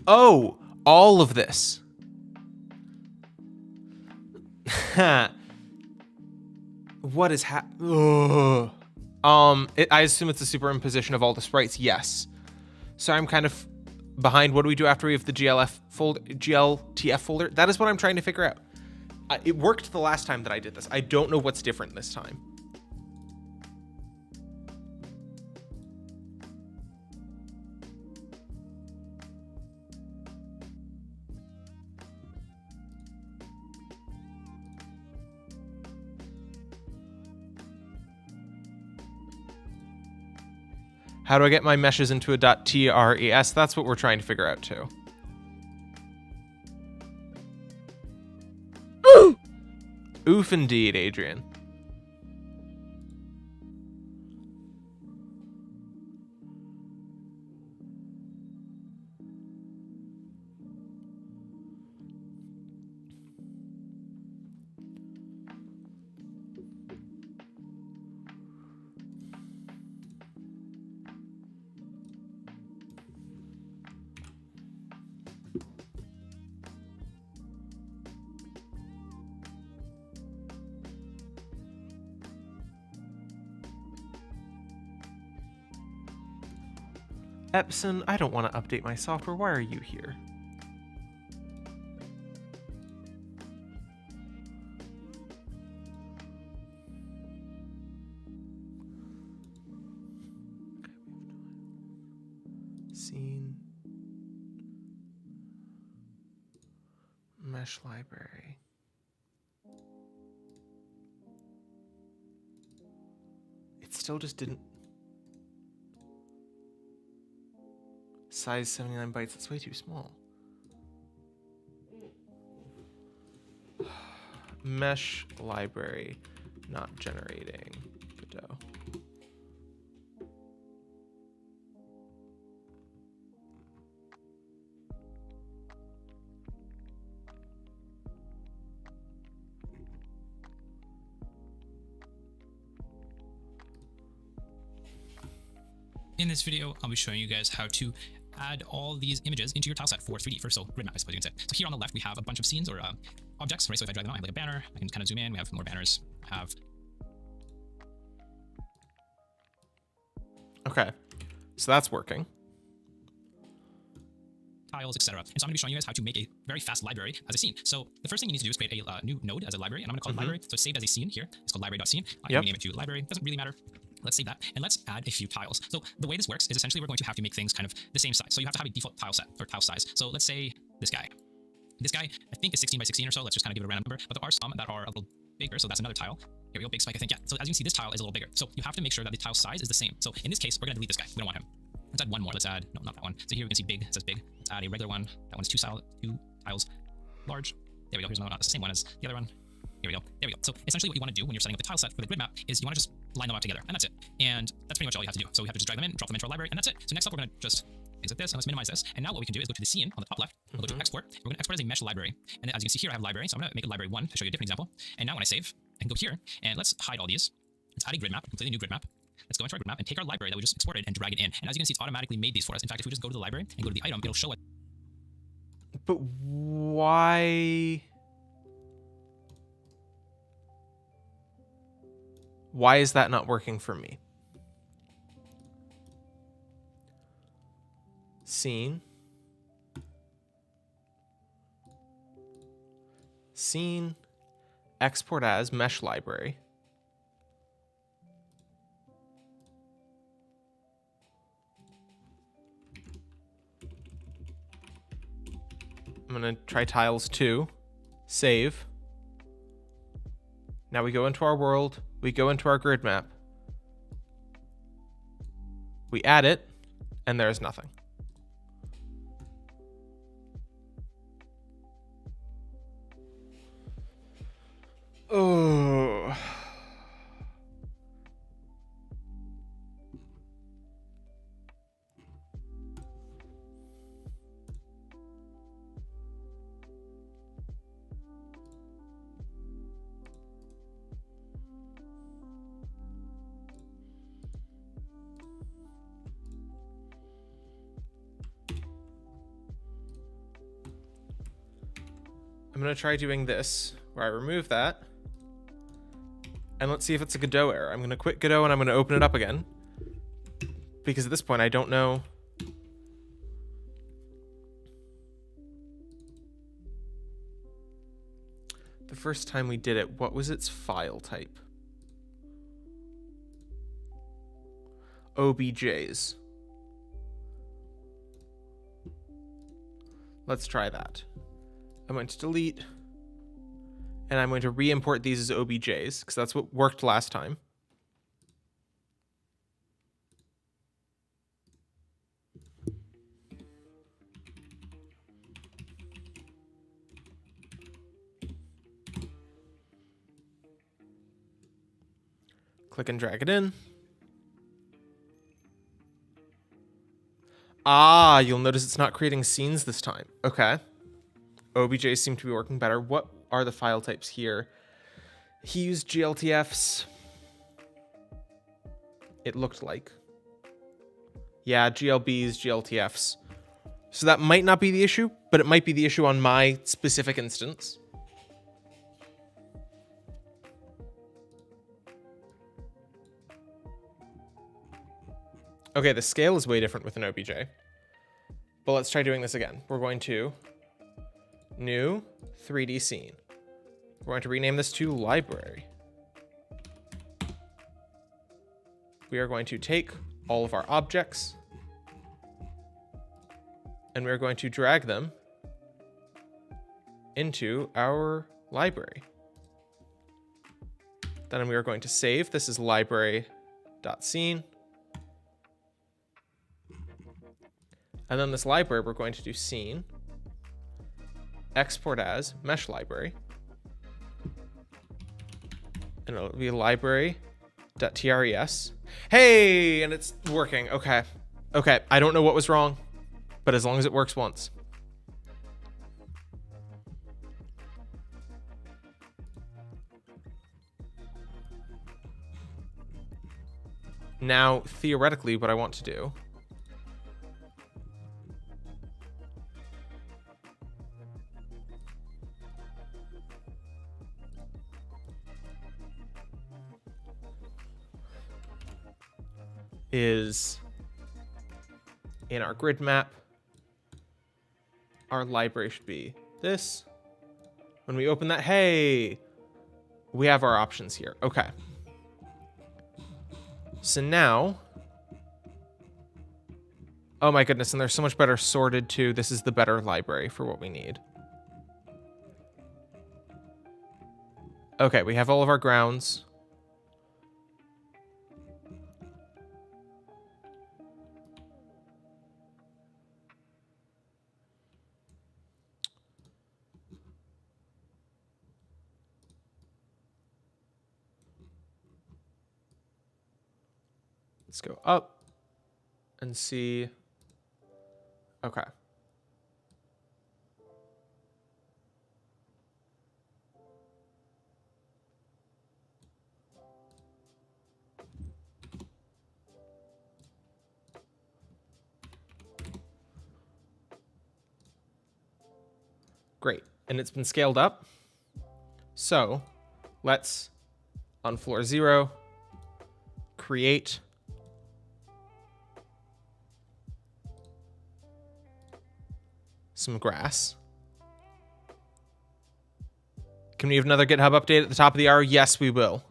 Oh, all of this. What is I assume it's a superimposition of all the sprites. Yes. So I'm kind of behind. What do we do after we have the GLTF folder? That is what I'm trying to figure out. It worked the last time that I did this. I don't know what's different this time. How do I get my meshes into a .tres? That's what we're trying to figure out too. Oof indeed, Adrian. Epson, I don't want to update my software. Why are you here? Scene. Mesh library. It still just didn't. Size 79 bytes, that's way too small. Mesh library, not generating. Godot. In this video, I'll be showing you guys how to add all these images into your tileset for 3D, so grid map, I suppose you can say. So here on the left, we have a bunch of scenes or objects, right? So if I drag them out, I have like a banner, I can kind of zoom in, we have more banners, have... Okay, so that's working. Tiles, etc. And so I'm going to be showing you guys how to make a very fast library as a scene. So the first thing you need to do is create a new node as a library, and I'm going to call it library. So it's saved as a scene here. It's called library.scene. I can rename it to library. Doesn't really matter. Let's save that, and let's add a few tiles. So the way this works is essentially we're going to have to make things kind of the same size. So you have to have a default tile set or tile size. So let's say this guy. This guy, I think, is 16 by 16 or so. Let's just kind of give it a random number. But there are some that are a little bigger, so that's another tile. Here we go, big spike, I think, yeah. So as you can see, this tile is a little bigger. So you have to make sure that the tile size is the same. So in this case, we're going to delete this guy. We don't want him. Let's add one more. Let's add, no, not that one. So here we can see big, it says big. Let's add a regular one. That one's two tiles large. There we go, here's another one. It's the same one as the other one. Here we go. There we go. So essentially what you want to do when you're setting up the tile set for the grid map is you want to just line them up together, and that's it. And that's pretty much all you have to do. So we have to just drag them in, drop them into our library, and that's it. So next up, we're going to just exit this, and let's minimize this. And now what we can do is go to the scene on the top left. We'll go to export. We're going to export as a mesh library. And then as you can see here, I have library. So I'm going to make a library 1 to show you a different example. And now when I save, I can go here, and let's hide all these. Let's add a grid map, a completely new grid map. Let's go into our grid map and take our library that we just exported and drag it in. And as you can see, it's automatically made these for us. In fact, if we just go to the library and go to the item, it'll show it. But why? Why is that not working for me? Scene. Scene. Export as mesh library. I'm going to try tiles 2. Save. Now we go into our world. We go into our grid map. We add it, and there's nothing. Oh. I'm going to try doing this, where I remove that. And let's see if it's a Godot error. I'm going to quit Godot and I'm going to open it up again. Because at this point, I don't know. The first time we did it, what was its file type? OBJs. Let's try that. I'm going to delete, and I'm going to re-import these as OBJs, because that's what worked last time. Click and drag it in. Ah, you'll notice it's not creating scenes this time. Okay. OBJs seem to be working better. What are the file types here? He used GLTFs. It looked like. Yeah, GLBs, GLTFs. So that might not be the issue, but it might be the issue on my specific instance. Okay, the scale is way different with an OBJ. But let's try doing this again. We're going to new 3D scene. We're going to rename this to library. We are going to take all of our objects and we're going to drag them into our library. Then we are going to save. This is library.scene. And then this library, we're going to do scene. Export as mesh library, and it'll be library.tres. Hey, and it's working. Okay. I don't know what was wrong, but as long as it works once. Now, theoretically, what I want to do is in our grid map, our library should be this. When we open that, hey, we have our options here. Okay. So now, oh my goodness, and they're so much better sorted too. This is the better library for what we need. Okay, we have all of our grounds. Let's go up and see. Okay. Great. And it's been scaled up. So let's, on floor 0, create some grass. Can we have another GitHub update at the top of the hour? Yes, we will.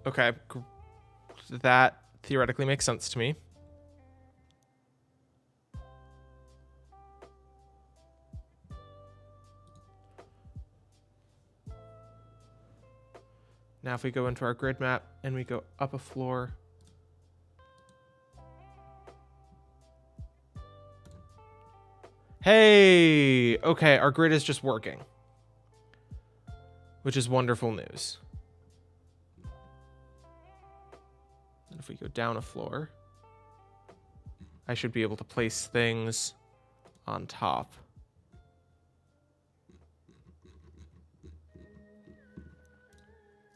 Okay, that theoretically makes sense to me. Now if we go into our grid map and we go up a floor, hey, okay, our grid is just working, which is wonderful news. And if we go down a floor, I should be able to place things on top.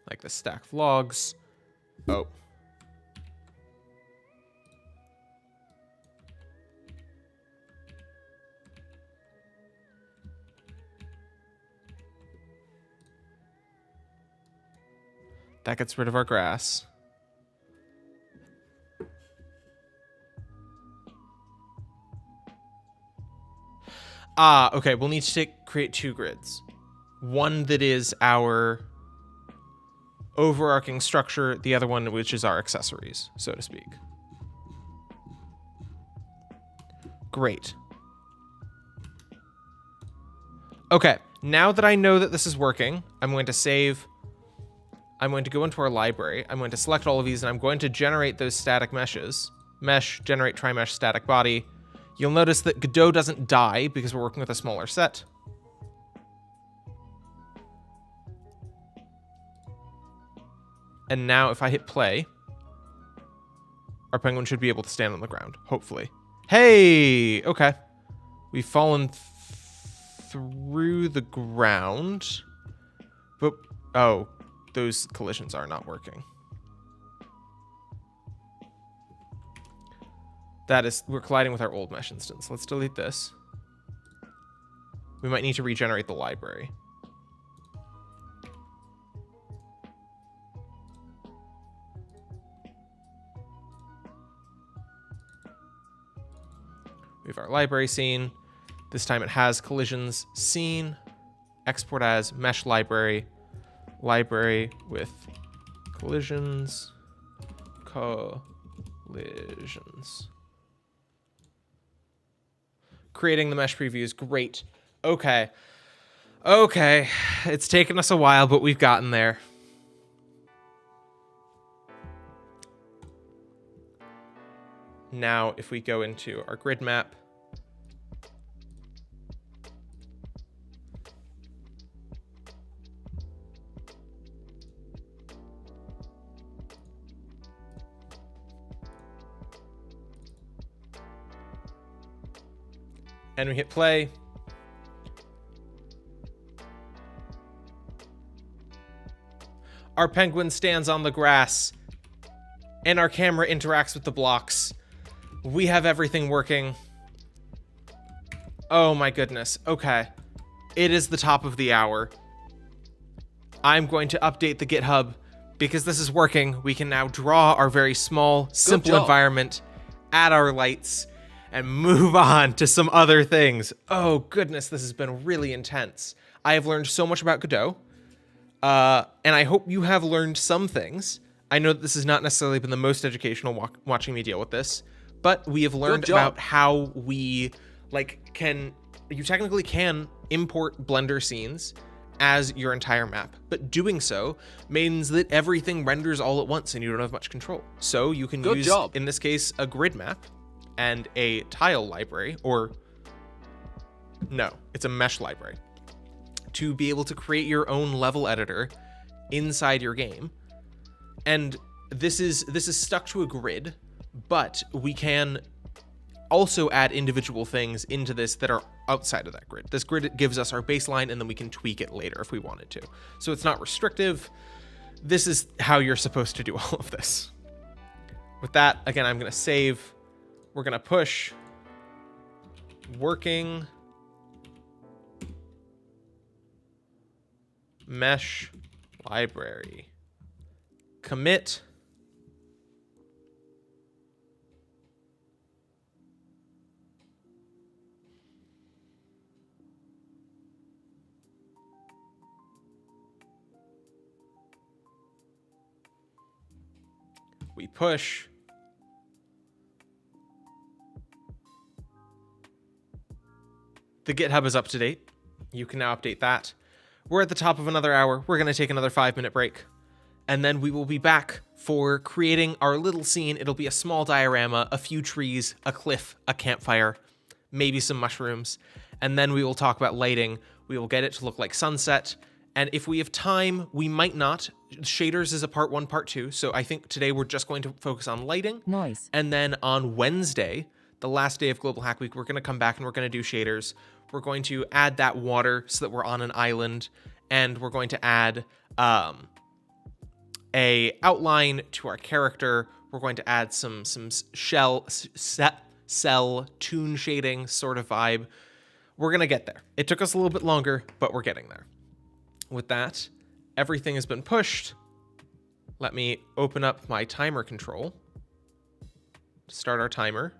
Like the stack of logs. Oh. That gets rid of our grass. Okay, we'll need to create 2 grids. One that is our overarching structure, the other one which is our accessories, so to speak. Great. Okay, now that I know that this is working, I'm going to save. I'm going to go into our library. I'm going to select all of these, and I'm going to generate those static meshes. Mesh, generate tri-mesh static body. You'll notice that Godot doesn't die because we're working with a smaller set. And now if I hit play, our penguin should be able to stand on the ground, hopefully. Hey, okay. We've fallen through the ground. But, oh, those collisions are not working. That is, we're colliding with our old mesh instance. Let's delete this. We might need to regenerate the library. We have our library scene. This time it has collisions scene. Export as mesh library. Library with Collisions. Creating the mesh previews. Great. Okay. Okay. It's taken us a while, but we've gotten there. Now, if we go into our grid map, and we hit play, our penguin stands on the grass, and our camera interacts with the blocks. We have everything working. Oh my goodness. Okay. It is the top of the hour. I'm going to update the GitHub because this is working. We can now draw our very small, simple environment, add our lights, and move on to some other things. Oh goodness, this has been really intense. I have learned so much about Godot, and I hope you have learned some things. I know that this has not necessarily been the most educational watching me deal with this, but we have learned about how we you technically can import Blender scenes as your entire map, but doing so means that everything renders all at once and you don't have much control. So you can use, in this case, a grid map and a tile library, or no, it's a mesh library, to be able to create your own level editor inside your game. And this is stuck to a grid, but we can also add individual things into this that are outside of that grid. This grid gives us our baseline, and then we can tweak it later if we wanted to. So it's not restrictive. This is how you're supposed to do all of this. With that, again, I'm going to save. We're going to push working mesh library. Commit. We push. The GitHub is up to date. You can now update that. We're at the top of another hour. We're going to take another 5-minute break. And then we will be back for creating our little scene. It'll be a small diorama, a few trees, a cliff, a campfire, maybe some mushrooms. And then we will talk about lighting. We will get it to look like sunset. And if we have time, we might not. Shaders is a part 1, part 2. So I think today we're just going to focus on lighting. Nice. And then on Wednesday, the last day of Global Hack Week, we're going to come back and we're going to do shaders. We're going to add that water so that we're on an island. And we're going to add a outline to our character. We're going to add some cell toon shading sort of vibe. We're going to get there. It took us a little bit longer, but we're getting there. With that, everything has been pushed. Let me open up my timer control to start our timer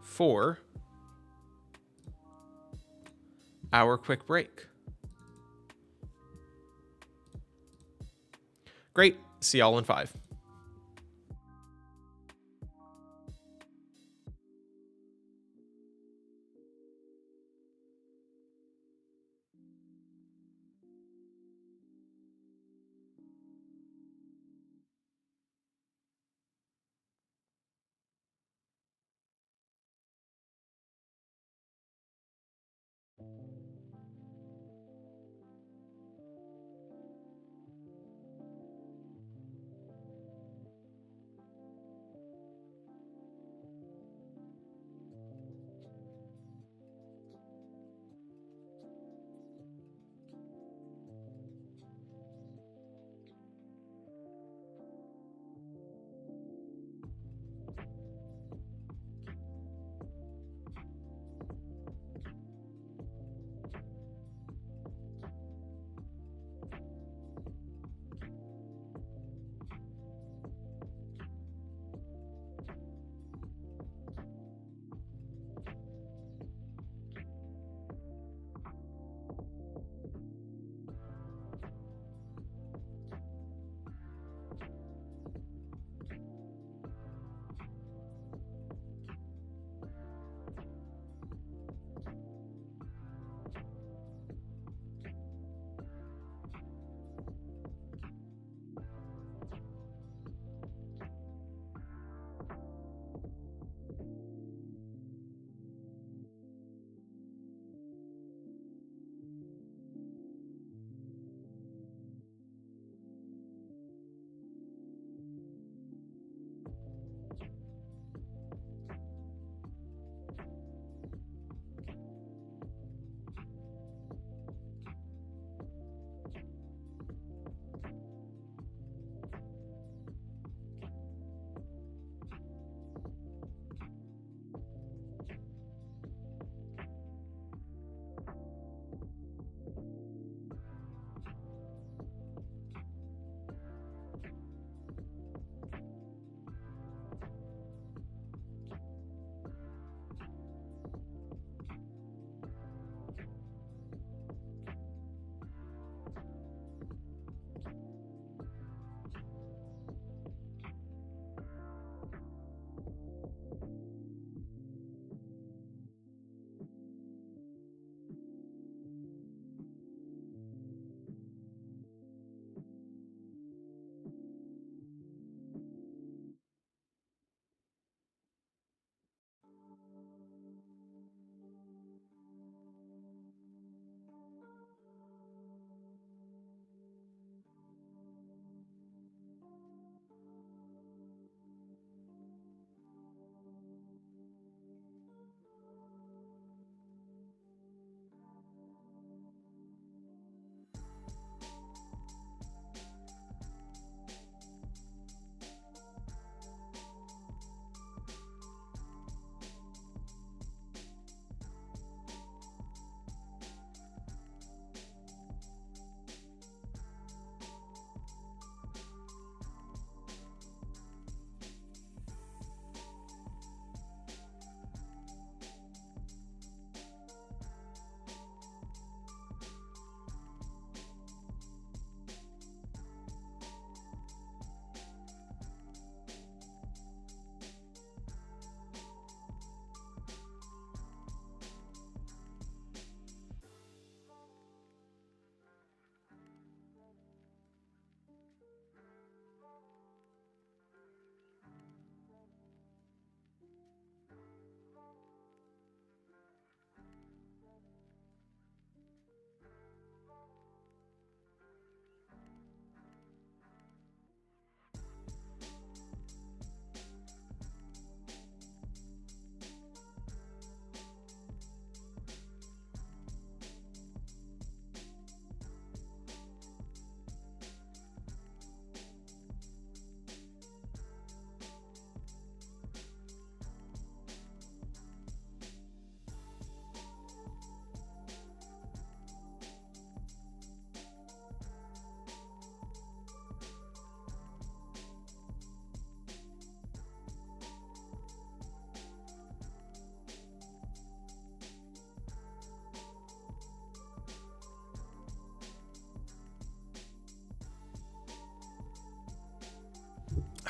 for our quick break. Great. See y'all in 5.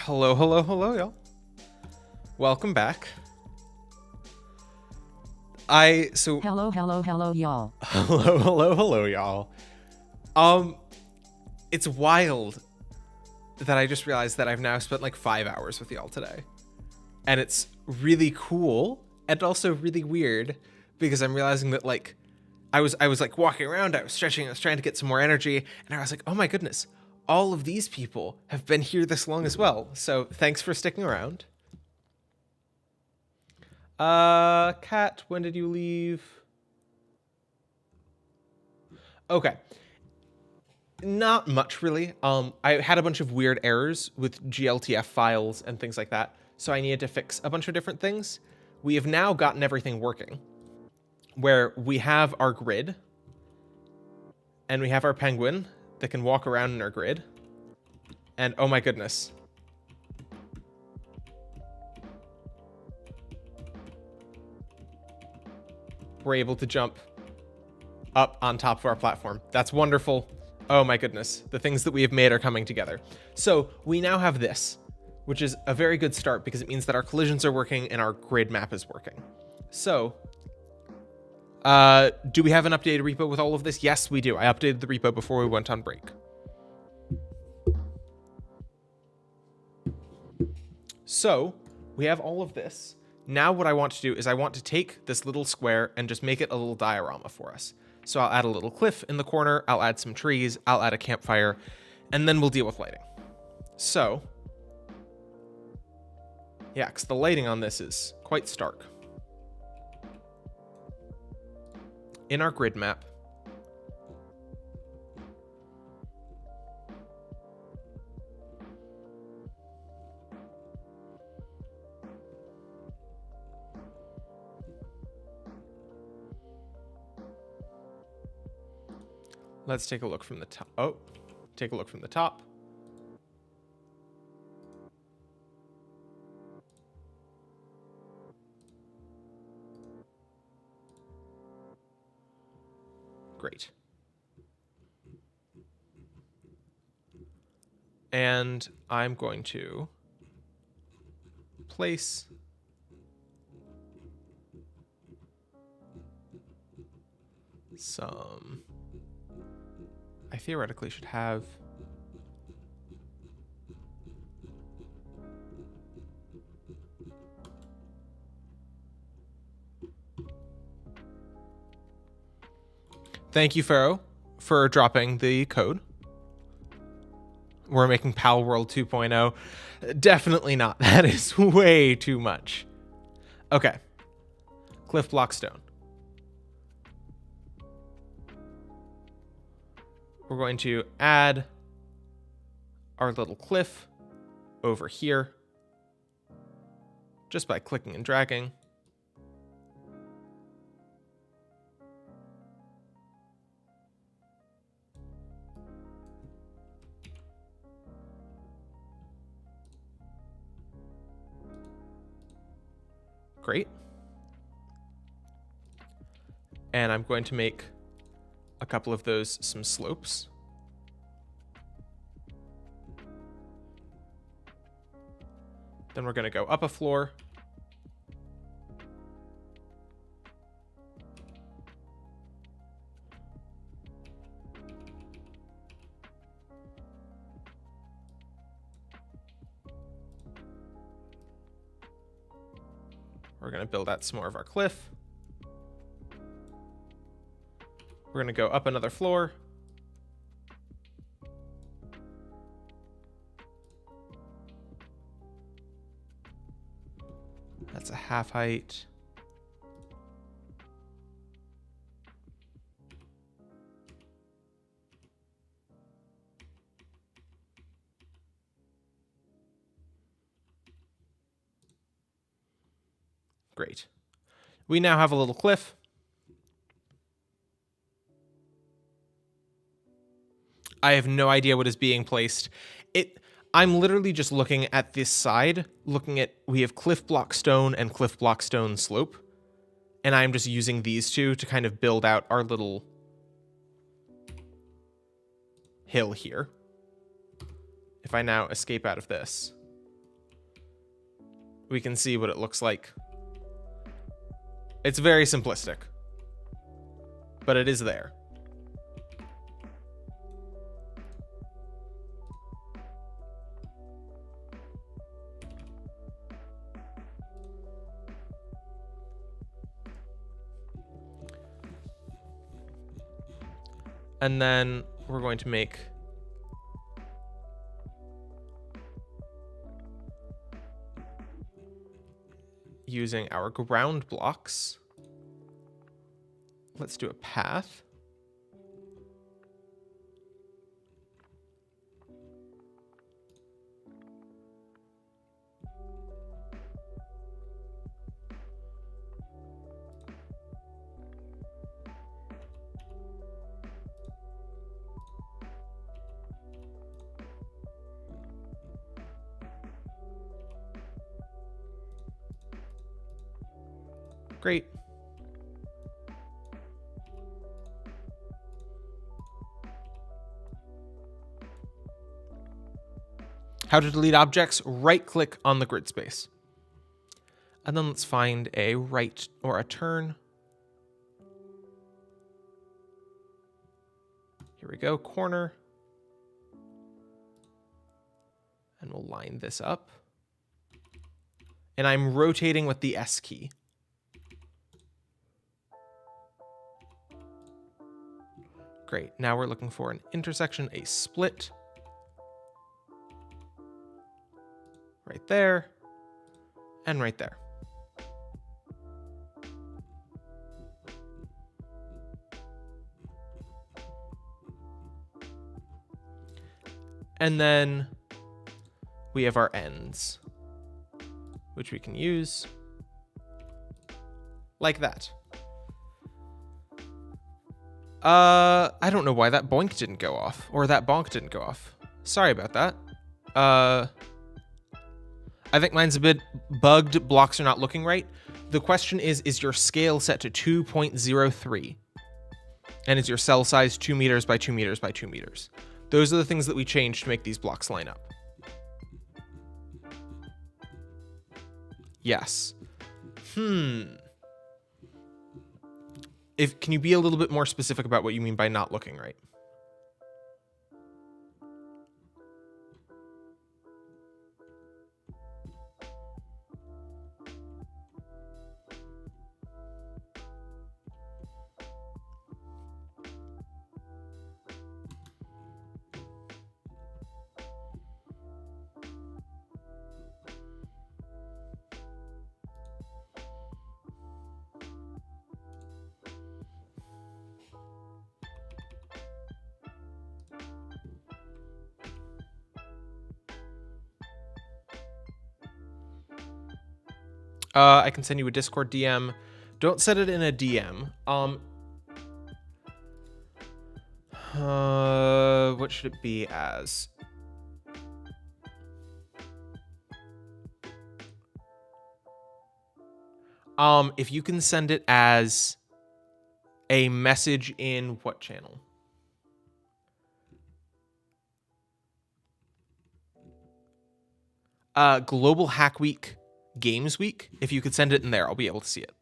Hello, hello, hello, y'all. Welcome back. Hello, hello, hello, y'all. Hello, hello, hello, y'all. It's wild that I just realized that I've now spent like 5 hours with y'all today. And it's really cool and also really weird because I'm realizing that like I was like walking around, I was stretching, I was trying to get some more energy, and I was like, oh my goodness, all of these people have been here this long as well. So thanks for sticking around. Kat, when did you leave? Okay. Not much really. I had a bunch of weird errors with GLTF files and things like that, so I needed to fix a bunch of different things. We have now gotten everything working, where we have our grid, and we have our penguin that can walk around in our grid, and oh my goodness. We're able to jump up on top of our platform. That's wonderful. Oh my goodness. The things that we have made are coming together. So we now have this, which is a very good start because it means that our collisions are working and our grid map is working. So, do we have an updated repo with all of this? Yes, we do. I updated the repo before we went on break. So we have all of this. Now what I want to do is I want to take this little square and just make it a little diorama for us. So I'll add a little cliff in the corner, I'll add some trees, I'll add a campfire, and then we'll deal with lighting. So, yeah, because the lighting on this is quite stark. In our grid map, let's take a look from the top. Oh, take a look from the top. Great. And I'm going to place some... I theoretically should have Thank you, Pharaoh, for dropping the code. We're making Pal World 2.0. Definitely not. That is way too much. Okay. Cliff block stone. We're going to add our little cliff over here just by clicking and dragging. Great. And I'm going to make a couple of those some slopes. Then we're going to go up a floor. We're going to build out some more of our cliff. We're going to go up another floor. That's a half height. Great. We now have a little cliff. I have no idea what is being placed. I'm literally just looking at this side, looking at, we have cliff block stone and cliff block stone slope. And I'm just using these two to kind of build out our little hill here. If I now escape out of this, we can see what it looks like. It's very simplistic, but it is there. And then we're going to make using our ground blocks. Let's do a path. Great. How to delete objects, right-click on the grid space. And then let's find a right or a turn. Here we go, corner. And we'll line this up. And I'm rotating with the S key. Great, now we're looking for an intersection, a split. Right there, and right there. And then we have our ends, which we can use like that. I don't know why that boink didn't go off, or that bonk didn't go off. Sorry about that. I think mine's a bit bugged. Blocks are not looking right. The question is your scale set to 2.03? And is your cell size 2 meters by 2 meters by 2 meters? Those are the things that we changed to make these blocks line up. Yes. Can you be a little bit more specific about what you mean by not looking right? I can send you a Discord DM. Don't set it in a DM. What should it be as? If you can send it as a message in what channel? Global Hack Week, Games Week. If you could send it in there, I'll be able to see it.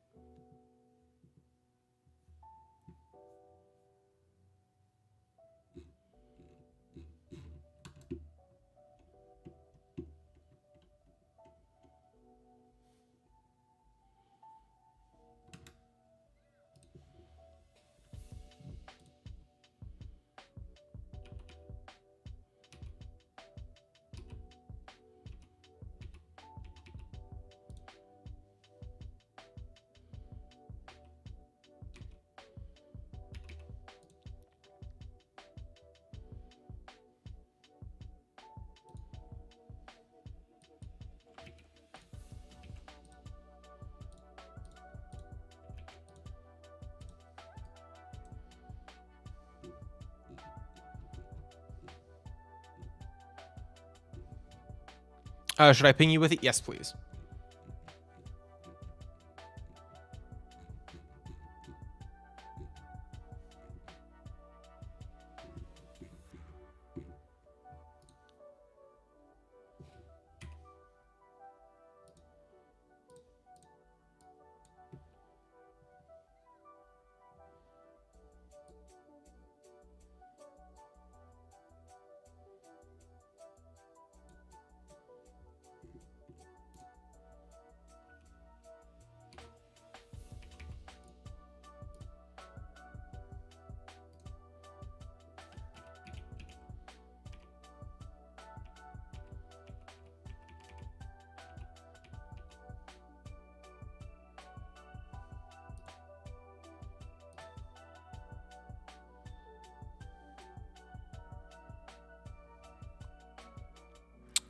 Should I ping you with it? Yes, please.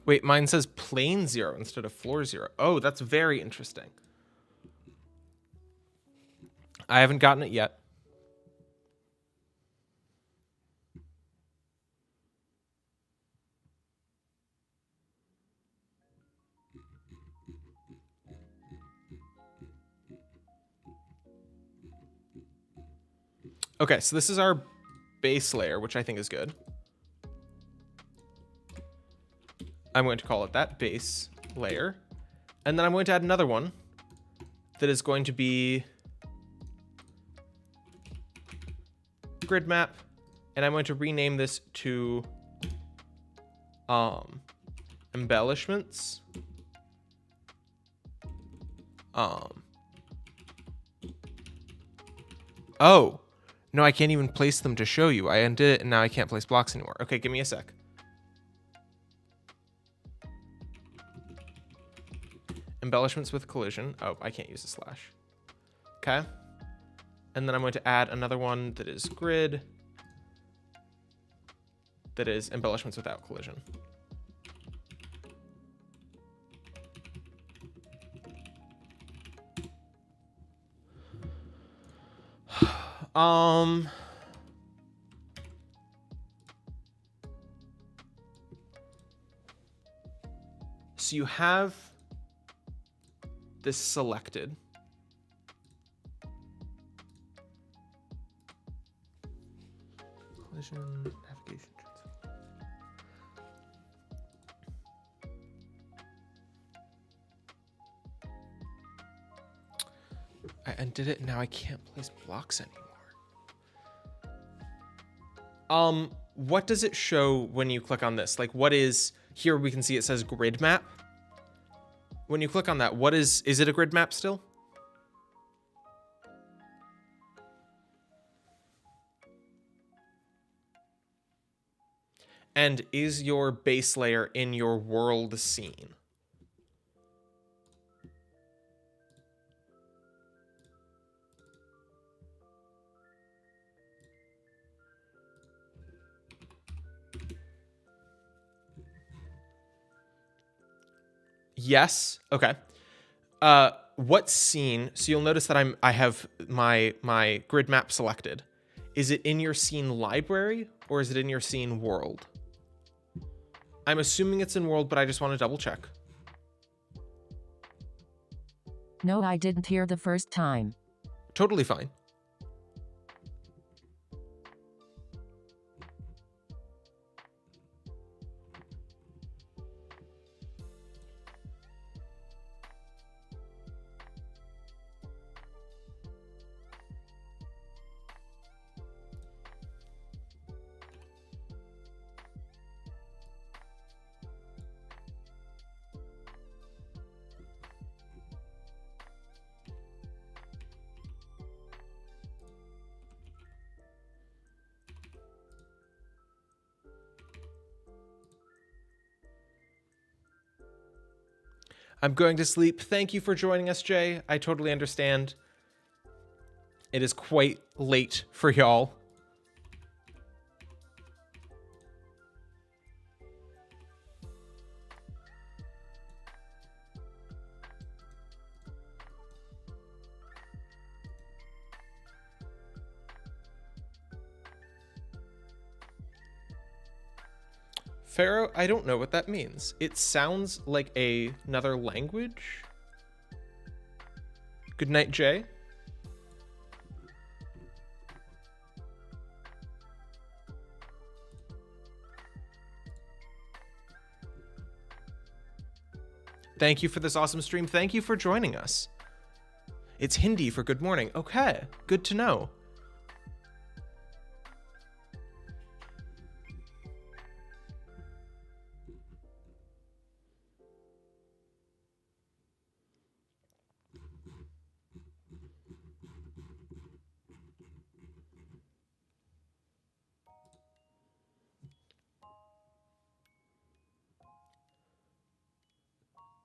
Wait, mine says plane 0 instead of floor 0. Oh, that's very interesting. I haven't gotten it yet. Okay, so this is our base layer, which I think is good. I'm going to call it that, base layer. And then I'm going to add another one that is going to be grid map. And I'm going to rename this to embellishments. Oh, no, I can't even place them to show you. I undid it and now I can't place blocks anymore. Okay, give me a sec. Embellishments with collision. Oh, I can't use a slash. Okay. And then I'm going to add another one that is grid. That is embellishments without collision. So you have this selected. Collision, navigation. I undid it and now I can't place blocks anymore. What does it show when you click on this? Like, what is here? We can see it says grid map. When you click on that, what is it a grid map still? And is your base layer in your world scene? Yes. Okay. What scene? So you'll notice that I have my grid map selected. Is it in your scene library or is it in your scene world? I'm assuming it's in world, but I just want to double check. No, I didn't hear the first time. Totally fine. I'm going to sleep. Thank you for joining us, Jay. I totally understand. It is quite late for y'all. Pharaoh, I don't know what that means. It sounds like another language. Good night, Jay. Thank you for this awesome stream. Thank you for joining us. It's Hindi for good morning. Okay, good to know.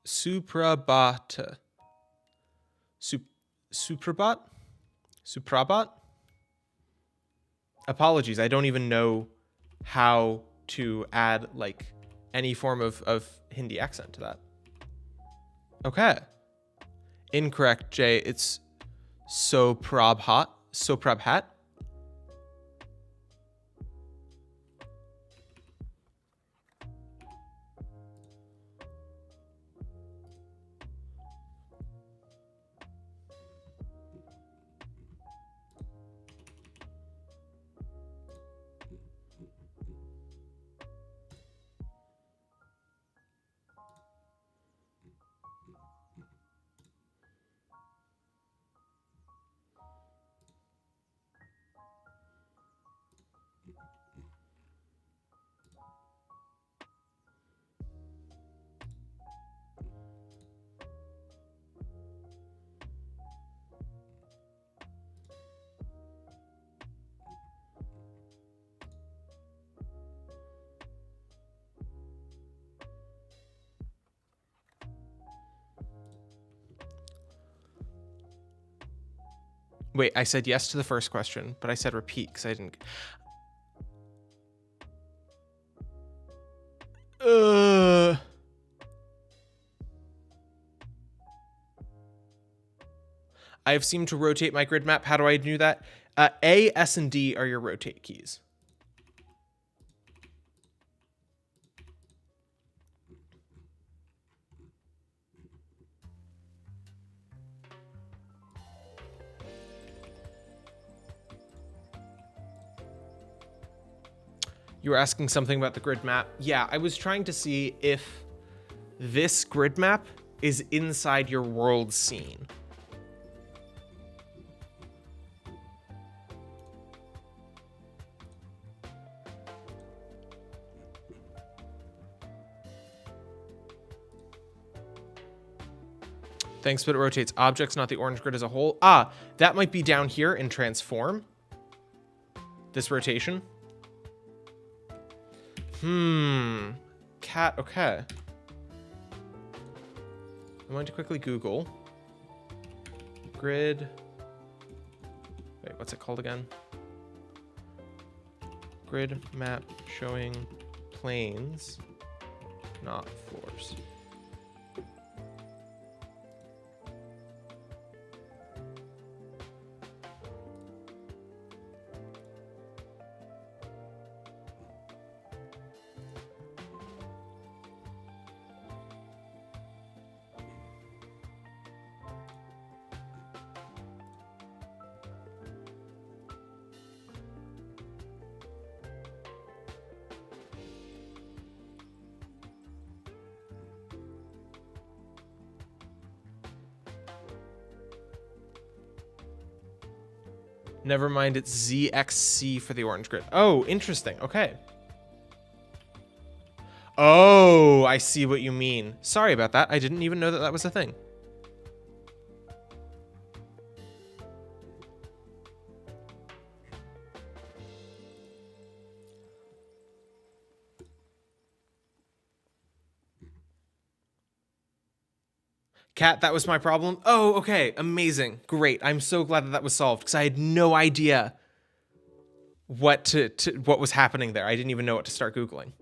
Suprabhat. Suprabhat? Suprabhat? Apologies, I don't even know how to add, like, any form of Hindi accent to that. Okay. Incorrect, Jay. It's Soprabhat. Soprabhat. Wait, I said yes to the first question, but I said repeat because I didn't. I've seemed to rotate my grid map. How do I do that? A, S, and D are your rotate keys. You were asking something about the grid map. Yeah, I was trying to see if this grid map is inside your world scene. Thanks, but it rotates objects, not the orange grid as a whole. Ah, that might be down here in transform. This rotation. Cat, okay. I'm going to quickly Google grid. Wait, what's it called again? Grid map showing planes, not floors. Never mind, it's ZXC for the orange grid. Oh, interesting. Okay. Oh, I see what you mean. Sorry about that. I didn't even know that that was a thing. Cat, that was my problem. Oh, okay. Amazing. Great. I'm so glad that that was solved because I had no idea what what was happening there. I didn't even know what to start Googling.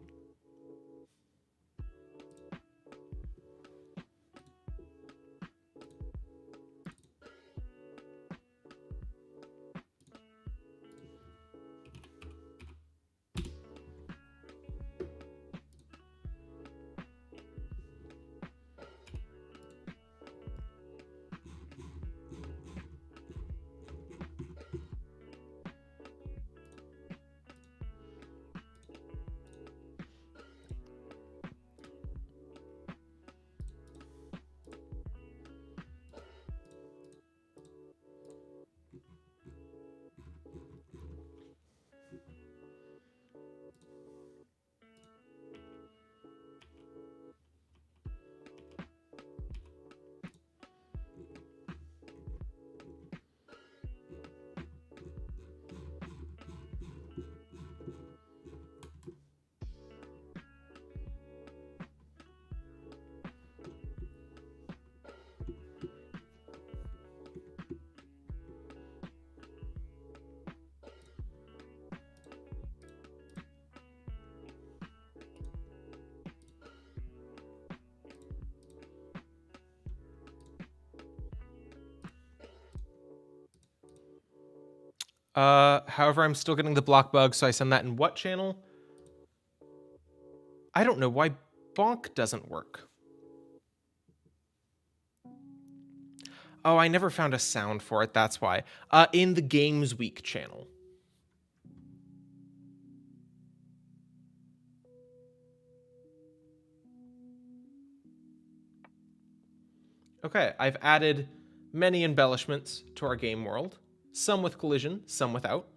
However, I'm still getting the block bug, so I send that in what channel? I don't know why bonk doesn't work. Oh, I never found a sound for it, that's why. In the Games Week channel. Okay, I've added many embellishments to our game world. Some with collision, some without.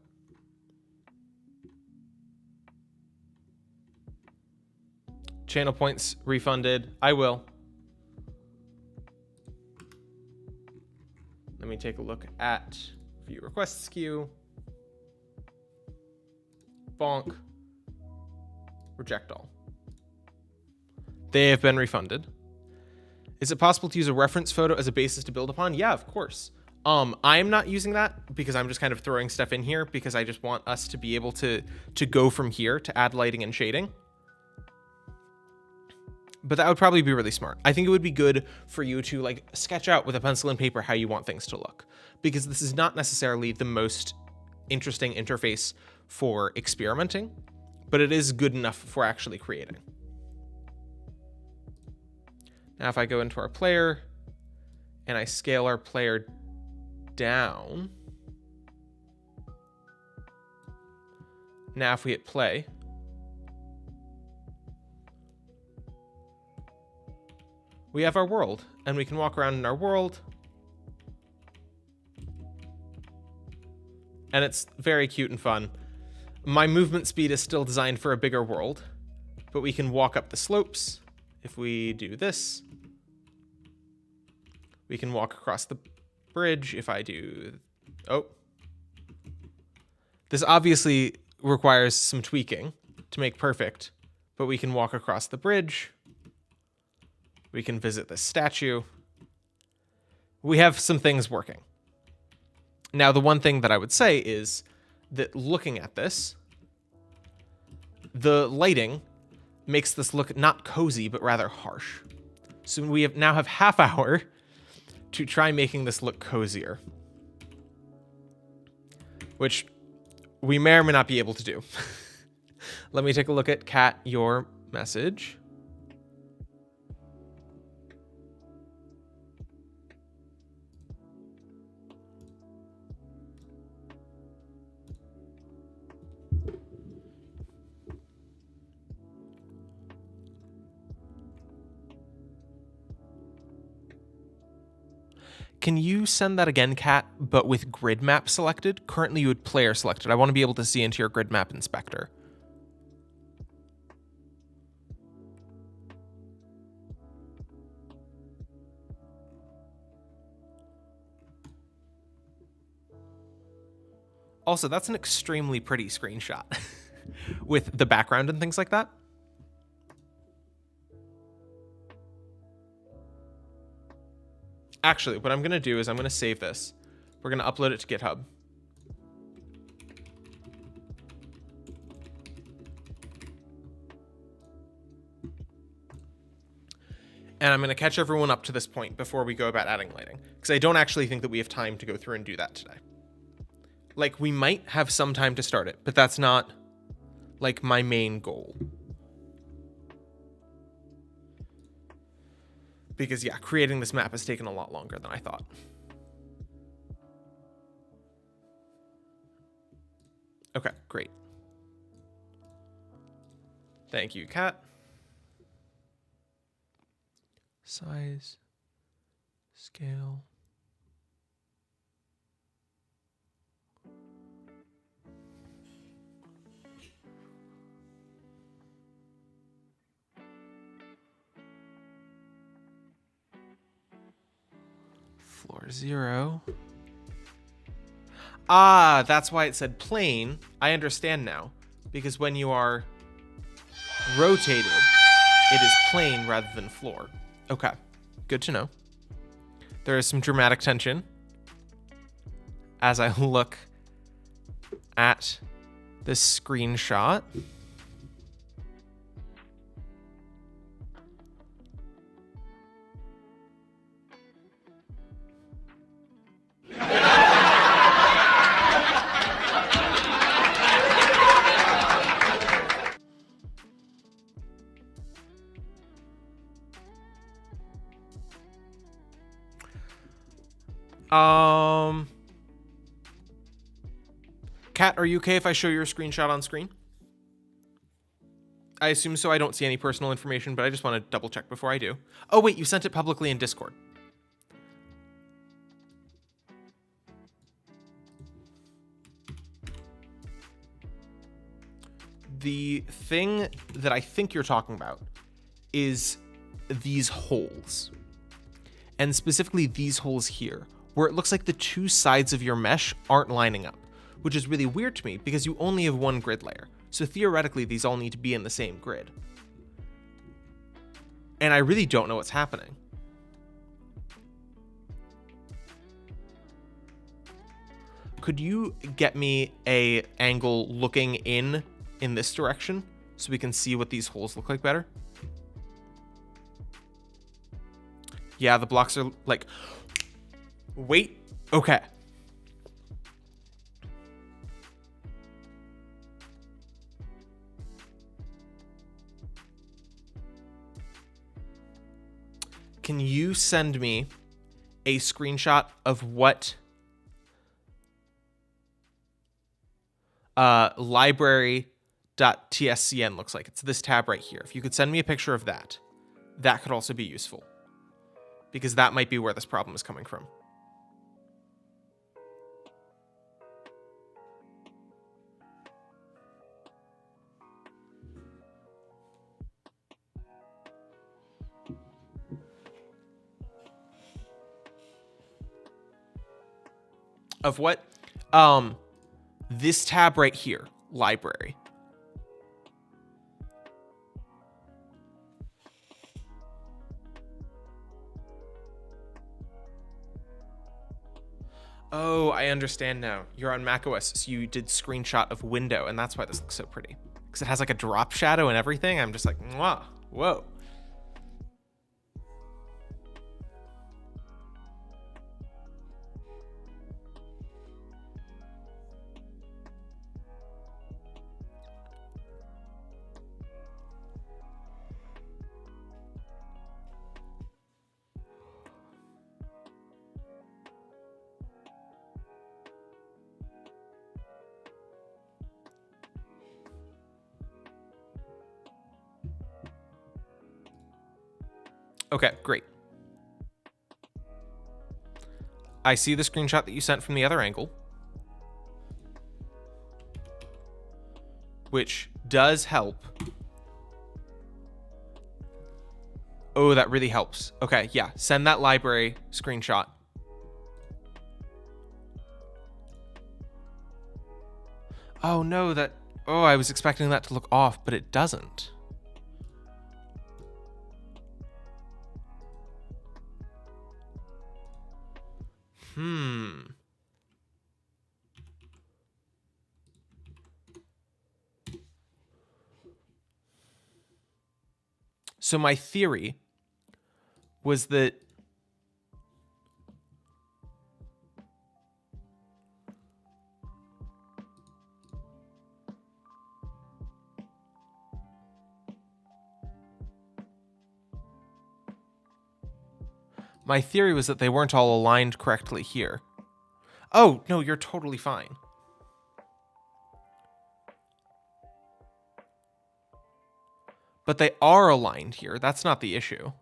Channel points refunded. I will. Let me take a look at view requests queue. Bonk. Reject all. They have been refunded. Is it possible to use a reference photo as a basis to build upon? Yeah, of course. I'm not using that because I'm just kind of throwing stuff in here because I just want us to be able to go from here to add lighting and shading. But that would probably be really smart. I think it would be good for you to like sketch out with a pencil and paper how you want things to look, because this is not necessarily the most interesting interface for experimenting, but it is good enough for actually creating. Now, if I go into our player and I scale our player down, now if we hit play, we have our world, and we can walk around in our world, and it's very cute and fun. My movement speed is still designed for a bigger world, but we can walk up the slopes. If we do this, we can walk across the bridge. If I do, oh, this obviously requires some tweaking to make perfect, but we can walk across the bridge. We can visit the statue. We have some things working. Now, the one thing that I would say is that looking at this, the lighting makes this look not cozy, but rather harsh. So we now have half hour to try making this look cozier, which we may or may not be able to do. Let me take a look at Kat, your message. Can you send that again, Kat, but with grid map selected? Currently you would player selected. I want to be able to see into your grid map inspector. Also, that's an extremely pretty screenshot with the background and things like that. Actually, what I'm going to do is I'm going to save this. We're going to upload it to GitHub. And I'm going to catch everyone up to this point before we go about adding lighting, because I don't actually think that we have time to go through and do that today. Like, we might have some time to start it, but that's not, like, my main goal. Because, yeah, creating this map has taken a lot longer than I thought. Okay, great. Thank you, Kat. Size, scale. Floor 0. Ah, that's why it said plane. I understand now. Because when you are rotated, it is plane rather than floor. Okay, good to know. There is some dramatic tension as I look at this screenshot. Kat, are you okay if I show your screenshot on screen? I assume so. I don't see any personal information, but I just want to double check before I do. Oh, wait, you sent it publicly in Discord. The thing that I think you're talking about is these holes. And specifically these holes here, where it looks like the two sides of your mesh aren't lining up, which is really weird to me because you only have one grid layer. So theoretically, these all need to be in the same grid. And I really don't know what's happening. Could you get me a angle looking in this direction so we can see what these holes look like better? Yeah, the blocks are like, wait, okay. Can you send me a screenshot of what library.tscn looks like? It's this tab right here. If you could send me a picture of that, that could also be useful, because that might be where this problem is coming from. Of what? This tab right here, library. Oh, I understand now. You're on macOS, so you did screenshot of window, and that's why this looks so pretty. Because it has like a drop shadow and everything. I'm just like, mwah, whoa. Okay, great. I see the screenshot that you sent from the other angle, which does help. Oh, that really helps. Okay, yeah, send that library screenshot. Oh no, oh, I was expecting that to look off, but it doesn't. So my theory was that they weren't all aligned correctly here. Oh, no, you're totally fine. But they are aligned here. That's not the issue.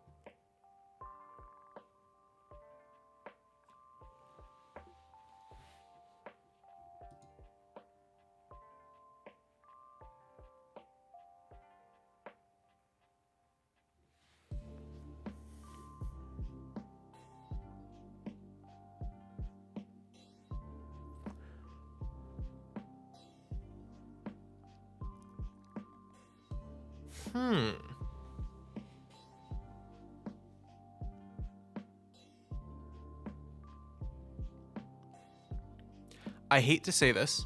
I hate to say this,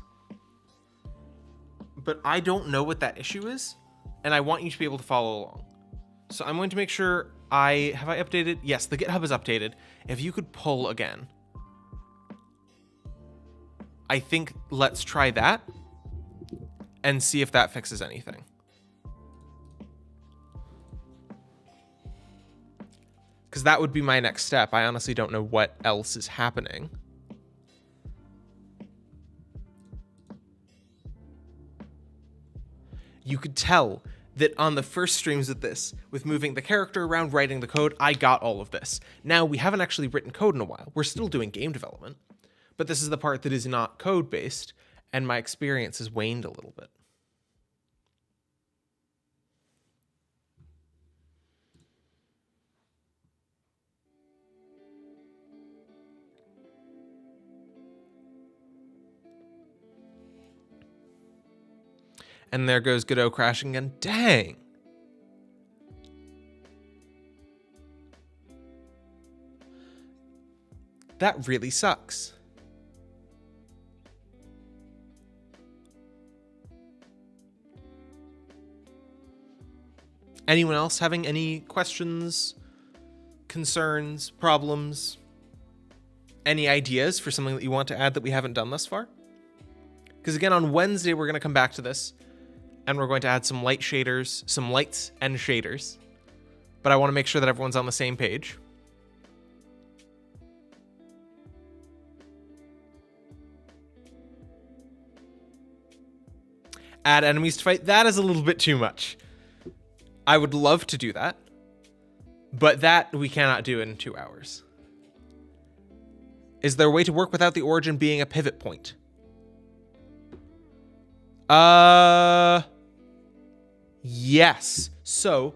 but I don't know what that issue is, and I want you to be able to follow along. So I'm going to make sure have I updated? Yes, the GitHub is updated. If you could pull again. I think let's try that and see if that fixes anything. because that would be my next step. I honestly don't know what else is happening. You could tell that on the first streams of this, with moving the character around, writing the code, I got all of this. Now, we haven't actually written code in a while. We're still doing game development, but this is the part that is not code-based, and my experience has waned a little bit. And there goes Godot crashing again. Dang. That really sucks. Anyone else having any questions, concerns, problems, any ideas for something that you want to add that we haven't done thus far? Because again, on Wednesday, we're going to come back to this, and we're going to add some light shaders, some lights and shaders. But I want to make sure that everyone's on the same page. Add enemies to fight. That is a little bit too much. I would love to do that, but that we cannot do in 2 hours. Is there a way to work without the origin being a pivot point? Yes. So,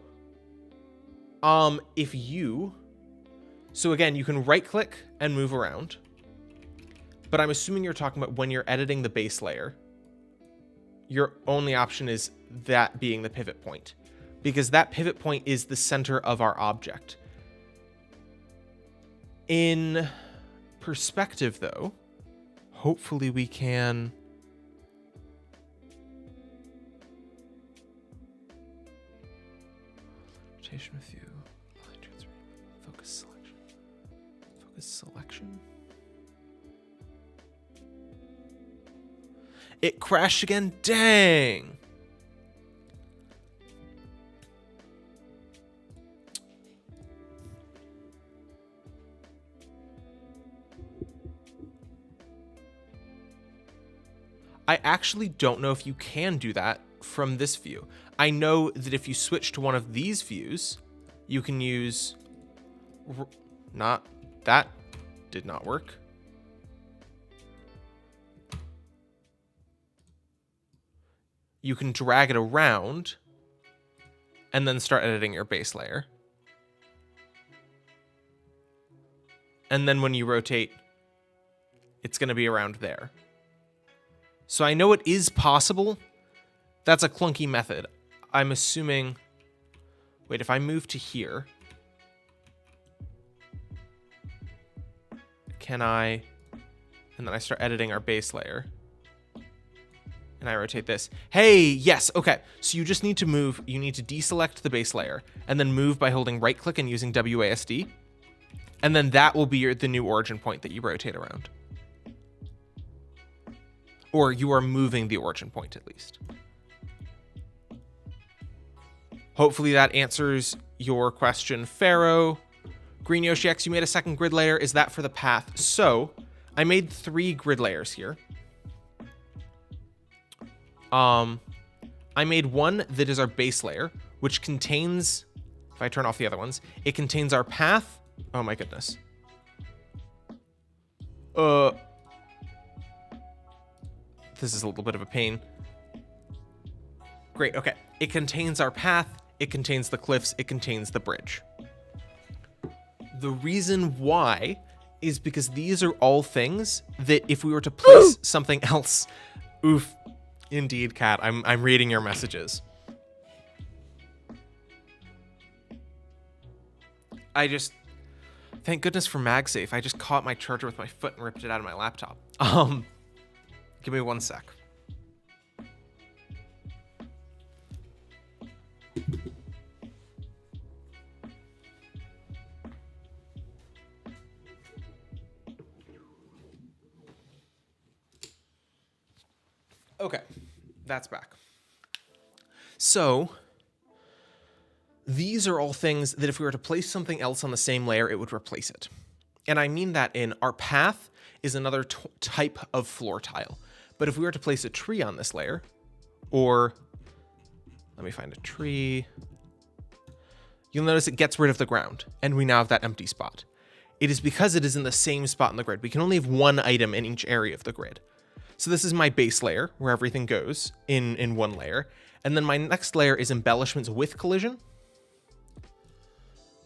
if you, so again, you can right click and move around, but I'm assuming you're talking about when you're editing the base layer, your only option is that being the pivot point, because that pivot point is the center of our object. In perspective, though, hopefully we can... Rotation with view, line transfer, focus selection. Focus selection. It crashed again. Dang. I actually don't know if you can do that from this view. I know that if you switch to one of these views, you can use... Not... That did not work. You can drag it around and then start editing your base layer. And then when you rotate, it's going to be around there. So I know it is possible. That's a clunky method. I'm assuming... Wait, if I move to here... Can I... And then I start editing our base layer. And I rotate this. Hey, yes, okay. So you just need to move, you need to deselect the base layer, and then move by holding right click and using WASD. And then that will be the new origin point that you rotate around. Or you are moving the origin point at least. Hopefully that answers your question, Pharaoh. Green Yoshi X, you made a second grid layer. Is that for the path? So I made 3 grid layers here. I made one that is our base layer, which contains, if I turn off the other ones, it contains our path. Oh my goodness. This is a little bit of a pain. Great, okay. It contains our path, it contains the cliffs, it contains the bridge. The reason why is because these are all things that if we were to place something else... Oof. Indeed, Kat. I'm reading your messages. Thank goodness for MagSafe. I just caught my charger with my foot and ripped it out of my laptop. Give me 1 sec. Okay, that's back. So, these are all things that if we were to place something else on the same layer, it would replace it. And I mean that in our path is another type of floor tile. But if we were to place a tree on this layer, or let me find a tree, you'll notice it gets rid of the ground, and we now have that empty spot. It is because it is in the same spot in the grid. We can only have one item in each area of the grid. So this is my base layer, where everything goes in one layer. And then my next layer is embellishments with collision,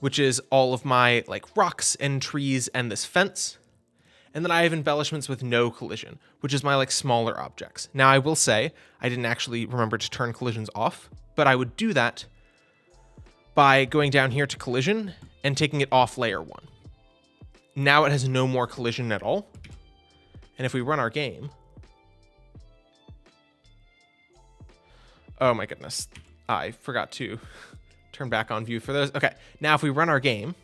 which is all of my like rocks and trees and this fence. And then I have embellishments with no collision, which is my like smaller objects. Now I will say, I didn't actually remember to turn collisions off, but I would do that by going down here to collision and taking it off layer 1. Now it has no more collision at all. And if we run our game, oh my goodness, I forgot to turn back on view for those. Okay, now if we run our game,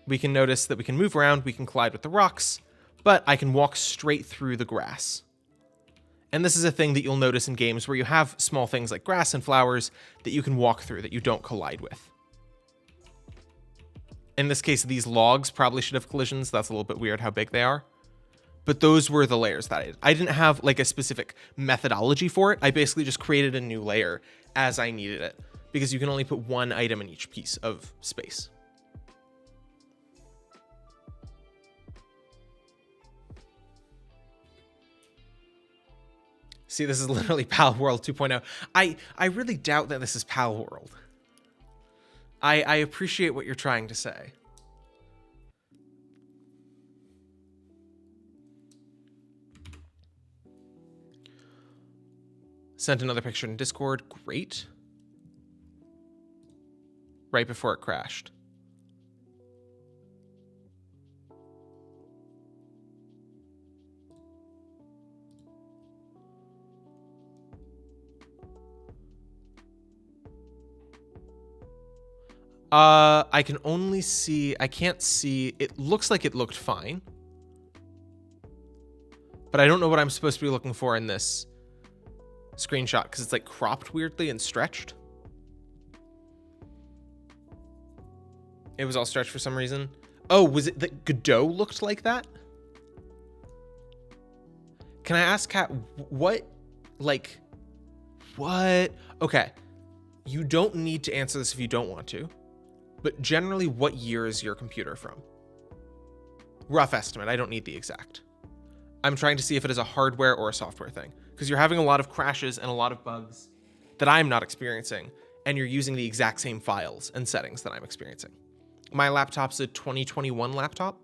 we can notice that we can move around, we can collide with the rocks, but I can walk straight through the grass. And this is a thing that you'll notice in games where you have small things like grass and flowers that you can walk through, that you don't collide with. In this case, these logs probably should have collisions. That's a little bit weird how big they are. But those were the layers that I didn't have like a specific methodology for it. I basically just created a new layer as I needed it, because you can only put one item in each piece of space. See, this is literally Pal World 2.0. I really doubt that this is Pal World. I appreciate what you're trying to say. Sent another picture in Discord. Great. Right before it crashed. I can only see, I can't see, it looks like it looked fine. But I don't know what I'm supposed to be looking for in this screenshot, because it's like cropped weirdly and stretched. It was all stretched for some reason. Oh, was it that Godot looked like that? Can I ask Kat, what, like, what? Okay, you don't need to answer this if you don't want to. But generally, what year is your computer from? Rough estimate, I don't need the exact. I'm trying to see if it is a hardware or a software thing, because you're having a lot of crashes and a lot of bugs that I'm not experiencing, and you're using the exact same files and settings that I'm experiencing. My laptop's a 2021 laptop,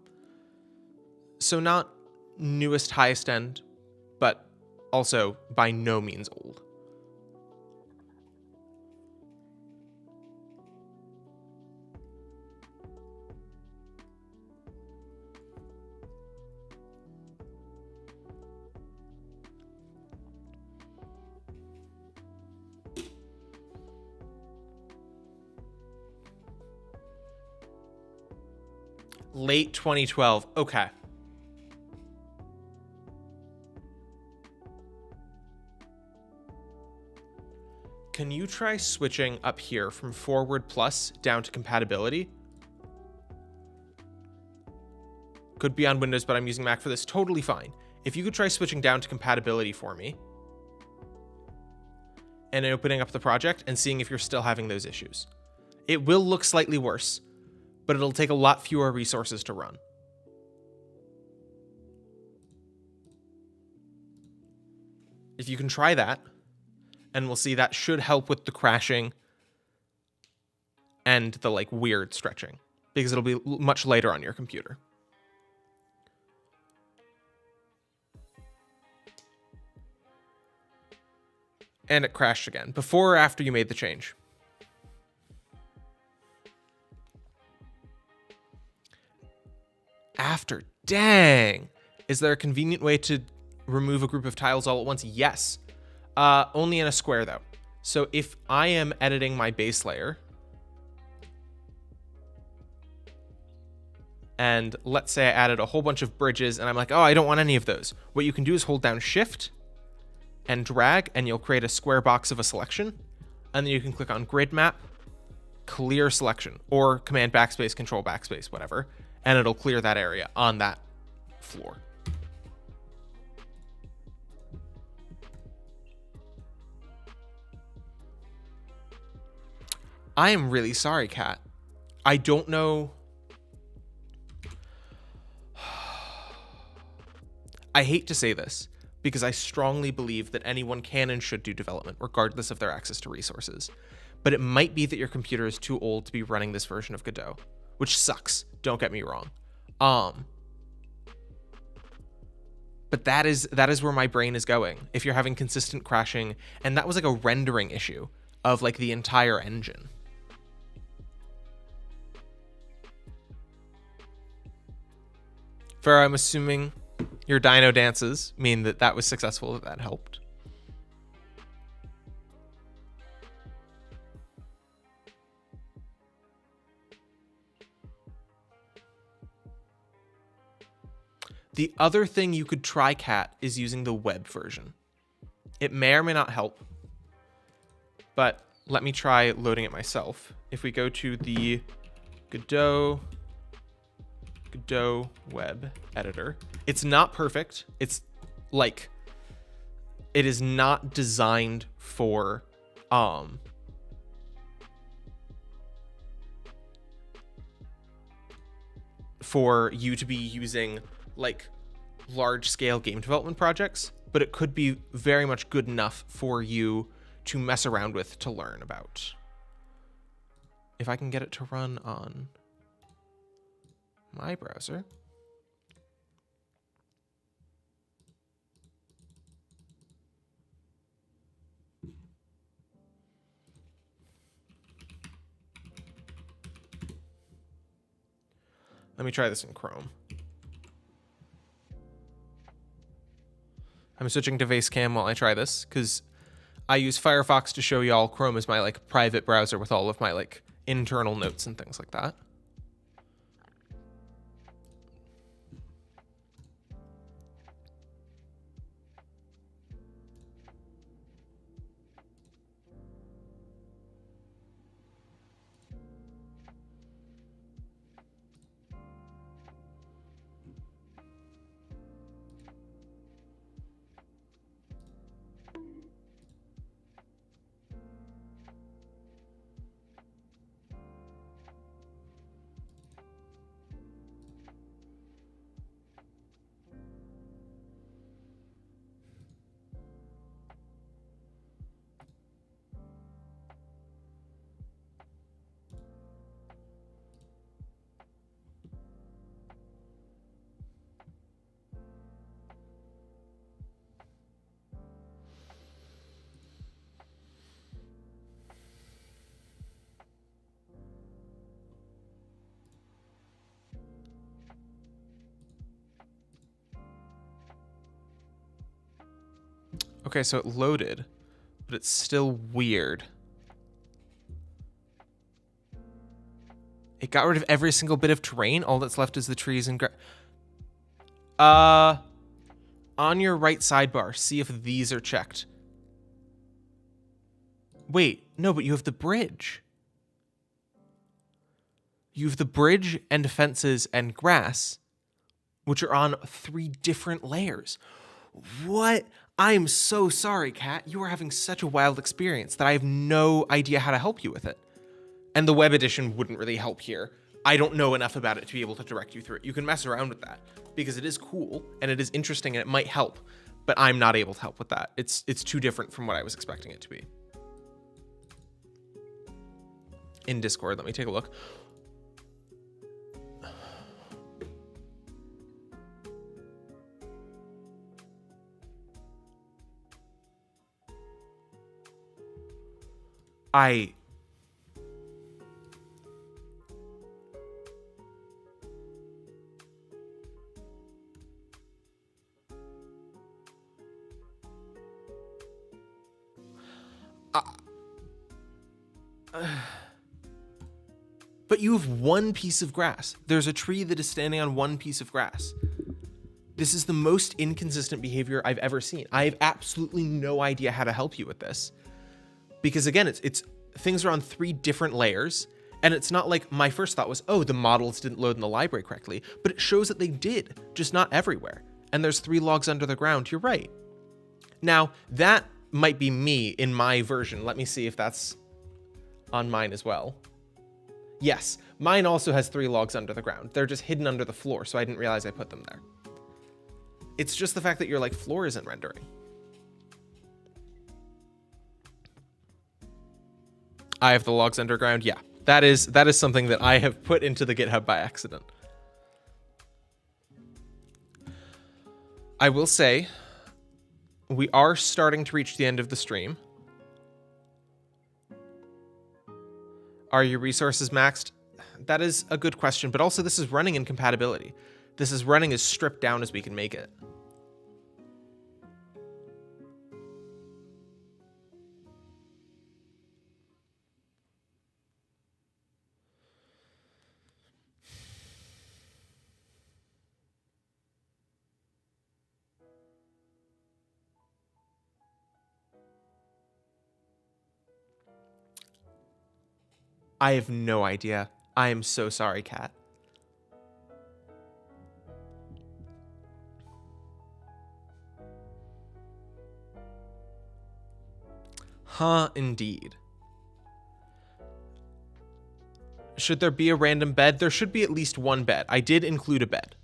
so not newest, highest end, but also by no means old. Late 2012. Okay. Can you try switching up here from forward plus down to compatibility? Could be on Windows, but I'm using Mac for this. Totally fine. If you could try switching down to compatibility for me and opening up the project and seeing if you're still having those issues. It will look slightly worse, but it'll take a lot fewer resources to run. If you can try that, and we'll see that should help with the crashing and the like weird stretching, because it'll be much later on your computer. And it crashed again. Before or after you made the change? After. Dang. Is there a convenient way to remove a group of tiles all at once? Yes. Only in a square though. So if I am editing my base layer, and let's say I added a whole bunch of bridges and I'm like, oh, I don't want any of those. What you can do is hold down Shift and drag, and you'll create a square box of a selection, and then you can click on grid map, clear selection, or command backspace, control backspace, whatever, and it'll clear that area on that floor. I am really sorry, Kat. I don't know. I hate to say this because I strongly believe that anyone can and should do development regardless of their access to resources. But it might be that your computer is too old to be running this version of Godot, which sucks. Don't get me wrong. But that is where my brain is going. If you're having consistent crashing, and that was like a rendering issue of like the entire engine. Farah, I'm assuming your dino dances mean that that was successful, that helped. The other thing you could try, Cat, is using the web version. It may or may not help, but let me try loading it myself. If we go to the Godot web editor, it's not perfect. It's like, it is not designed for you to be using like large scale game development projects, but it could be very much good enough for you to mess around with, to learn about. If I can get it to run on my browser. Let me try this in Chrome. I'm switching to Facecam while I try this because I use Firefox to show y'all. Chrome is my like private browser with all of my like internal notes and things like that. Okay, so it loaded, but it's still weird. It got rid of every single bit of terrain. All that's left is the trees and on your right sidebar, see if these are checked. Wait, no, but you have the bridge. You have the bridge and fences and grass, which are on 3 different layers. What? I'm so sorry, Kat. You are having such a wild experience that I have no idea how to help you with it. And the web edition wouldn't really help here. I don't know enough about it to be able to direct you through it. You can mess around with that because it is cool and it is interesting and it might help, but I'm not able to help with that. It's too different from what I was expecting it to be. In Discord, let me take a look. But you have one piece of grass. There's a tree that is standing on one piece of grass. This is the most inconsistent behavior I've ever seen. I have absolutely no idea how to help you with this. because again, it's things are on 3 different layers, and it's not like my first thought was, oh, the models didn't load in the library correctly, but it shows that they did, just not everywhere. And there's 3 logs under the ground. You're right. Now, that might be me in my version. Let me see if that's on mine as well. Yes, mine also has 3 logs under the ground. They're just hidden under the floor, so I didn't realize I put them there. It's just the fact that your floor isn't rendering. I have the logs underground. Yeah, that is something that I have put into the GitHub by accident. I will say, we are starting to reach the end of the stream. Are your resources maxed? That is a good question, but also this is running in compatibility. This is running as stripped down as we can make it. I have no idea. I am so sorry, Kat. Huh, indeed. Should there be a random bed? There should be at least one bed. I did include a bed.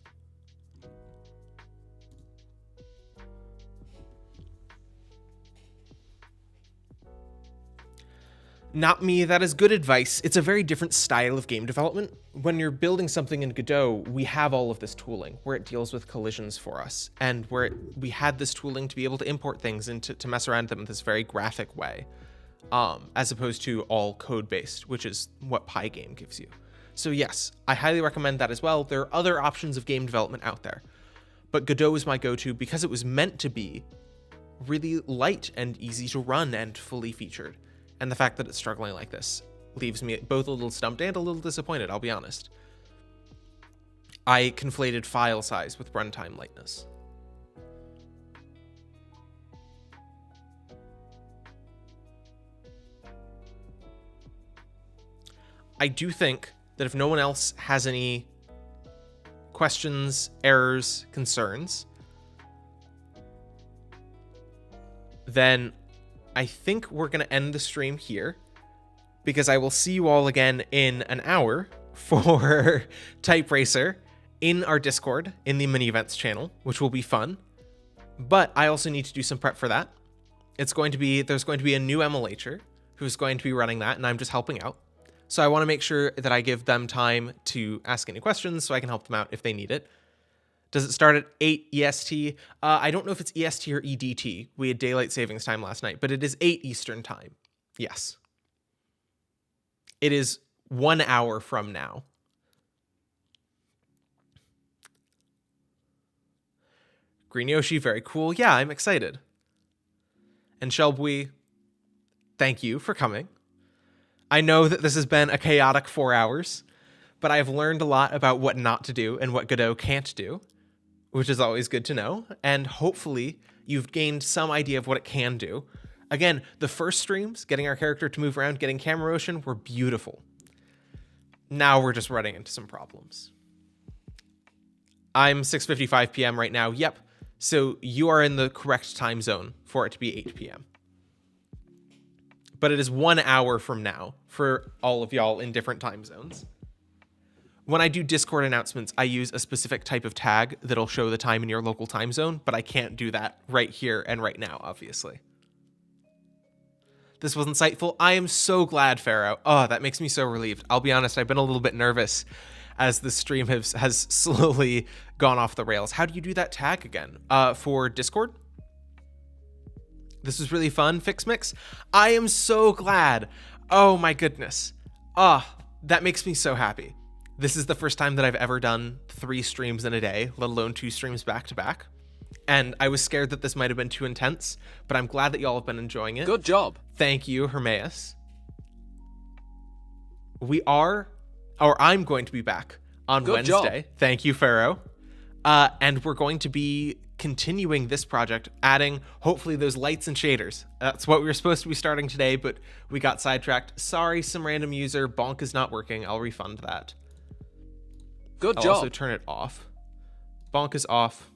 Not me, that is good advice. It's a very different style of game development. When you're building something in Godot, we have all of this tooling where it deals with collisions for us, and where we had this tooling to be able to import things and to mess around them in this very graphic way, as opposed to all code-based, which is what Pygame gives you. So yes, I highly recommend that as well. There are other options of game development out there, but Godot is my go-to because it was meant to be really light and easy to run and fully featured. And the fact that it's struggling like this leaves me both a little stumped and a little disappointed, I'll be honest. I conflated file size with runtime lightness. I do think that if no one else has any questions, errors, concerns, then I think we're going to end the stream here, because I will see you all again in an hour for Type Racer in our Discord, in the mini events channel, which will be fun. But I also need to do some prep for that. There's going to be a new MLHer who's going to be running that, and I'm just helping out. So I want to make sure that I give them time to ask any questions so I can help them out if they need it. Does it start at 8 EST? I don't know if it's EST or EDT. We had daylight savings time last night, but it is 8 Eastern time. Yes. It is 1 hour from now. Green Yoshi, very cool. Yeah, I'm excited. And Shelbui, thank you for coming. I know that this has been a chaotic 4 hours, but I've learned a lot about what not to do and what Godot can't do, which is always good to know, and hopefully you've gained some idea of what it can do. Again, the first streams, getting our character to move around, getting camera motion, were beautiful. Now we're just running into some problems. I'm 6:55 p.m. right now. Yep, so you are in the correct time zone for it to be 8 p.m. But it is 1 hour from now for all of y'all in different time zones. When I do Discord announcements, I use a specific type of tag that'll show the time in your local time zone, but I can't do that right here and right now, obviously. This was insightful. I am so glad, Pharaoh. Oh, that makes me so relieved. I'll be honest, I've been a little bit nervous as the stream has slowly gone off the rails. How do you do that tag again? For Discord? This was really fun, FixMix. I am so glad. Oh my goodness. That makes me so happy. This is the first time that I've ever done 3 streams in a day, let alone 2 streams back to back. And I was scared that this might have been too intense, but I'm glad that y'all have been enjoying it. Good job. Thank you, Hermaeus. I'm going to be back on Wednesday. Job. Thank you, Pharaoh. And we're going to be continuing this project, adding hopefully those lights and shaders. That's what we were supposed to be starting today, but we got sidetracked. Sorry, some random user. Bonk is not working. I'll refund that. Good I'll job. also turn it off. Bonk is off.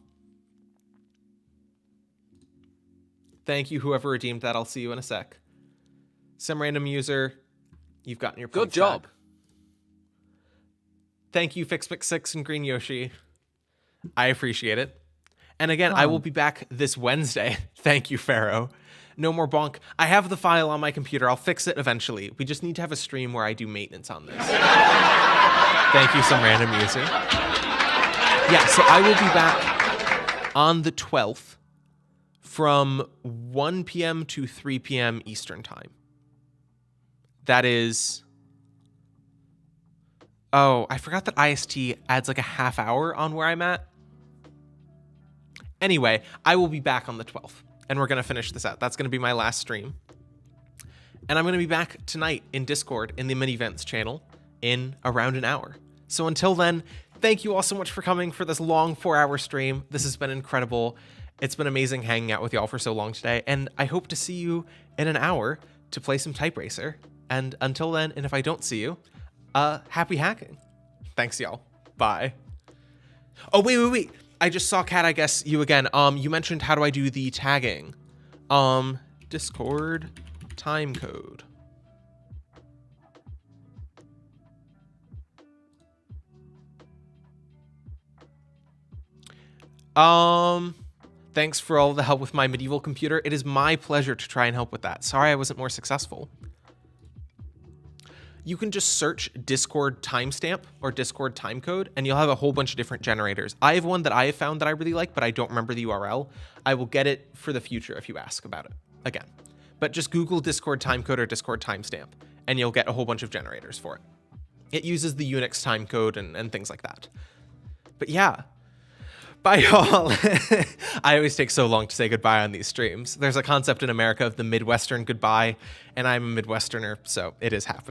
Thank you, whoever redeemed that. I'll see you in a sec. Some random user, you've gotten your Good points job. back. Thank you, FixPix6 and Green Yoshi. I appreciate it. And again, I will be back this Wednesday. Thank you, Pharaoh. No more bonk. I have the file on my computer. I'll fix it eventually. We just need to have a stream where I do maintenance on this. Thank you, some random user. Yeah, so I will be back on the 12th from 1 p.m. to 3 p.m. Eastern Time. That is... Oh, I forgot that IST adds like a half hour on where I'm at. Anyway, I will be back on the 12th, and we're going to finish this out. That's going to be my last stream. And I'm going to be back tonight in Discord in the mini events channel in around an hour. So until then, thank you all so much for coming for this long 4-hour stream. This has been incredible. It's been amazing hanging out with y'all for so long today, and I hope to see you in an hour to play some Type Racer. And until then, and if I don't see you, happy hacking. Thanks, y'all. Bye. Oh, wait. I just saw, Kat, I guess, you again. You mentioned how do I do the tagging? Discord time code. Thanks for all the help with my medieval computer. It is my pleasure to try and help with that. Sorry I wasn't more successful. You can just search Discord timestamp or Discord timecode, and you'll have a whole bunch of different generators. I have one that I have found that I really like, but I don't remember the URL. I will get it for the future if you ask about it again. But just Google Discord timecode or Discord timestamp, and you'll get a whole bunch of generators for it. It uses the Unix timecode and things like that. But yeah. Bye, y'all. I always take so long to say goodbye on these streams. There's a concept in America of the Midwestern goodbye, and I'm a Midwesterner, so it is happening.